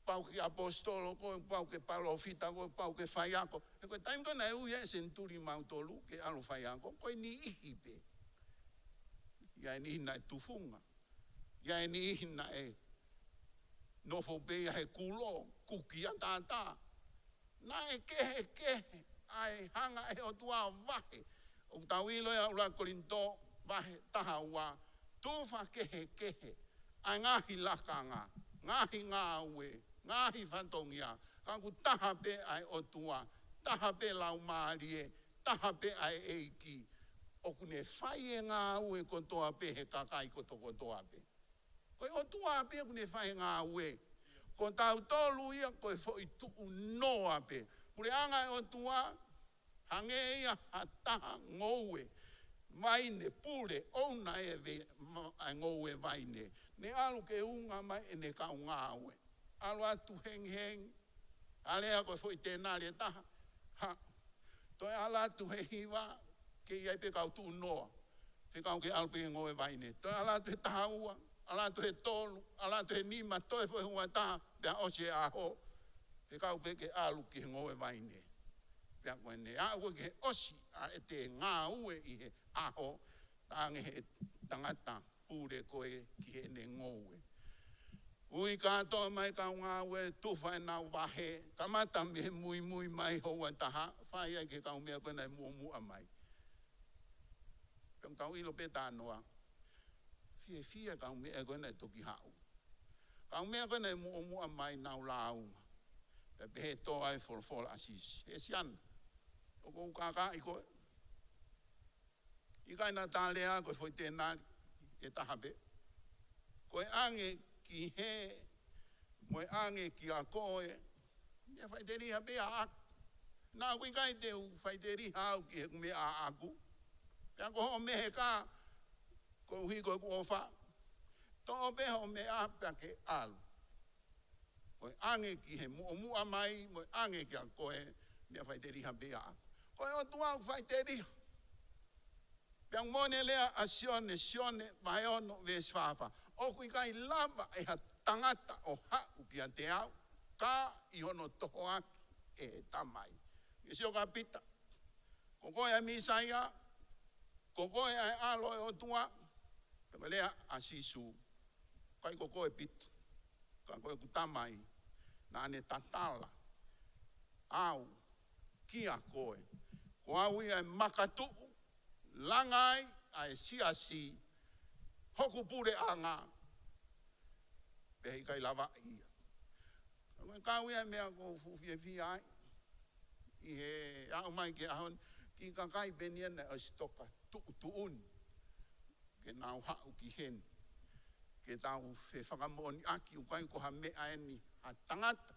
pau ke apostolo koe, pau ke palofita koe, pau ke whaiako. E koe taim koe nei uia e senturi mautolu, ke alo whaiako, koe ni ihi pe. Ia e nihi na e tufunga. Ia e nihi na e nofo pe ia he kulo, kukia tata. Na e kehe, ai hanga e o tua vahe. O tau ilo e ula korinto, vahe taha ua, tufa kehe. Ai ngahi lakanga, ngahi ngā ue, ngahi whantongia, kangu taha pe ai o tua, taha pe lau maarie, taha pe ai eiki, o kune whai e ngā ue kotoa pe he kakai kotoa pe. Koe o tua pe kune whai ngā ue, ko tau tolu ia koe fo i tuku noa pe. Pure anga e o tua, Hange ia hataha ngoue. Vaine pule ona e ngoue vaine. Ne alu ke unga mai e ne ka unga aue. Alu atu heng. Alea koe foi tēnā le taha. Ha. Toi ala atu he hiwa ke iai pe kau tu noa. Whikau ke alu pe ngoe vaine. Toi ala atu he taha ua. Ala atu he tolu. Ala atu he nima. Toi foi hua taha. Pea ose aho. Whikau pe ke alu ki ngoe vaine. Pea koe ne aue ke osi a e te ngā ue i he aho. Tange he tangata pure koe ki he ne ngoue. Ui katoa mai ka ngā ue tuwha e nau wahe. Kamata me he mui mai hoa taha. Whai ai ke kau mea koe nei mua mai. Pea tau ilo pe tānoa. Fia kau mea koe nei toki hau. Kau mea koe nei mua mai nau launga. Pea pehe toa ai fola asis. He sian. O kou kaka i koe. I kai nā tālea koe foi tēnā e taha pe. Koe ange ki he, moe ange ki a koe, mea whai te riha pe a aku. Nā kui kai te whai te riha au ki he mea a aku. Pea ko ho mehe ka, ko hui koe ku ofa. Tō pe ho mea pea ke alu. Moe ange ki he mua mai, moe ange ki a koe, mea whai te riha pe a aku. Koe o tuau whai te riha. Pea mone lea a sione, vai ono ves whawha. O kui kai lava e ha tangata o hau ki a te au, ka i hono toho aki e he tamai. I sio ka pita. Ko koe a misaia, ko koe a alo e o tua, pea lea a sisu. Kai ko koe pita. Ka koe ku tamai, na ane tatala. Au, ki a koe. Ko au ia e makatu, langai a e siasi, hoku pure anga. Pehi kai lava ia. Koe kau ia mea ko fufie ai. I he au mai ke ahon. Ki kakai benien o stoka tuun. Ke nau hau ki hen. Ke tau fe whakamoni aki ukai ko ha mea eni. Ha tangata.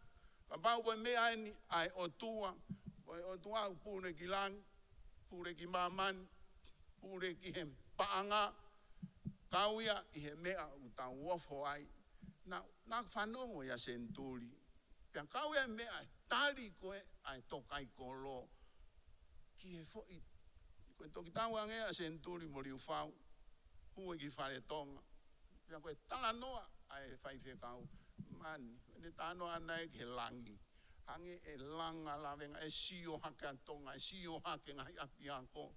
Ka pau koe mea eni ai o tua. Koe o tua u pure ki lang. Pure ki mamani. Pure ki he paanga. Kauia i he mea u tau wofo ai. Nā whanongo ia senturi. Pea kauia mea tari koe ai tokai kolo. Ki he fo i. Koe toki tau angea senturi mo riu whau. Hue ki whare tonga. Pea koe tala noa ai whaiwhe kau. Mani, ne tānoa nei ki he langi. Hange e langa lawenga e sio hake a tonga. E sio hake ngai api ako.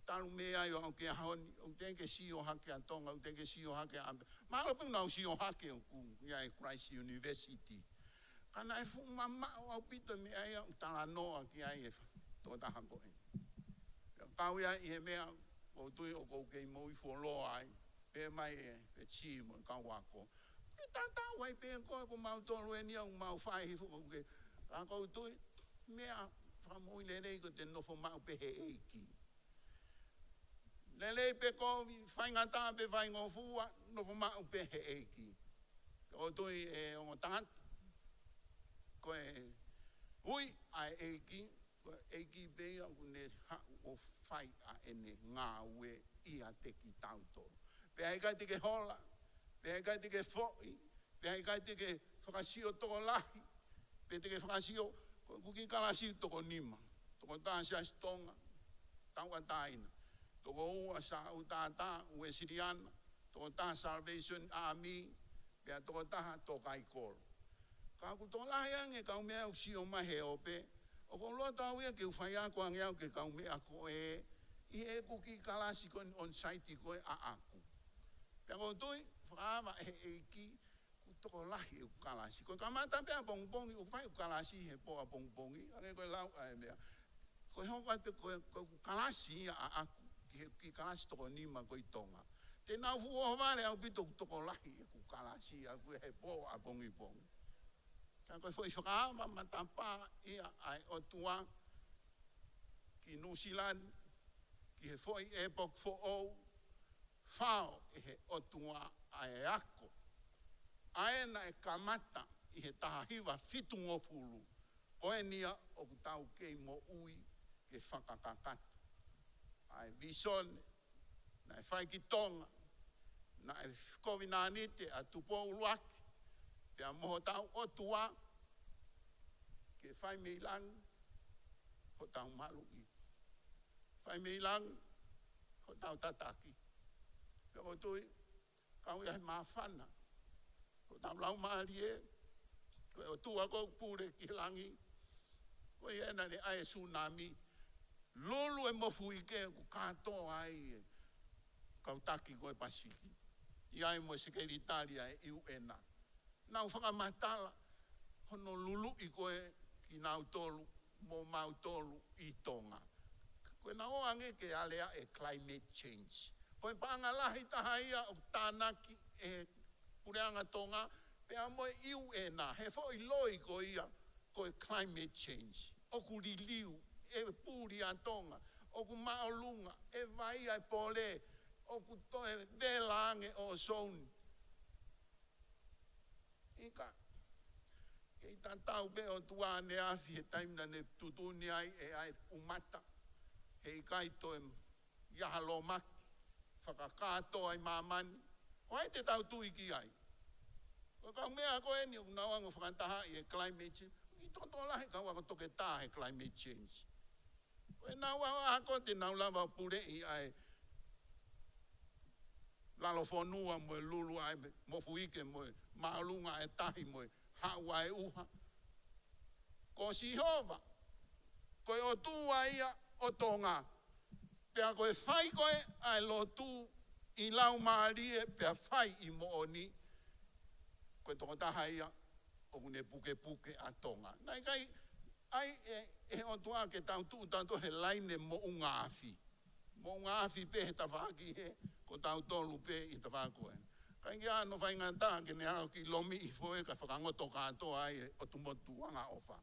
Taru mea i o ke haoni, o tenge sio hake a tonga, o tenge sio hake a ambe. Mahalo pung nau sio hake o kung, ia e Christ University. Kana e fu mama o au pito mea ia, o tala noa ki ai e tō taha koe. Kau ia i he mea, o tui o kou kei moi fuoloa ai, pe mai e, pe chi mo i kau wako. Ke tātau wai pe koe ko mau tolu e nia, o mau whai hifu o ke. Ka kou tui, mea, whamui le rei ko te nofo mau pe he eiki. Lele pe kovi, whaingata pe whaingofua, nofo mau pe he eiki. O tui e o tangata. Koe hui ai eiki, koe eiki bea kune hau o whai a ene ngā ue i a te ki tautoro. Pea i kai te ke hola, pea i kai te ke foi, pea i kai te ke whakasio toko lahi, pea te ke whakasio, kuki kalasio toko nima, toko tāsia stonga, taua taina. Toko ua sa u tātā, ue Siriana, toko tā Salvation Army, pea toko taha toka i koro. Ka ku tō lahi ange kau mea u si o mahe o pe, o kon loa tau ia ke u whai ako ange au ke kau mea ko e, i e kuki kalasi kon on site koe a aku. Pea ko tui, whaawa e eiki, ku toko lahi u kalasi. Koe kamata pea pongpongi, u whai u kalasi he poa pongpongi, ange koe lau ae mea. Koe hoko ate koe kalasi ia a aku. Ki kalasi toko nima koi tonga. Te nau fuo wale au pito toko lahi e ku kalasi a ku he po a pongi pongi. Ka koe foi whakaawa matapa ia ai o tua ki New Zealand ki he foi epok fo ou whao e he o tua ai ako. Aena e kamata i he taha hiwa fitu ngofulu Koe nia o ku tau kei mo ui ke whakakakatu. Ai visone, na e whai ki tonga, na e kovinanite a tupo uluaki, pia moho tau o tua, ke whai meilang, ho tau malu i. Whai meilang, ho tau tataki. Pia o tui, kau ia he mawhana, ho tau lau maarie, koe o tua kou pure ki langi, koe ena ne ae tsunami, lulu e mofu ike ku katoa ai e kautaki koe Pasifiki. Ia e mo sekeritaria e iu ena. Nau whakamatala, hono lulu i koe ki nau tolu, mo mau tolu i tonga. Koe na oange ke alea e climate change. Koe paangalahi tahaia o tānaki e pureanga tonga, pea mo e iu ena, he fo i loi ko ia, koe climate change. Oku riliu, e puri a tonga, oku maolunga, e vai ai pole, oku toe velange o souni. Ika, kei tātau pe o tuane afi e taimna ne tutuni ai e ai umata, he ikai toe iahalo maki, whakakato ai mamani, o ai te tau tui ki ai. Ko kau mea koe ni o nauango whakantaha i e climate change, i toto lahi kau ako toke tā he climate change. Koe nau ako te nau lava pure i ai lalo whanua mo e lulu ai mofu ike mo e maulunga e tahi mo e hawa e uha. Ko si hova, koe o tua ia o tonga, pea koe whai koe ai lo tu i lau maarie pea whai i mo oni, koe toko taha ia o kune puke puke a tonga. Nai kai, ai e o tua ke tau tu tanto he laine mo unga afi. Mo unga afi pe he tawhaki he, ko tau tolu pe i tawhakoe. Kai kia no whai ngantā ke ne hao ki lomi i foe ka whakangoto katoa ai o tumotu anga ofa.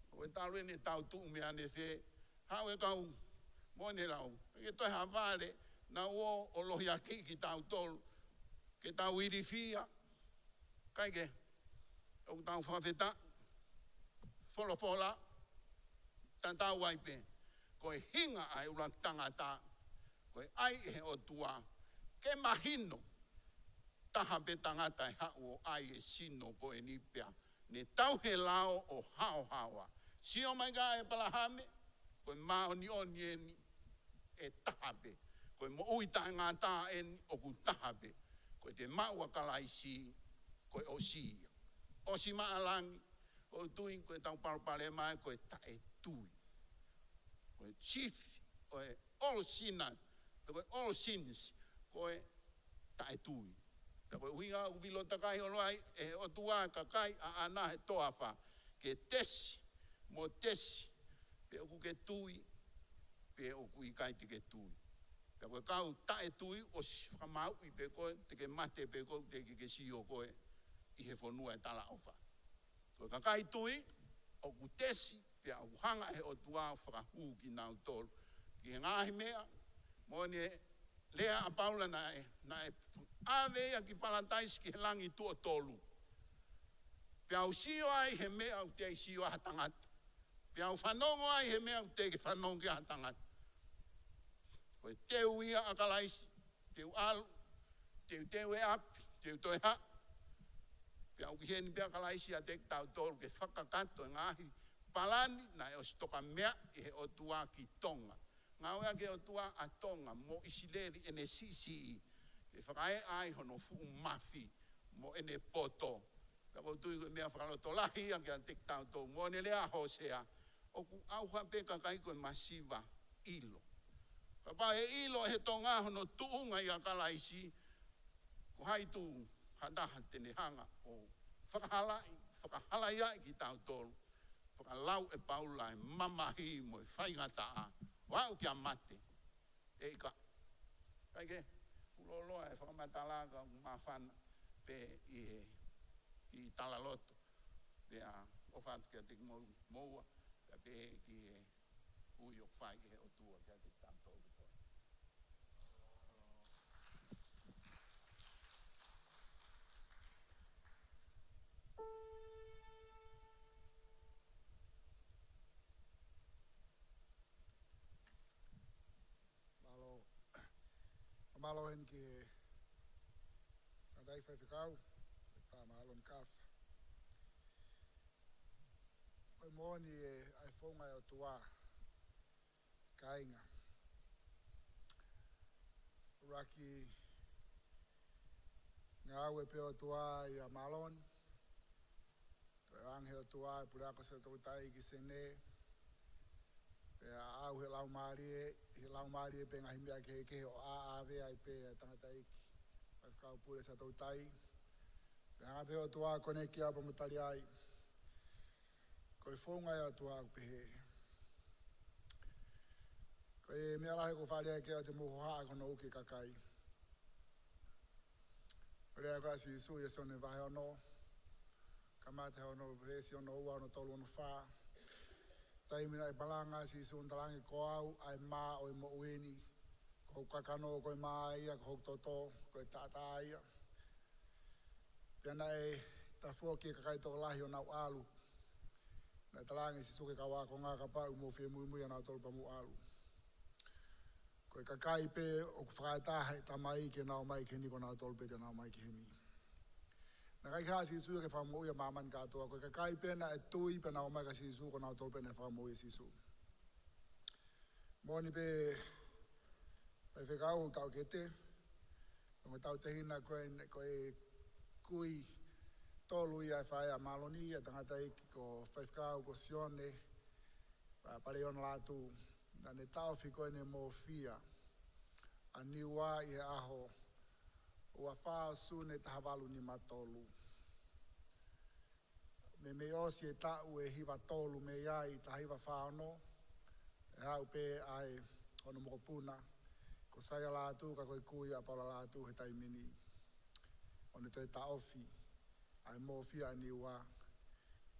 Koe taru e ne tau tu mea ne se, hao e kau mone lau. Ke toi hawale na o lohi aki ki tau tolu, ke tau irifia, kai ke, o tau whawheta, wholofola, tantau waipe, koe hinga ai ulang tangata, koe ai e o tua, ke mahino, taha pe tangata e hao ai e sino koe nipea, ne tau he lao o hao hawa. Si o mai ka e palahame, koe mao ni oni eni e taha pe, koe mo uita ngata eni o ku taha pe, koe te maua kalaisi, koe o siia. O si maalangi, o tui koe tau parupare mai, koe tae tui. Koe chief, koe all sinners, koe all sins, koe tae tui. Koe uhinga uvilo takai oloai, e o tua kakai a ana he toafa, ke tesi, mo tesi, pe oku ke tui, pe oku i kai te ke tui. Pe koe kau tae tui, o whamau i pe koe, te ke mate pe koe, te ke sio koe, i he whanua e tala ofa. Koe kakai tui, oku tesi, pe au hanga he o tua whakahu ki nau tolu. Ki he ngahi mea, mo ne lea a paula na e awea ki palantais ki he langi tua tolu. Pe au sio ai he mea au te sio a tangata. Pe au whanongo ai he mea au te ke whanongo a tangata. Koe teu ia a kalaisi, teu alu, teu e api, teu toi ha. Pe au ki heni pia kalaisi a te tau tolu ke whakakato e ngahi palani na e o stoka mea e he o tua ki tonga. Ngā oea ke o tua a tonga mo isileri ene sisi e whakae ai hono fuu mafi mo ene poto. Kako tui koe mea whakaloto lahi a ke a tek tau tō mo ne lea hosea o ku au hape kakai koe masiva ilo. Ka pa e ilo he tonga hono tuunga i a kalaisi ko hai tu hadaha tene hanga o whakahalai ai ki tau tōru. Whakalau e paula e mamahi mo e whaingataa. Wau kia mate. E ika. Kai ke, uloloa e whakamatalaga mawhana pe i talaloto. Pe a ofatu kia te moua. Pe ki e uio whai ke o tua kia te tantou. Kamalohen ki nadai whaiwhikau, ta mahalon kafa. Oi moni ai whaunga o tua kainga. Raki ngā ue peo tua i a malon. Anghe o tua i purako se tau tai ki sene. Pea au he lau marie pe ngahi mea ke o aawe ai pe tangata iki. Pai whakau pure sa tau tai. Pea ngā peo tua kone ki apa mutari ai. Koe whaunga o tua au pehe. Koe mea lahe ko whaarea ke o te muhohaa kono uke kakai. Rea koe si isu i sone vahe ono. Kamate ono resi ono ua ono tolu ono wha. Taimina i balanga si isu untalangi ko au ai maa o i mo ueni. Ko kakano koe maa ia, ko toto, koe tata ia. Pia nai ta fuoki kakai toko lahi o nau alu. Nai talangi si suke kawa ko ngā kapa umo fie mui anau tolu pa mu alu. Koe kakai pe o ku whakaetahe ta mai ke nao mai ke niko nao tolu pe te nao mai ke hemi. Nā kai kā si isu ke whamui a māman kātoa. Koe kakai pe na e tui pe nao mai ka si isu ko nao tolu pe na whamui si isu. Moni pe pai whekau tau kete. Koe tau tehina koe kui tolu ia e whae a maloni a tangata iki ko whaifkau ko sione. Pare ona lātu. Nā ne tau whiko ne mō fia. A niwa i he aho. Ua whao sune tahawalu ni matolu. Me osi e tau e hiwa tolu me iai tahiwa whaono. E hau pe ai ono mokopuna. Ko saia lātu ka koe kui a paula lātu he taimini. Ono toi ta ofi. Ai mō fia a niwa.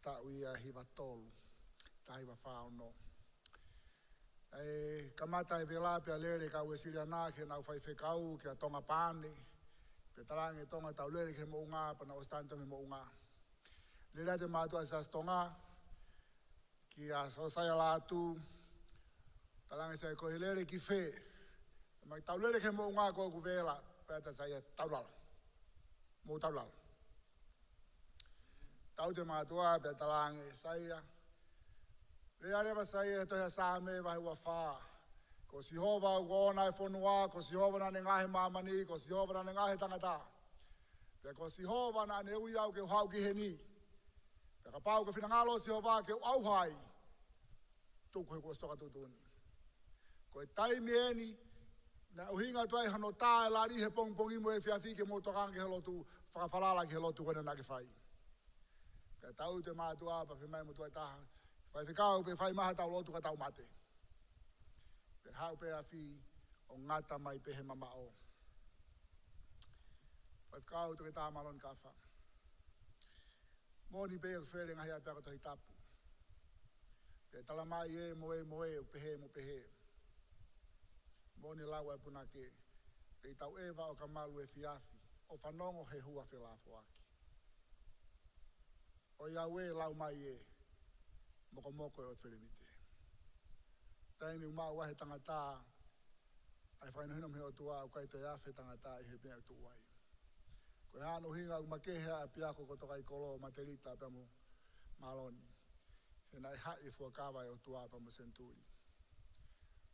Tau ia hiwa tolu. Tahiwa whaono. Kamata e vela pe alere ka ue siria nā ke nau whaifekau ke a tonga pāne. Pe tarange tonga tau lere ke mo unga pa na ostantongi mo unga. Lera te mātua sa stonga ki a sausaya lātu. Tarange sa e koe lere ki whē. Mai tau lere ke mo unga koe ku vela. Pēta sa ia taulala. Mo taulala. Tau te mātua pe tarange sa ia. Rea rewa sai e tohea sāme wahi ua whā. Ko si hova u gōna e whonua, ko si hova nane ngahe māmani, ko si hova nane ngahe tangata. Pea ko si hova nane ui au ke uhau ki he ni. Pea ka pau ke whinangalo si hova ke au hai. Tuku he kua stoka tutuni. Ko e taimi eni, na uhinga tuai hano tā e lari he pongpongi mo e whiawhi ke motokange he lotu, whakawhalala ki he lotu kone nake whai. Pea tau te mātua pa whimai mo tuai taha. Whai whikau pe whai maha tau lotu ka tau mate. Pe hau pe a whi o ngata mai pe he mama o. Whai whikau te tā malon ka wha. Moni pe e where ngahi a pia tohi tapu. Pe tala mai e moe o pehe mo pehe. Moni lawa e puna ke. Pe tau ewa o ka malu e whiawhi. O whanongo he hua whelafo aki. O iau e lau mai e. Moko e o Twirimite. Taimi umau wahe tangata, ai whainohinam he o tua, au kai te awhi tangata i he mea o tuai. Koe hāno hinga u makehea a piako ko tokai kolo materita pa mo maloni. He nai hai e fuakawa e o tua pa mo senturi.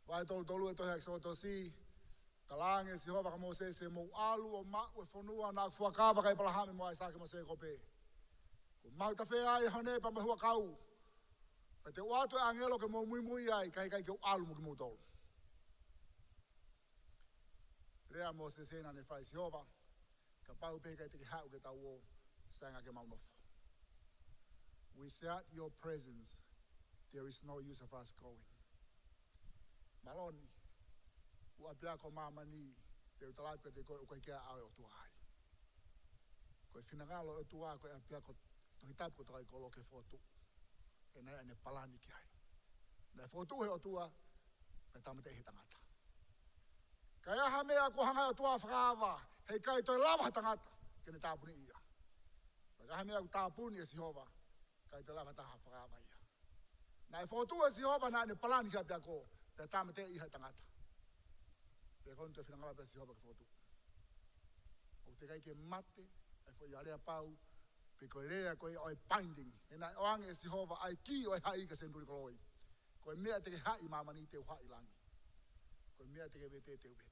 Wai tolu e tohe aksa o tosi, talange si hova ka mo se mo alu o mau e whanua na fuakawa kai palahame mo ai sake mo se kope. Ko mau ta whea e hone pa mo huakau. Ka te watu e angelo ke mo mui ai, kai ke o alu mo ki mo tolu. Rea mo se sena ne whai si hova, ka pau pe kai te ki hau ke tau o sanga ke maunofo. Without your presence, there is no use of us going. Maloni, ua pia ko mamani, te utalaipe te koe ukai kia awe o tuai. Koe whinangalo o tuai, koe a pia ko tohitapu ko tokai kolo ke fotu. E nei ane palani ki ai. Nei fotu he o tua, pe tamate he tangata. Kai aha mea ko hanga o tua whakawa, hei kai toi lawa tangata, ke ne tāpuni ia. Kai aha mea ko tāpuni e si hova, kai toi lawa taha whakawa ia. Nei fotu e si hova na ane palani ki ai pia ko, pe tamate i he tangata. Pe kon te finangala pe si hoba ke fotu. O te kai ke mate e fo ia rea pau pe ko rea ko o binding ena oang e si hoba ai ki o hai ka senturi koloi. Ko mea te ke hai mamani te hai langi. Ko mea te ke vete te vete.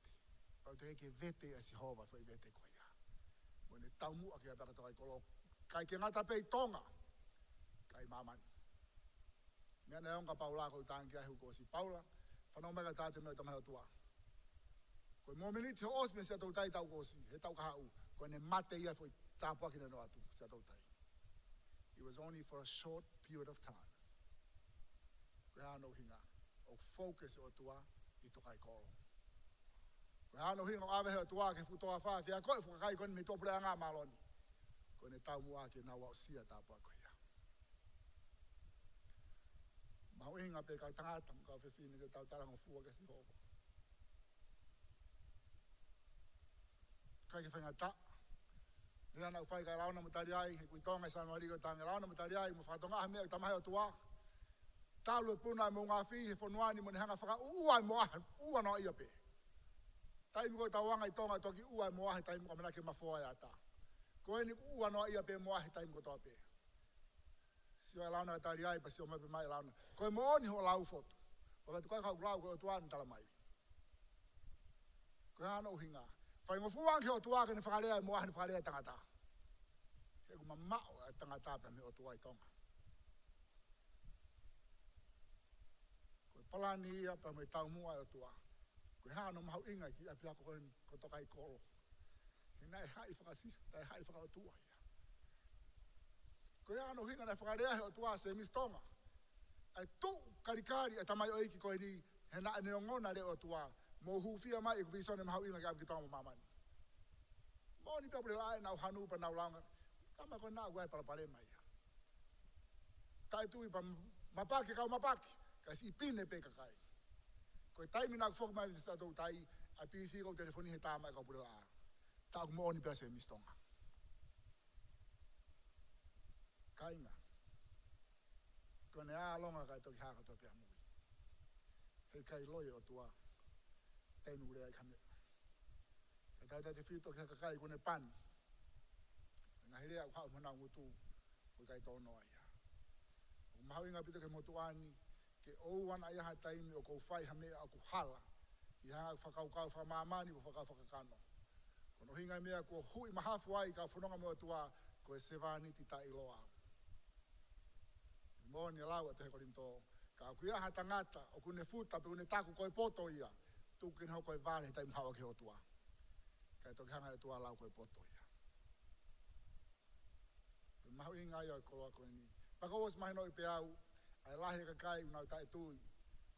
Ko te ke vete e si hoba fo vete ko ia. Mo ne taumu a ke apa ka to kai kolo. Kai ke ngata pe tonga. Kai mamani. Mea na onga paula ko tangi ai ko si paula. Whanau mega tāte mea tamai tua. Koe mominiti ho osme sia tau tai tau kosi, he tau kahau. Koe ne mate ia foi tāpua kina no atu, sia tau tai. It was only for a short period of time. Koe hano hinga, o focus o tua i tokai koro. Koe hano hinga o avehe o tua ke futoa wha, ke a koe whakakai koe me topure a ngā maloni. Koe ne tau mua ke nau au sia tāpua koe ia. Mau hinga pe kau tangata mo kau whewhine te tau tarango fua ke si hovo. Kai ke whainga ta. Nia nau whai kai launa matari ai, he kui tonga i San Marigo tangi launa matari ai, mo whakatonga ahe mea i tamahe o tua. Tālu e puna mo ngā whi, he whanuani mo ne hanga whaka ua mo ahe, ua no ia pe. Taimi koe tauanga i tonga toki ua mo ahe taimi ko menake mawhoa ia ta. Koe ni ua no ia pe mo ahe taimi ko toa pe. Sio e launa tari ai, pa sio mepe mai launa. Koe mo oni ho lau foto. Koe tu kai kau lau koe tuan tala mai. Koe hana uhinga. Whai ngofuang ke o tuaka ni whakarea mo ahe ni whakarea tangata. He kuma mao e tangata pe me o tua i tonga. Koe palani ia pa me tau mua e o tua. Koe hana mahu inga ki api ako ko toka i kolo. He nai hai whakasi, tai hai whakaotua ia. Koe ano hinga na whakarea he o tua se mistonga. Ai tō karikari e tamai o iki koe ni he na ne ngona le o tua. Mo hufia mai ku visone mahau inga ki api tonga mamani. Mo ni pia lai nau hanu pa nau langa. Kama koe nau guai palapale mai ia. Tai tui pa mapaki kau mapaki. Kasi ipine pe kakai. Koe taimi nau fok mai vista tau tai a PC kau telefoni he tāma e kau pure lai. Tau mo ni pia se mistonga. Kainga. Koe ne ālonga kai toki haka toa pia mui. Hei kai loe o tua. Teinu ure ai kamea. E tau te whito ki haka kai kone pani. Nga hirea au hau manau ngutu. Koe kai tono aia. O mahau inga pito ke motuani. Ke ouana ia ha taimi o kou whai hamea o ku hala. I hanga whakaukau whamamani o whakakano. Kono hinga mea ko hui mahafu ai ka whanonga mo tua. Koe sevani ti ta iloa. Moni lau atu he korinto. Ka kuia ha tangata o kune futa pe kune taku koe poto ia. Tukin hau koe vare he taimi hawa ke hotua. Kai toki hanga e tua lau koe poto ia. Mahu inga ia koloa koe ni. Pako os mahino i pe au. Ai lahi kakai unau tae tui.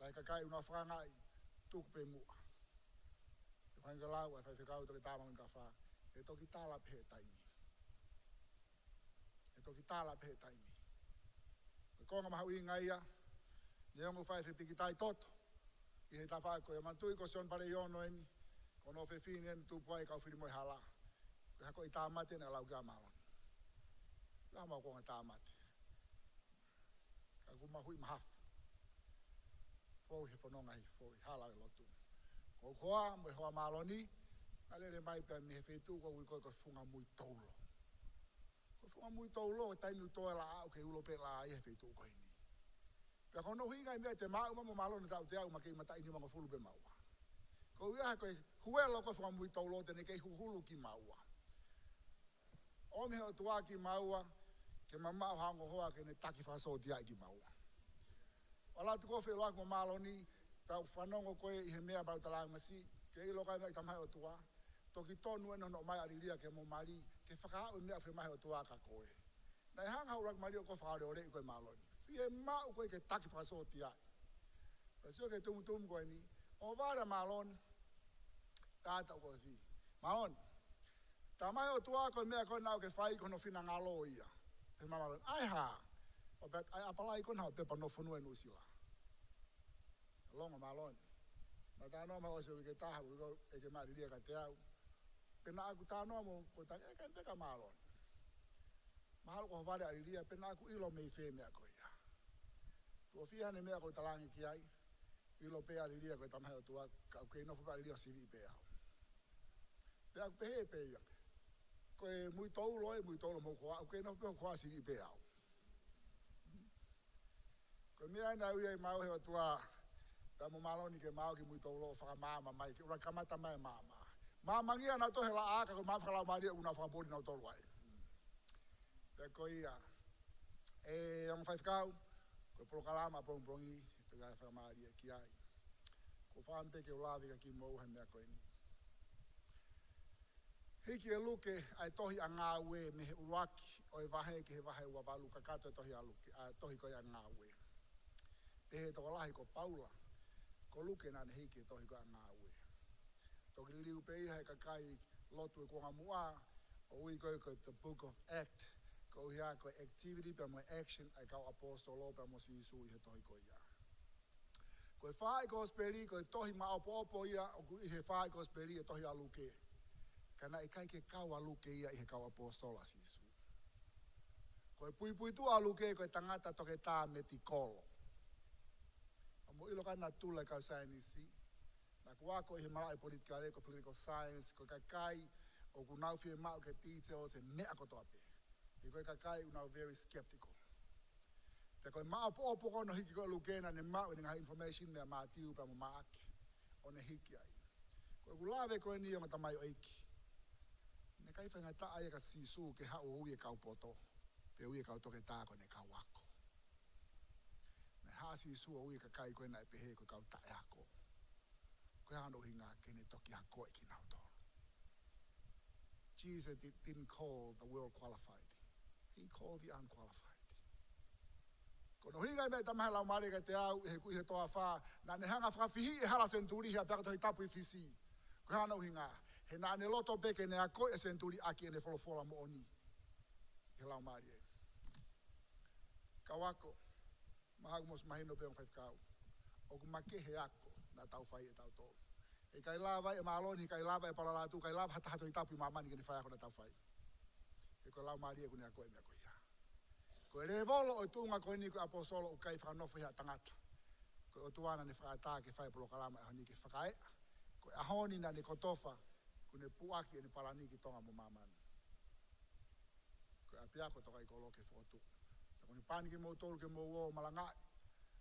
Lahi kakai unau whangai. Tuku pe mua. Te whainga lau ai whaiwhikau toki tāmangun ka wha. E toki tāla pe he taimi. E toki tāla pe he taimi. Konga mahau inga ia, ne ongo whai whipiki tai toto. I he ta whai koe mantui ko sion pare iono eni, kono whiwhini eni tūpua i kau whiri moi hala. Koe hako i tāmate ne lau kia maloni. Kia mau konga tāmate. Ka kumahui mahafu. Fou he whanonga hi, fou hi hala i lotu. Ko koa, mo hoa maloni, na lere mai pia mi he whetu ko ui koe ko whunga mui taulo. Whunga mui taulo, taimi utoe la au ke ulo pe la i he whetu koe ni. Pia kono hinga i mea te mau mo malo ni tau te au ma kei mata ini mga fulu pe maua. Ko ia koe huelo ko whunga mui taulo te ne kei huhulu ki maua. O me o tua ki maua, ke mamau hango hoa ke ne taki whaso dia ki maua. Wala tu ko whelo ako malo ni, pia whanongo koe i he mea bau talai masi, ke ilo kai mea i tamai o tua. Toki tonu eno no mai ariria ke mo mari, ke whakaau mea whemahe o tua ka koe. Nei hanga haurak mari o ko whare o rei koe maloni. Fie mau koe ke taki whasoti ai. Pasio ke tumu koe ni, o vare maloni, tāta o koe si. Maloni, tā mai o tua koe mea koe nau ke whai kono whina ngalo ia. Pe maloni, ai ha, o bet ai apalai koe nau pepa no whunue nusila. Longa maloni. Ma tā noa ma osio wike taha, wiko e ke mariria ka te au. Pena aku tā noa mo, koe tā e kai peka maloni. Mahalo ko vare ariria, pena aku ilo mei whē mea koe ia. Tua whihane mea koe talangi ki ai, ilo pea lilia ko tamai o tua ka ke no fa lilia sivi pea pea pe pea ko e muy tolo mo ko ke no pe ko sivi pea ko me ana ui mau he o tua ta mo malo ni ke mau ki muy tolo fa mama mai ki ura kamata mai mama ngia na to hela aka ko ma fa la mari una fa bodi na tolo ai pe ko ia e ang 5 kau ko pro kalama po pongi to ga fa mari ki ai ko fa ampe ke ulavi ka ki mo he me ko ni hiki e luke ai tohi anga we me uraki o e vahe ki he vahe ua valu ka kato e tohi a luke a tohi ko e anga we pe he toko lahi ko paula ko luke nane hiki e tohi ko anga we toki liu pe iha e kakai lotu e kuanga mua o ui ko the book of act ko hia ko activity pe mo action ai kau apostolo pe mo si isu i he tohi ko ia ko e whae ko speri ko e tohi ma opo ia o i he whae ko speri e tohi a luke kana e kai ke kau a luke ia i he kau apostola si isu ko e pui tu a luke ko e tangata toke tā me ti kolo mo ilo kana tula ka sainisi na kuako i he mara e political ko political science ko kai o kunau fie mau ke details e mea koto ape i ko kai unau very skeptical te ko ma opo ko no hiki ko luke na ne mau ni information me ma tiu pa mo maaki o ne hiki ai ko kulave ko ni o matamai o iki ne kai fa ngata ai ka sisu ke ha o ui ka poto pe ui ka to ke ta ko ne ka wako ne ha sisu o ui ka kai ko na pe he ko ka ta ya ko ha no hinga ke ne to ki ha ko ki na to Jesus didn't call the world qualified he called the unqualified ko no hinga me tamai la mari ka te au he ku he to afa na ne hanga fra fihi hala senturi ha pe to tapu fisi ko ha no hinga he na ne loto beke ne a ko e senturi aki ne folofola mo oni he la mari kawako mahagmos mahino pe 5 kau o kumake he ako na tau fai e tau to e kai lava e maloni kai lava e palala tu kai lava hata to tapu mama ni ke fai ako na tau fai e ko la mari e ku ne a ko e me ko ia ko le volo o tunga ko ni ko apostolo kai fra no fa tangata ko o tuana ne fra ta ke fai pro kalama hani ke fakai ko a honi na ne kotofa kune puaki ni palani ki tonga mo mamani ko apia ko to kai ko lo ke foto ko ni pani ke mo tolu ke mo wo malanga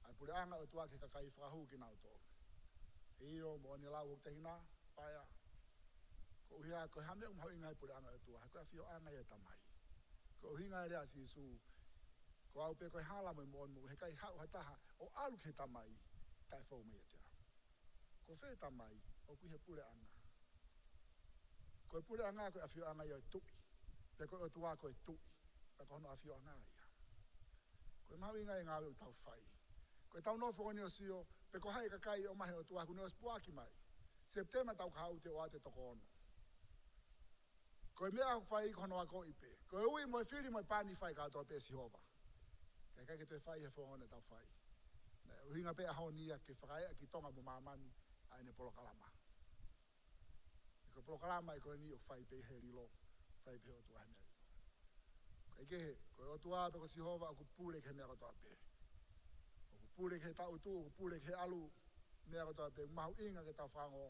ai pure anga o tua ke kai frahu ki na to io mo ni la wo te hina paia ko hia ko hame mo inga pure anga o tua ko afio anga e tamai ko hinga ria si su ko au pe ko hala mo he kai ha hata o alu ke tamai kai fo me te ko fe tamai o ku he pure anga ko pure anga ko afio anga yo tu pe ko o tua ko tu pe ko no afio anga ia ko ma winga nga o tau fai ko tau no fo ni o sio pe ko hai ka kai o mai o tua ku no spoaki mai septema tau ka u te o ate to kono ko me a fai ko no ko ipe ko ui mo fili mo pani fai ka to pe si hova ke te fai he fo ona tau fai na winga pe a honia ke fai ki tonga mo mamani ai ne polo kalama ko polo kalama ko ni o fai pe herilo fai pe o tua me ke ko o tua pe ko si hova ko pule ke me ko to pe ko pule ke ta utu ko pule ke alu me ko to pe ma inga ke ta fango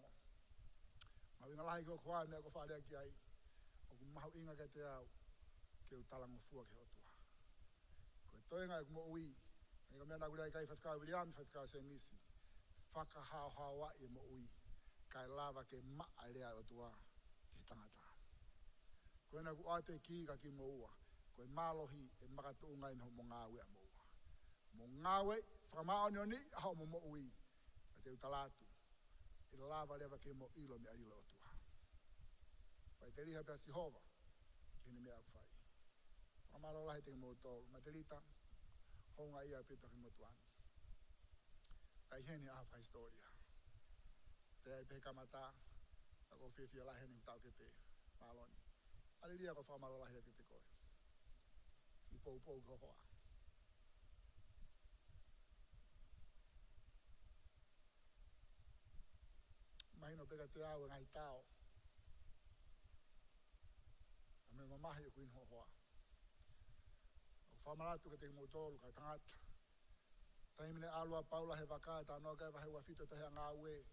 ma winga lai ko kwa me ko fa le ki ai o ma inga ke te au ke o tala mo fu ke o tua ko to inga mo ui ngai me na gulai kai fa ka William fa ka se nisi faka ha wa e mo ui kai lava ke ma ale o tua ke tangata ko na ku ate ki ka ki mo ua ko malohi e makatu ngai no mo ngawe mo ngawe fra ma oni ha mo ui te utalatu e lava leva ke mo ilo me alilo tua fai te riha pe si hova ke ni me a fai fra ma lo lai te mo to materita honga ia pe to mo tuani ai heni a fai historia te pe kamata ko fi la heni tau ke te maloni alilia ko fra ma lo lai te te ko si pou ko hoa mai no pega te au ngai tao a me mama he kuin hoa o fa mala tu ke te motor ka tangata Taimine alua paula he waka ta no kai wahe wafito te hea ngā ue.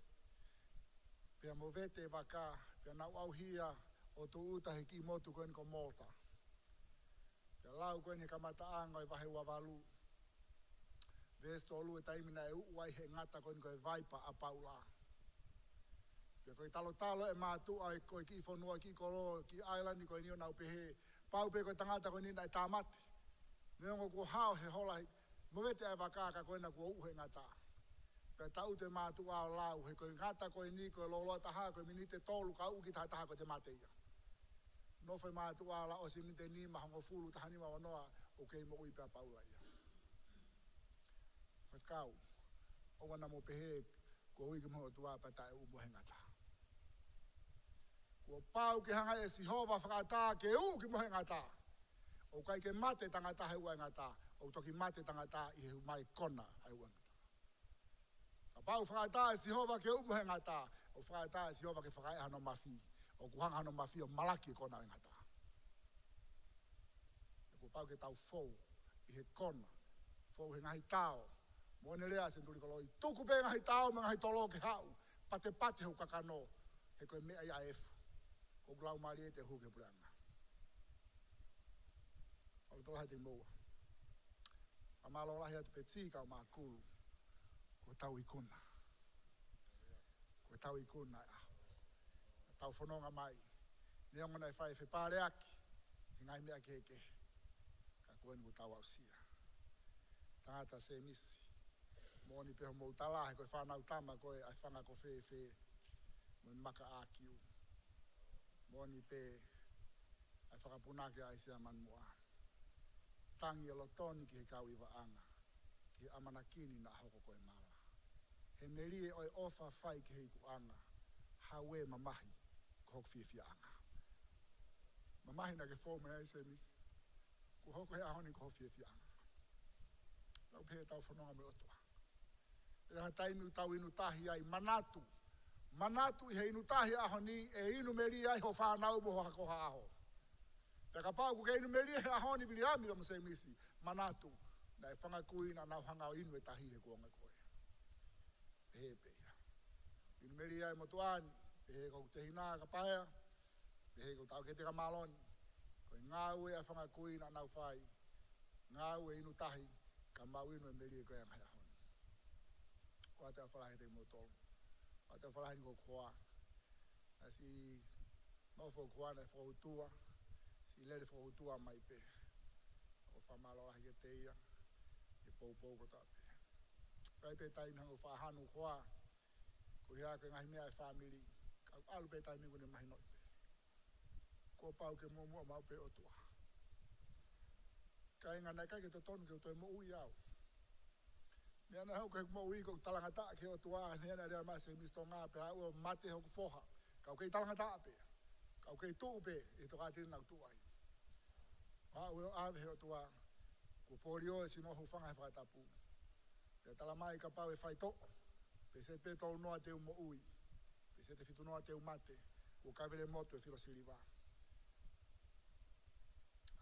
Pea mo vete waka, pea nau au hia o tu uta he ki motu koen ko mota. Pea lau koen he kamata anga i wahe wawalu. Vesto olu e taimina e uai he ngata koen ko e vaipa a paula. Pea koe talo e mātu ai koe ki whanua ki kolo ki island koe nio nau pehe. Pau pe koe tangata koe nina e tāmate. Neongo kua hao he hola he mo vete ai waka ka koe na kua uhe ngata. Pea tau te mātu ao lau he koe ngata koe ni koe loloa taha koe minite tolu ka uki taha koe te mateia. No whai mātu ao la o si minte ni mahongo fulu taha ni mawanoa o kei mo ui pea paula ia. Whakau, o wana mo pehe kua ui ki moho tua pata e umo he ngata. Kua pau ke hanga e sihova whakata ke u ki mohe ngata. O kai ke mate tangata he ua ngata. O toki mate tangata i he mai kona ai ua ngata. Ka pau whakata e sihova ke umo he ngata. O whakata e sihova ke whakae hano mafi. O kuhanga hano mafi o malaki e kona e ngata. E kua pau ke tau fou i he kona. Fou he ngahi tao. Mone lea se nduri koloi. Tuku pe ngahi tao me ngahi tolo ke hau. Pate hu kakano. He koe mea ia efu. Ko glau maari e te hu ke pureanga. Alu tola hai te moa. A malo lahi atu pe tika o maa kuru. Ko tau i kuna. Ko tau i kuna e aho. Tau whanonga mai. Neonga nei whai whi pāre aki. He ngai mea keke. Ka kuen ku tau au sia. Tangata se misi. Moni peho mou tala he koe whanau tama koe ai whanga ko whee. Mwen maka a kiu. Moni pe ai whakapunake ai sia man mua. Tangi e lotoni ki he kau iwa anga. Ki he amanakini na hoko koe mala. He merie oi ofa whai ki he iku anga. Hawe mamahi ko hoko fia anga. Mamahi na ke fōmena ai se misi. Ku hoko he ahoni ko hoko fia anga. Lau pehe tau whanonga me otua. E ha taimi tau inu tahi ai manatu. Manatu i he inu tahi aho ni e inu meri ai ho whanau mo hako aho. Te ka pau ku ke inu meri he aho ni vili ami da mo se misi. Manatu. Na e whangakui na nau hanga o inu e tahi he kuonga koe. E he peia. Inu meri ai mo tuani. E he kou te hina ka paia. E he kou tau ke te ka maloni. Koe ngau e a whangakui na nau whai. Ngau e inu tahi. Ka mau inu e meri e koe angai aho ni. Ko ate a whalahe te mo tolu. Ate whalahi ko koa. Si no fo koa na whautua. Si lere whautua mai pe. O whamalo ahi ke teia. E pou ko tape. Kai pe taimi hango whahanu koa. Ko hea ke ngahi mea e whamiri. Kau alu pe taimi kune mahi noi pe. Ko pau ke mua mau pe otua. Kai ngana kai ke to tonu ke to mo ui au. Nea na hau ke mo ui ko talangata ke o tua nea na rea mase misto ngā pe au mate hoku foha. Kau kei talangata pe. Kau kei tuu pe e to kātiri nau tua ai. Au e o ave he o tua. Ko pori o e sino hu whanga he whakatapu. Pe talamai ka pau e whai to. Pe se te tau noa te mo ui. Pe se te fitu noa te mate. Ko kavere motu e whiro siliva.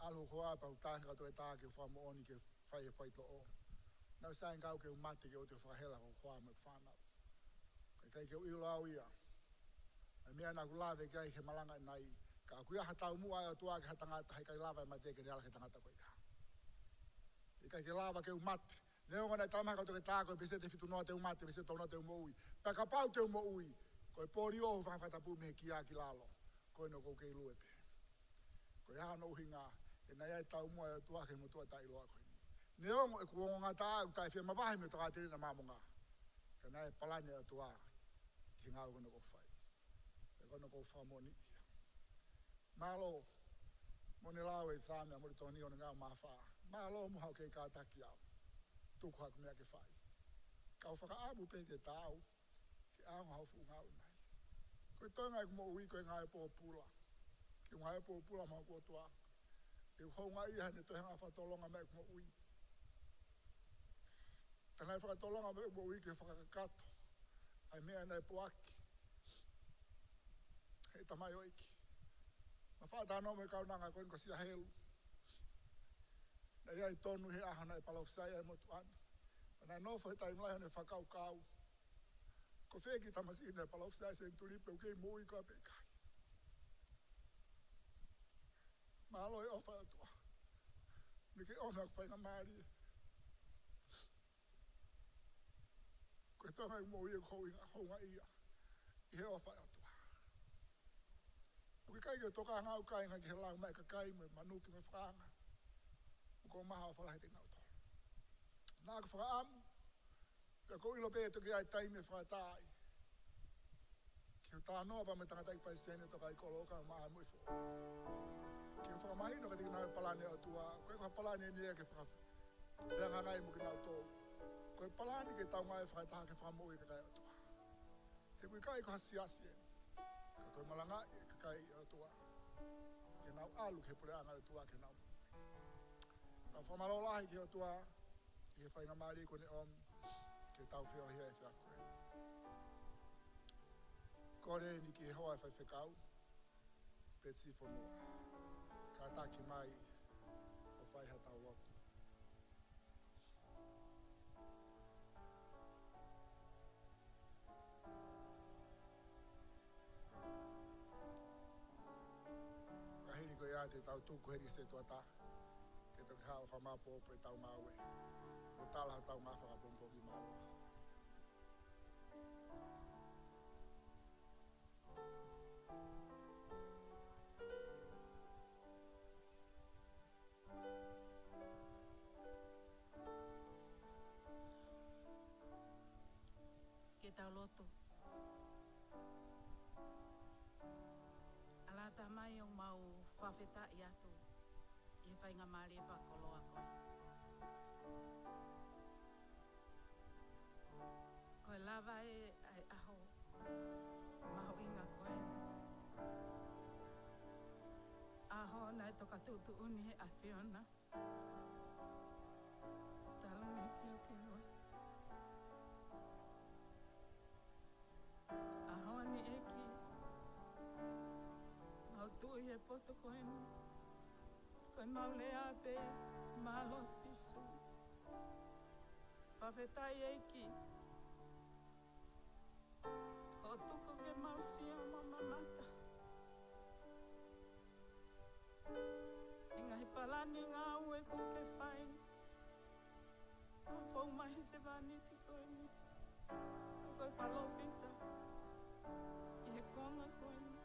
Alu ko a pau tāhi kato e tā ke whamo oni ke whai e whai to o. Nau sain kau ke umate ke o te whahela ko kua me whanau. Kai ke uilo au ia. E mea na kulave kai he malanga nai. Ka kuia hatau mua e o tua ke hatangata hei kai lava e mate ke reala ke tangata koe ia. E kai ke lava ke umate. Neo ngana e talamai kau te tāko e pese te fitu noa te umate, pese tau noa te umo ui. Pea ka pau te umo ui. Koe pori o hu whangwhatapu me he kia ki lalo. Koe no kou kei lue pe. Koe aha no uhi ngā. E nai ai tau mua e o tua ke mo tua tai loa koe. Neongo e kuongo ngā tā au tai whia mawahi me toka tiri na māmonga. Ka nai palane o tua ki ngā kono ko whai. E kono ko whamoni ia. Mālo, mone lau e tāmea mori tōni o ngā mawha. Mālo muhau kei kātaki au. Tuku haku mea ke whai. Kau whaka amu pe te tāu. Ke ānga hau fu ngau mai. Koe toinga e kumo ui koe ngā e pō pula. Ke ngā e pō pula mau kua tua. E honga iha ne tohenga whatolonga me kumo ui. Tangai whakatolonga me kumo ui ke whakakato. Ai mea nei puaki. Hei tamai oiki. Ma whaatano me kaunanga koen ko sia helu. Nei ai tonu he ahana e palaufisai ai motu anu. Na no foi time lai ne whakau kau. Ko wheki tamasi ne palof sai sen turipe o kei mui ka pe kai. Malo e ofa atua. Mi ke ona whainga maari. Ko e tonga i mui e hounga ia. I he ofa atua. O ke kai ke toka ngau kai nga ki he lau mai ka kai me manuki me whanga. Ko maha o whalahi te ngau tō. Nā ka whakaamu. Pia ko ilo pēto ki ai taime whakatai. Ki o tānoa pa me tangatai pai sene toka i koloka maa mui fo. Ki o whakamahino ka tiki nau palane o tua. Koe ko palane ni e ke whanga ngai mo ki nau tō. Koe palane ke tau ngai whakataha ke whakamoi ka kai o tua. He kui kai ko hasiasi e. Ka koe malanga e ka kai o tua. Ke nau alu ke pure anga o tua ke nau. Ka whamalolahi ki o tua. Ki he whainga maari ko ne om. Ke tau whio hia e whiakoe. Kore ni ki he hoa e whai whekau. Petsi whanua. Ka taki mai o whai ha tau lotu. Ka hiri ko ia te tau tuku heri se tuata. Ke toki hao whamapo pe tau maue. O tala tau ngā whakapompo ki maua. Ke tau loto. Ala ta mai o mau whawheta i atu. I whainga maari e whakoloa koe. Koe lava e ai aho. Maho inga koe. Aho na e toka tutu uni he a Fiona. Talo me kio ki noe. Aho ni eki. Mau tui e poto koe ni. Koe mau lea pe malo sisu. Whawhetai eki. O tuku ke mau sia mamamata. Inga hi palani ngā ue ko ke whai. Ka whau mahi se vaniti koe ni. Koe palopita. I he konga koe ni.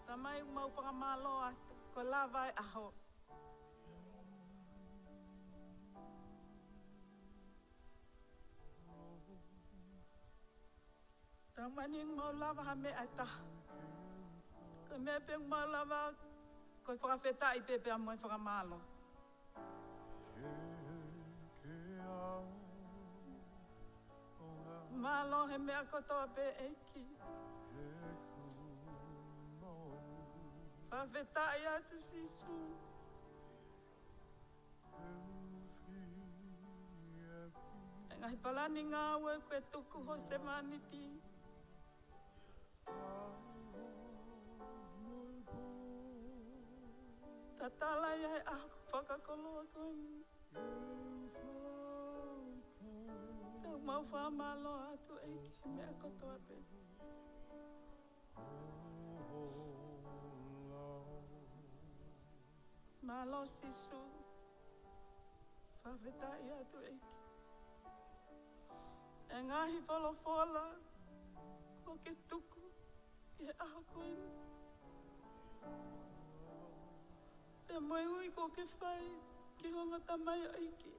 Ta mai mau whakamalo atu. Ko lava e aho. Ta mani mau lava ha me ata. Ko me peng mau lava. Ko whakawheta i pepe a moi whakamalo. Malo he mea kotoa pe eki. Whawheta i atu sisu. E ngahi palani ngā ue koe tuku ho se maniti. Tatala ia e aho whakakoloa koe ni. Tau mau whamalo atu eiki mea kotoa pe. Malo sisu. Whawhetai atu eiki. E ngahi wholofola. Ko ke tuku. E aho koe ni. E moe ui ko ke whai. Ki honga tamai aiki.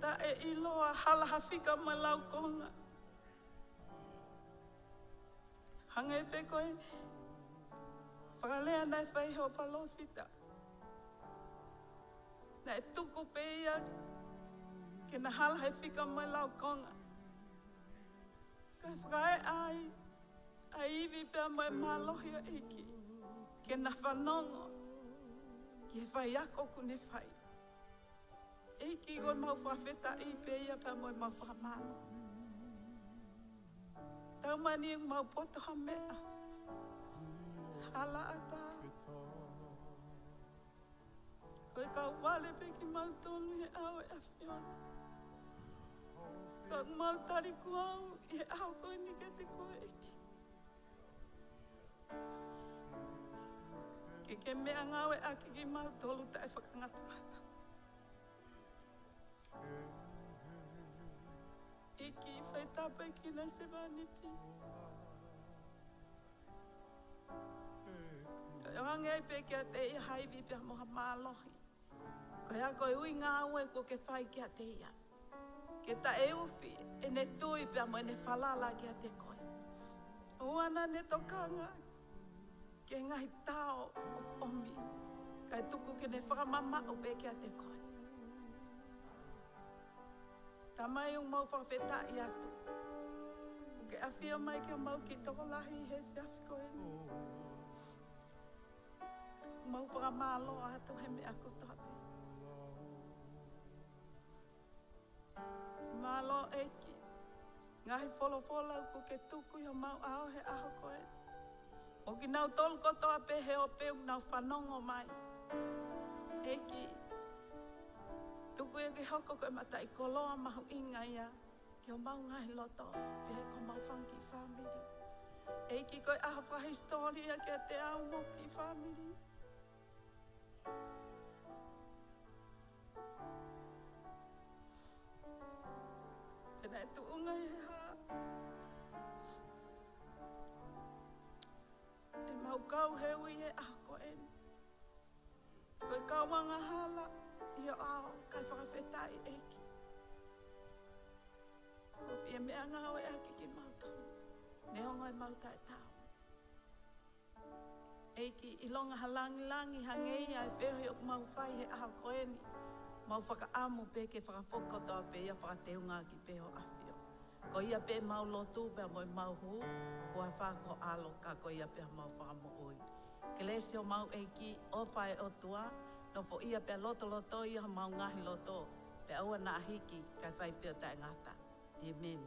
Ta e iloa hala hawhika mai lau konga. Hanga e pe koe. Whakalea nai whai heo palofita. Na e tuku pe ia. Ke na hala hawhika mai lau konga. Ka whakae ai. A iwi pia mai malohi a iki. Ke na whanongo. Ki he whai ako kune whai. Eki koe mau whawheta i pe ia pia mai mau whamano. Tau mani mau poto ha mea. Hala ata. Ko Koe kau wale pe ki mau tonu he au e awhiona. Ka mau tari kuau he au koe ni ke te koe eki. Ke mea ngau e aki ki mau tolu tae whakangata mata. Iki whai tapa ki na se vaniti. Ka hange ai pe kia te i haiwi pia moha mālohi. Ko hea koe ui ngā ue ko ke whai kia te ia. Ke ta e uwhi e ne tui pia mo e ne whalala kia te koe. Oana ne tokanga ke ngai tao o omi. Kai tuku ke ne whakamama o pe kia te koe. Tamai un mau whawheta i atu. Ke awhia mai ke mau ki toko lahi he whiawhi koe ni. Mau whakamalo atu he me ako tape. Malo eki. Ngahi wholofola ko ke tuku i mau ao he aho koe. O ki nau tolu kotoa pe he o peu nau whanongo mai. Eki. Tuku e ke hoko koe mata i koloa mahu inga ia. Ki o mau ngahi loto pe he ko mau whanki family. Eki koe aho whahistoria ki a te au moki family. Pena e tuunga e ha. E mau kau he ui e aho koe ni. Koe kau wanga hala i o ao kai whakawhetai eki. Ko fia mea ngau e aki ki mau tonu. Ne hongo e mau tae tau. Eki i longa halangi langi hangei ai wheho i o mau whai he aho koe ni. Mau whakaamu pe ke whakafokotoa pe ia whakateunga ki peho awhio. Ko ia pe mau lotu pe moi mau hu, kua whako alo ka ko ia pe mau whakamo oi. Ke lesi o mau eiki o whae o tua, no fo ia pe loto ia mau ngahi loto, pe aua na ahiki kai whai peo tae ngata. Amen.